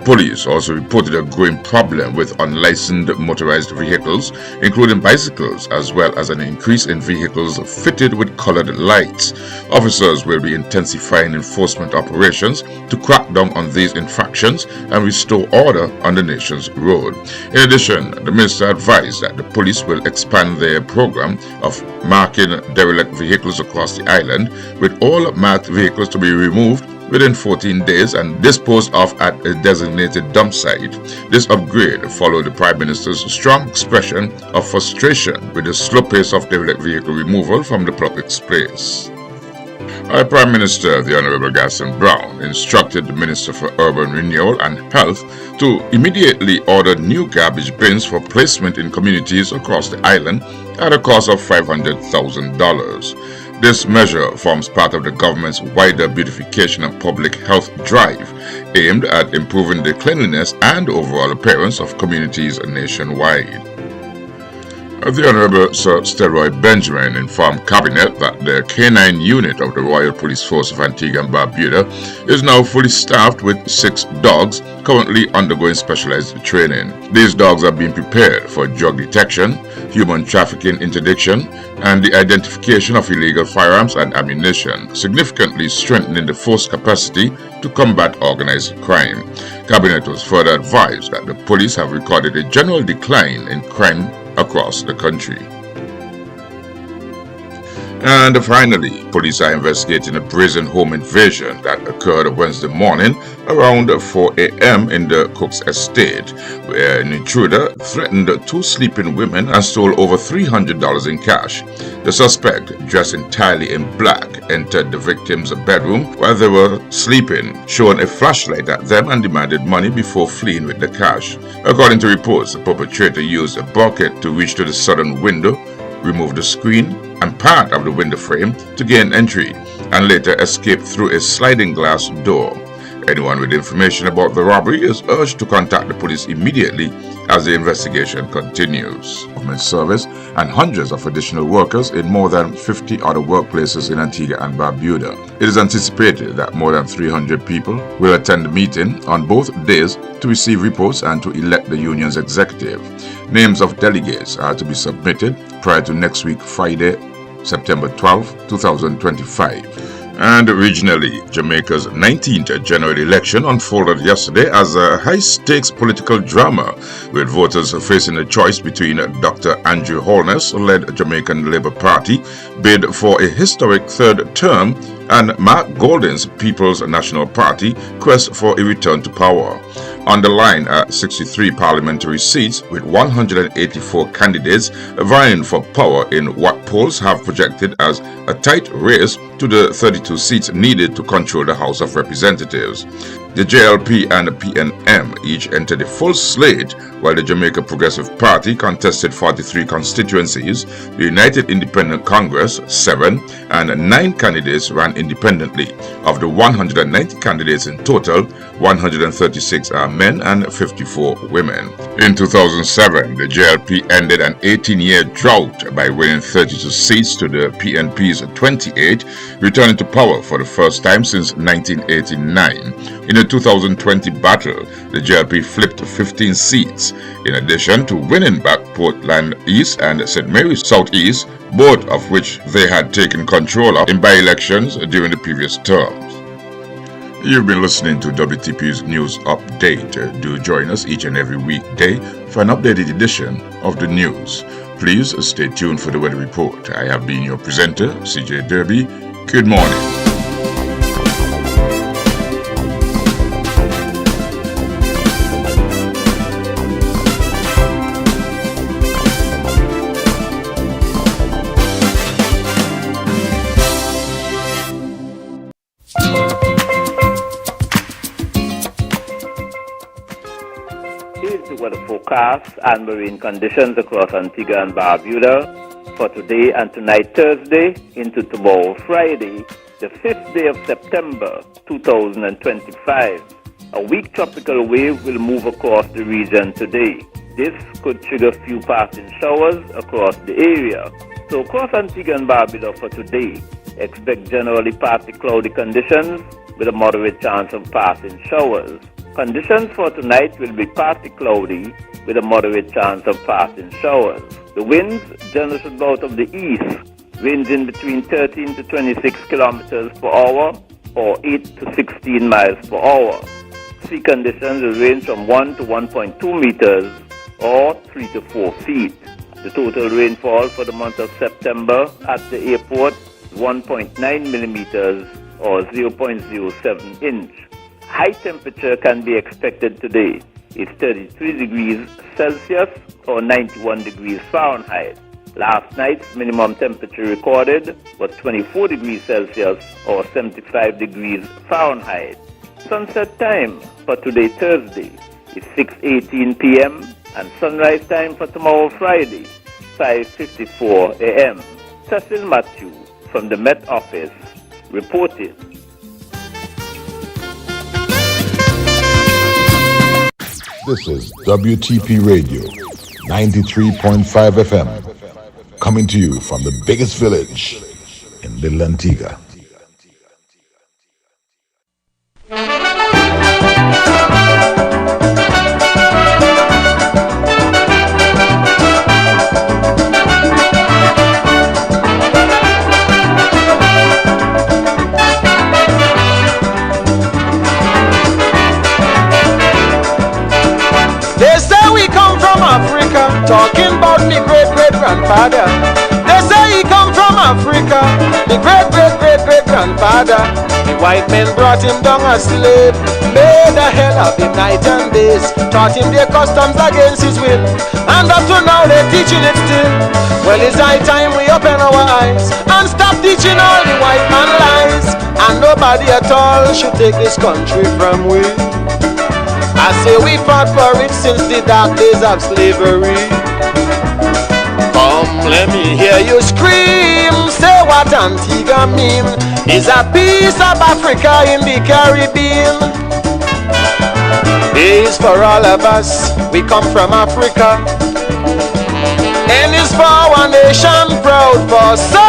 Police also reported a growing problem with unlicensed motorized vehicles, including bicycles, as well as an increase in vehicles fitted with colored lights. Officers will be intensifying enforcement operations to crack down on these infractions and restore order on the nation's road. In addition, the minister advised that the police will expand their program of marking derelict vehicles across the island, with all marked vehicles to be removed within 14 days and disposed of at a designated dump site. This upgrade followed the Prime Minister's strong expression of frustration with the slow pace of derelict vehicle removal from the public space. Our Prime Minister, the Honorable Gaston Brown, instructed the Minister for Urban Renewal and Health to immediately order new garbage bins for placement in communities across the island at a cost of $500,000. This measure forms part of the government's wider beautification and public health drive, aimed at improving the cleanliness and overall appearance of communities nationwide. The Honorable Sir Stelroy Benjamin informed Cabinet that the K9 unit of the Royal Police Force of Antigua and Barbuda is now fully staffed with 6 dogs currently undergoing specialized training. These dogs are being prepared for drug detection, human trafficking interdiction, and the identification of illegal firearms and ammunition, significantly strengthening the force capacity to combat organized crime. Cabinet was further advised that the police have recorded a general decline in crime across the country. And finally, police are investigating a brazen home invasion that occurred Wednesday morning around 4 a.m. in the Cook's estate, where an intruder threatened 2 sleeping women and stole over $300 in cash. The suspect, dressed entirely in black, entered the victim's bedroom while they were sleeping, shone a flashlight at them and demanded money before fleeing with the cash. According to reports, the perpetrator used a bucket to reach to the southern window, remove the screen and part of the window frame to gain entry, and later escape through a sliding glass door. Anyone with information about the robbery is urged to contact the police immediately as the investigation continues. Government service and hundreds of additional workers in more than 50 other workplaces in Antigua and Barbuda. It is anticipated that more than 300 people will attend the meeting on both days to receive reports and to elect the union's executive. Names of delegates are to be submitted prior to next week, Friday, September 12, 2025. And regionally, Jamaica's 19th general election unfolded yesterday as a high-stakes political drama, with voters facing a choice between Dr. Andrew Holness-led Jamaican Labour Party bid for a historic third term and Mark Golding's People's National Party quest for a return to power. On the line are 63 parliamentary seats, with 184 candidates vying for power in what polls have projected as a tight race to the 32 seats needed to control the House of Representatives. The JLP and the PNM each entered a full slate, while the Jamaica Progressive Party contested 43 constituencies, the United Independent Congress 7, and 9 candidates ran independently. Of the 190 candidates in total, 136 are men and 54 women. In 2007, the JLP ended an 18-year drought by winning 32 seats to the PNP's 28, returning to power for the first time since 1989. In the 2020 battle, the JLP flipped 15 seats, in addition to winning back Portland East and St. Mary's Southeast, both of which they had taken control of in by-elections during the previous terms. You've been listening to WTP's News Update. Do join us each and every weekday for an updated edition of the news. please stay tuned for the weather report. I have been your presenter, CJ Derby. Good morning. Forecast and marine conditions across Antigua and Barbuda for today and tonight Thursday into tomorrow Friday, the 5th day of September 2025. A weak tropical wave will move across the region today. This could trigger few passing showers across the area. So across Antigua and Barbuda for today, expect generally partly cloudy conditions with a moderate chance of passing showers. Conditions for tonight will be partly cloudy with a moderate chance of passing showers. The winds generally should blow out of the east, ranging between 13 to 26 kilometers per hour or 8 to 16 miles per hour. Sea conditions will range from 1 to 1.2 meters or 3 to 4 feet. The total rainfall for the month of September at the airport is 1.9 millimeters or 0.07 inch. High temperature can be expected today. It's 33 degrees Celsius or 91 degrees Fahrenheit. Last night's minimum temperature recorded was 24 degrees Celsius or 75 degrees Fahrenheit. Sunset time for today Thursday is 6:18 p.m. and sunrise time for tomorrow Friday, 5:54 a.m. Cecil Matthew from the Met Office reported. This is WTP Radio, 93.5 FM, coming to you from the biggest village in Little Antigua. Talking about me great-great-grandfather. They say he come from Africa. The great-great-great-great-grandfather. The white men brought him down as slave, made a hell of him night and days, taught him their customs against his will, and up to now they're teaching it still. Well, it's high time we open our eyes and stop teaching all the white man lies, and nobody at all should take this country from we. I say we fought for it since the dark days of slavery. Come, let me hear you scream. Say what Antigua mean is a piece of Africa in the Caribbean. It's for all of us, we come from Africa. And it's for our nation, proud for so.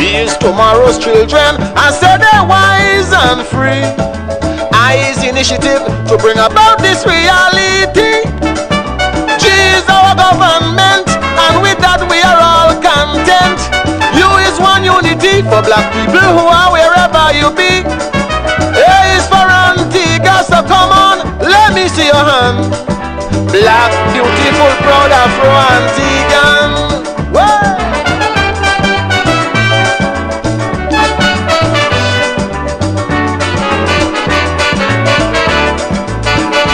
These tomorrow's children, I say they're wise and free. His initiative to bring about this reality. G's our government, and with that we are all content. You is one unity for black people who are wherever you be. A is for Antigua, so come on, let me see your hand. Black, beautiful, proud Afro-Antiguan.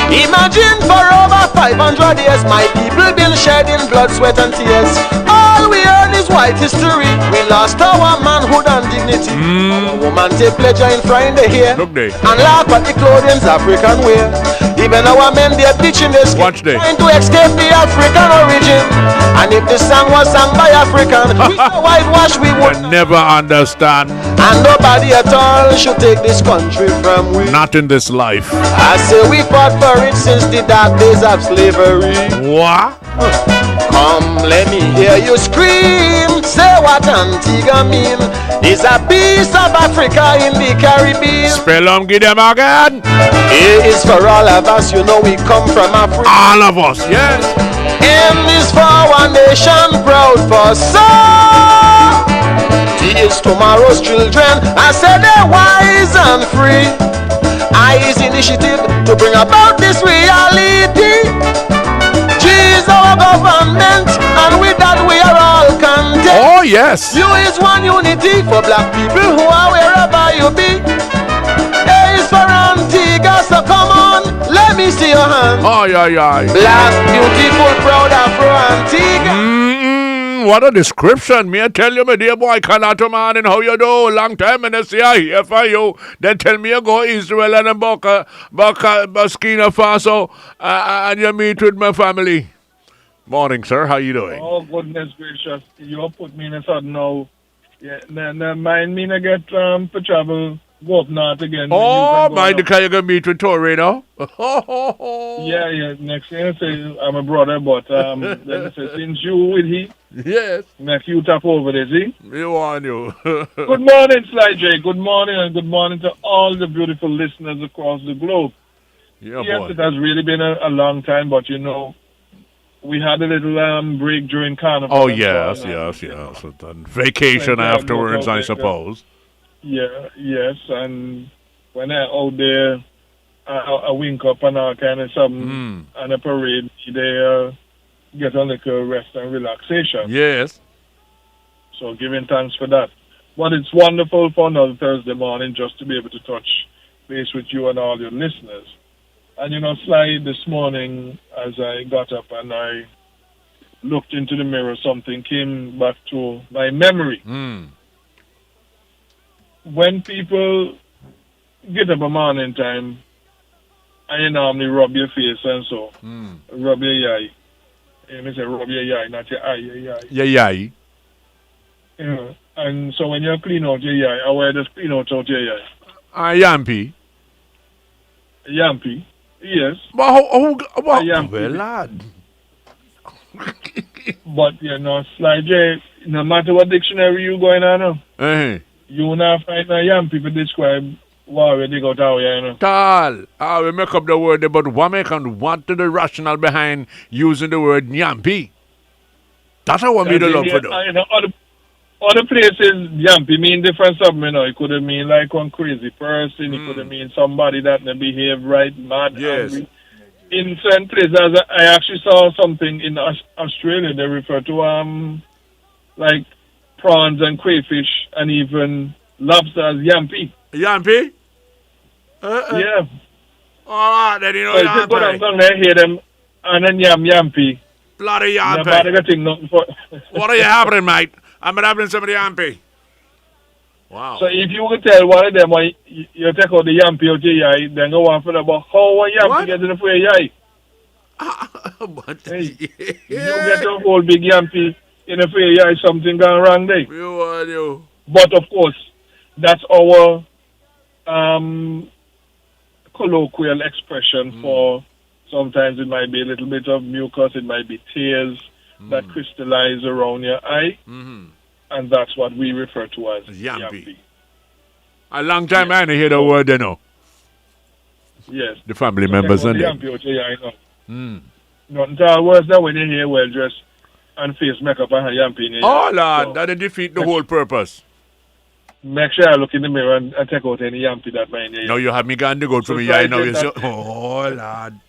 Imagine for over 500 years my people been shedding blood, sweat and tears. All we earn is white history. We lost our manhood and dignity. Our woman take pleasure in frying the hair and laugh at the clothing's African wear. Even our men they're bleaching their skin, trying to escape the African origin. And if the song was sung by African, we whitewash we would never understand. And nobody at all should take this country from we. Not in this life. I say we fought for it since the dark days of slavery. What? Come, let me hear you scream. Say what Antigua mean is a piece of Africa in the Caribbean. Spell on, give them again. It is for all of us, you know we come from Africa. All of us, yes. M is for our nation, proud for so. T is tomorrow's children, I said they're wise and free. I is initiative to bring about this reality. G is our government, yes. You is one unity for black people who are wherever you be. A is for Antigua, so come on, let me see your hand. Aye, aye, aye. Black, beautiful, proud Afro Antigua. What a description. Me I tell you, my dear boy, Kanato man, and how you do? Long time and I see I hear for you. Then tell me you go Israel and Burkina Faso and you meet with my family. Morning, sir. How you doing? Oh, goodness gracious. You put me in a sudden now. Yeah, never mind me to get for travel. Go up north again. Oh, mind the car you're going to meet with Torino? Yeah. Next thing I say, I'm a brother, but then I say, since you with he, yes, make you tap over there, see? You want you. Good morning, Sly J. Good morning, and good morning to all the beautiful listeners across the globe. Yeah, yes, boy. it has really been a long time, but you know, we had a little break during Carnival. Oh, yes. And then vacation afterwards, I suppose. Yeah, yes, and when I out there, I wink up and all kind of something, and a parade, they get a little rest and relaxation. Yes. So giving thanks for that. But it's wonderful for another Thursday morning just to be able to touch base with you and all your listeners. And you know, Sly, this morning as I got up and I looked into the mirror, something came back to my memory. When people get up a morning time, I normally rub your face and so. Rub your eye. You say rub your eye, not your eye, your eye. Yeah. Yeah. And so when you clean out your eye, how do you clean out your eye? Yampy. Yampy, yes. But well, lad. But you know, Sly J, no matter what dictionary you going on now, you not find a yampy to describe what we dig out how you know. Tal, we make up the word, but what to the rationale behind using the word yampy? That's how I made the love for them. You know, other places, yampy mean different something, you know. It could have mean like one crazy person. It could have mean somebody that may behave right, mad, angry. In certain places, I actually saw something in Australia. They refer to like prawns and crayfish and even lobster as yampy. Yampy? Yeah. All right, then you know so yampy. So I'm going to hear them and then yampy. Bloody yampy. What are you having, mate? I'm having some of the yampy. Wow. So if you could tell one of them, you take out the yampy out your eye, then go on for about how a yampy get in the free eye. You get a whole big yampy in the free eye, something gone wrong there. But of course, that's our colloquial expression for sometimes it might be a little bit of mucus, it might be tears that crystallize around your eye. And that's what we refer to as yampy. A long time I didn't hear the word, you know. Yes. The family members, and yampy out your eye, nothing to worse than when you hear well dressed and face makeup and yampy in your eye. Oh, Lord, that defeat the whole purpose. Make sure I look in the mirror and take out any yampy that might in your eye. No, you have me gone to go through my eye now. Oh, Lord.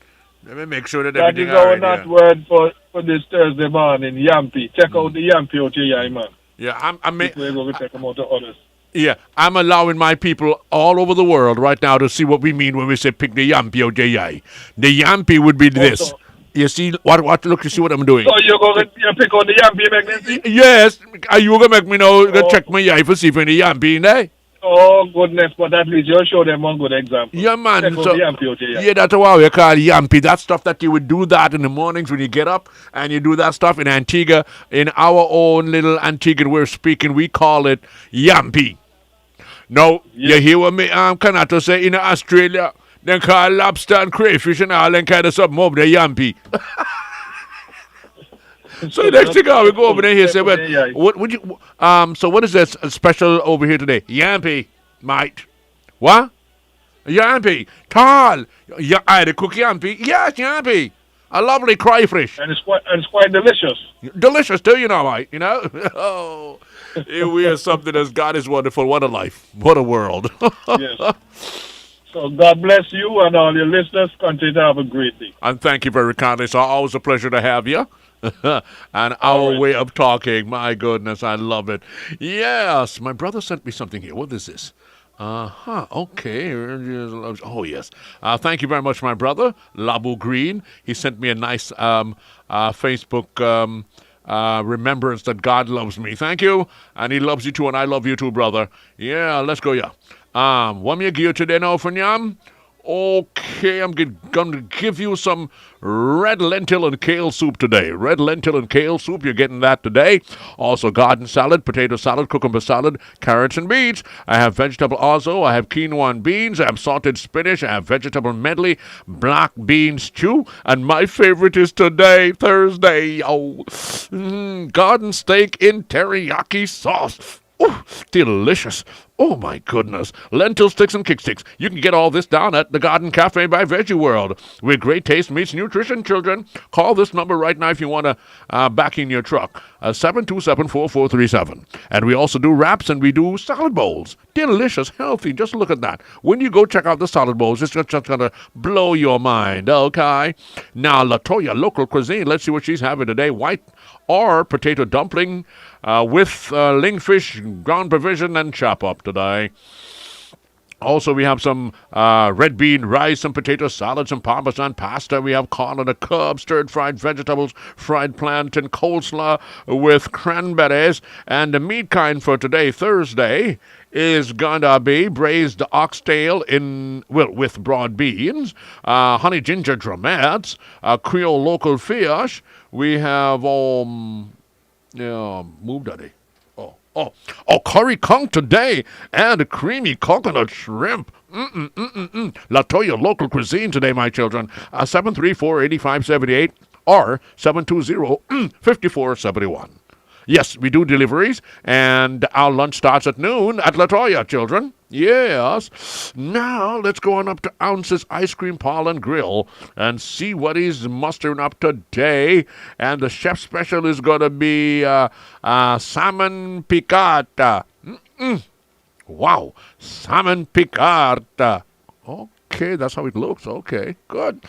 Let me make sure that that everything is our not word for this Thursday morning, yampy. Check out the yampy out your eye, man. Yeah, we're going to take them out to others. Yeah, I'm allowing my people all over the world right now to see what we mean when we say pick the yampy out your eye. The yampy would be this. Also, you see what? Look, you see what I'm doing. So you're going to pick out the yampy, make them see? Yes. Are you going to make me know? Check my eye for see if any yampy in there? Oh, goodness, but at least you'll show them one good example. Yeah, man. So, yeah, that's what we call yampy. That stuff that you would do that in the mornings when you get up, and you do that stuff in Antigua. In our own little Antigua we're speaking, we call it yampy. Now, you hear what me Kanato say in Australia, they call lobster and crayfish and all that kind of stuff over there yampy. So next thing we go over there here and say, well, what would you so what is this special over here today? Yampy, mate. What? Yampy. Tall. Yeah, I had a cook yampy. Yes, yampy. A lovely crayfish. And it's quite delicious. Delicious too, you know, mate. You know? Oh, we are something as God is wonderful. What a life. What a world. Yes. So God bless you and all your listeners. Continue to have a great day. And thank you very kindly. It's always a pleasure to have you. and our way of talking. My goodness, I love it. Yes, my brother sent me something here. What is this? Okay. Oh, yes. Thank you very much, my brother, Labu Green. He sent me a nice Facebook remembrance that God loves me. Thank you. And he loves you too, and I love you too, brother. Yeah, let's go, yeah. What me give you today now for nyam? Okay, I'm going to give you some red lentil and kale soup today. Red lentil and kale soup, you're getting that today. Also garden salad, potato salad, cucumber salad, carrots and beets. I have vegetable also. I have quinoa and beans. I have salted spinach. I have vegetable medley, black bean stew. And my favorite is today, Thursday. Garden steak in teriyaki sauce. Oh, delicious. Oh, my goodness. Lentil sticks and kick sticks. You can get all this down at the Garden Cafe by Veggie World, where great taste meets nutrition, children. Call this number right now if you want to back in your truck, 727-4437. And we also do wraps and we do salad bowls. Delicious, healthy. Just look at that. When you go check out the salad bowls, it's just going to blow your mind, okay? Now, Latoya Local Cuisine, let's see what she's having today. White or potato dumpling with lingfish, ground provision, and chop up today. Also, we have some red bean rice, some potato salad, some parmesan pasta. We have corn on the cob, stirred fried vegetables, fried plantain, coleslaw with cranberries. And the meat kind for today, Thursday, is going to be braised oxtail with broad beans, honey ginger drumettes, Creole local fish. We have move daddy. Oh, curry conch today and a creamy coconut shrimp. Latoya Local Cuisine today, my children. 734-8578 or 720-5471. Yes, we do deliveries, and our lunch starts at noon at Latoya, children. Yes. Now, let's go on up to Ounce's Ice Cream Parlor and Grill and see what he's mustering up today. And the chef special is going to be salmon piccata. Wow, salmon piccata. Okay, that's how it looks. Okay, good.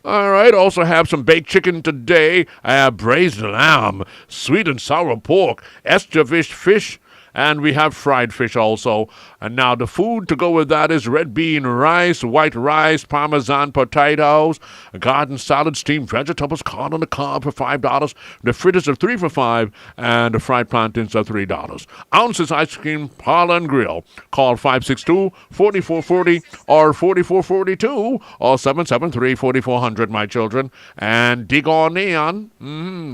All right, also have some baked chicken today. I have braised lamb, sweet and sour pork, escabeche fish, and we have fried fish also. And now the food to go with that is red bean rice, white rice, parmesan potatoes, garden salad, steamed vegetables, corn on the cob for $5. The fritters are $3 for $5, and the fried plantains are $3. Ounce's Ice Cream Parlor and Grill. Call 562-4440 or 4442 or 773-4400, my children. And dig on in.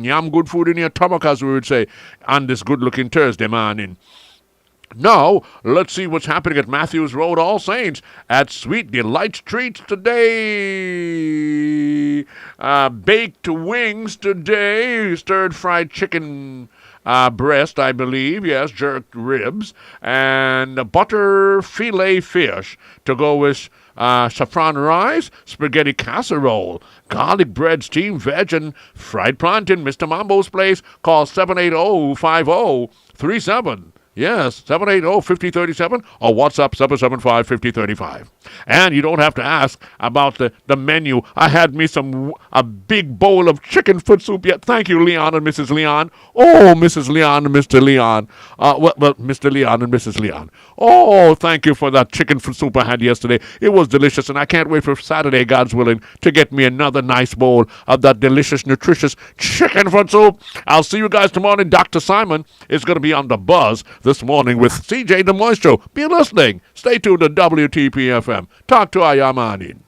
Yum good food in your stomach, as we would say, on this good-looking Thursday morning. Now, let's see what's happening at Matthews Road All Saints at Sweet Delights Treats today. Baked wings today, stirred fried chicken breast, I believe, yes, jerked ribs, and butter filet fish to go with saffron rice, spaghetti casserole, garlic bread, steamed veg, and fried plantain. Mr. Mambo's Place. Call 780-5037. Yes, 780-5037 or WhatsApp 775-5035. And you don't have to ask about the menu. I had me a big bowl of chicken foot soup yet. Thank you, Leon and Mrs. Leon. Oh, Mrs. Leon and Mr. Leon. Mr. Leon and Mrs. Leon. Oh, thank you for that chicken foot soup I had yesterday. It was delicious, and I can't wait for Saturday, God's willing, to get me another nice bowl of that delicious, nutritious chicken foot soup. I'll see you guys tomorrow. Dr. Simon is going to be on the buzz this morning with CJ the Moistro. Be listening. Stay tuned to WTP FM. Talk to Ayamanin.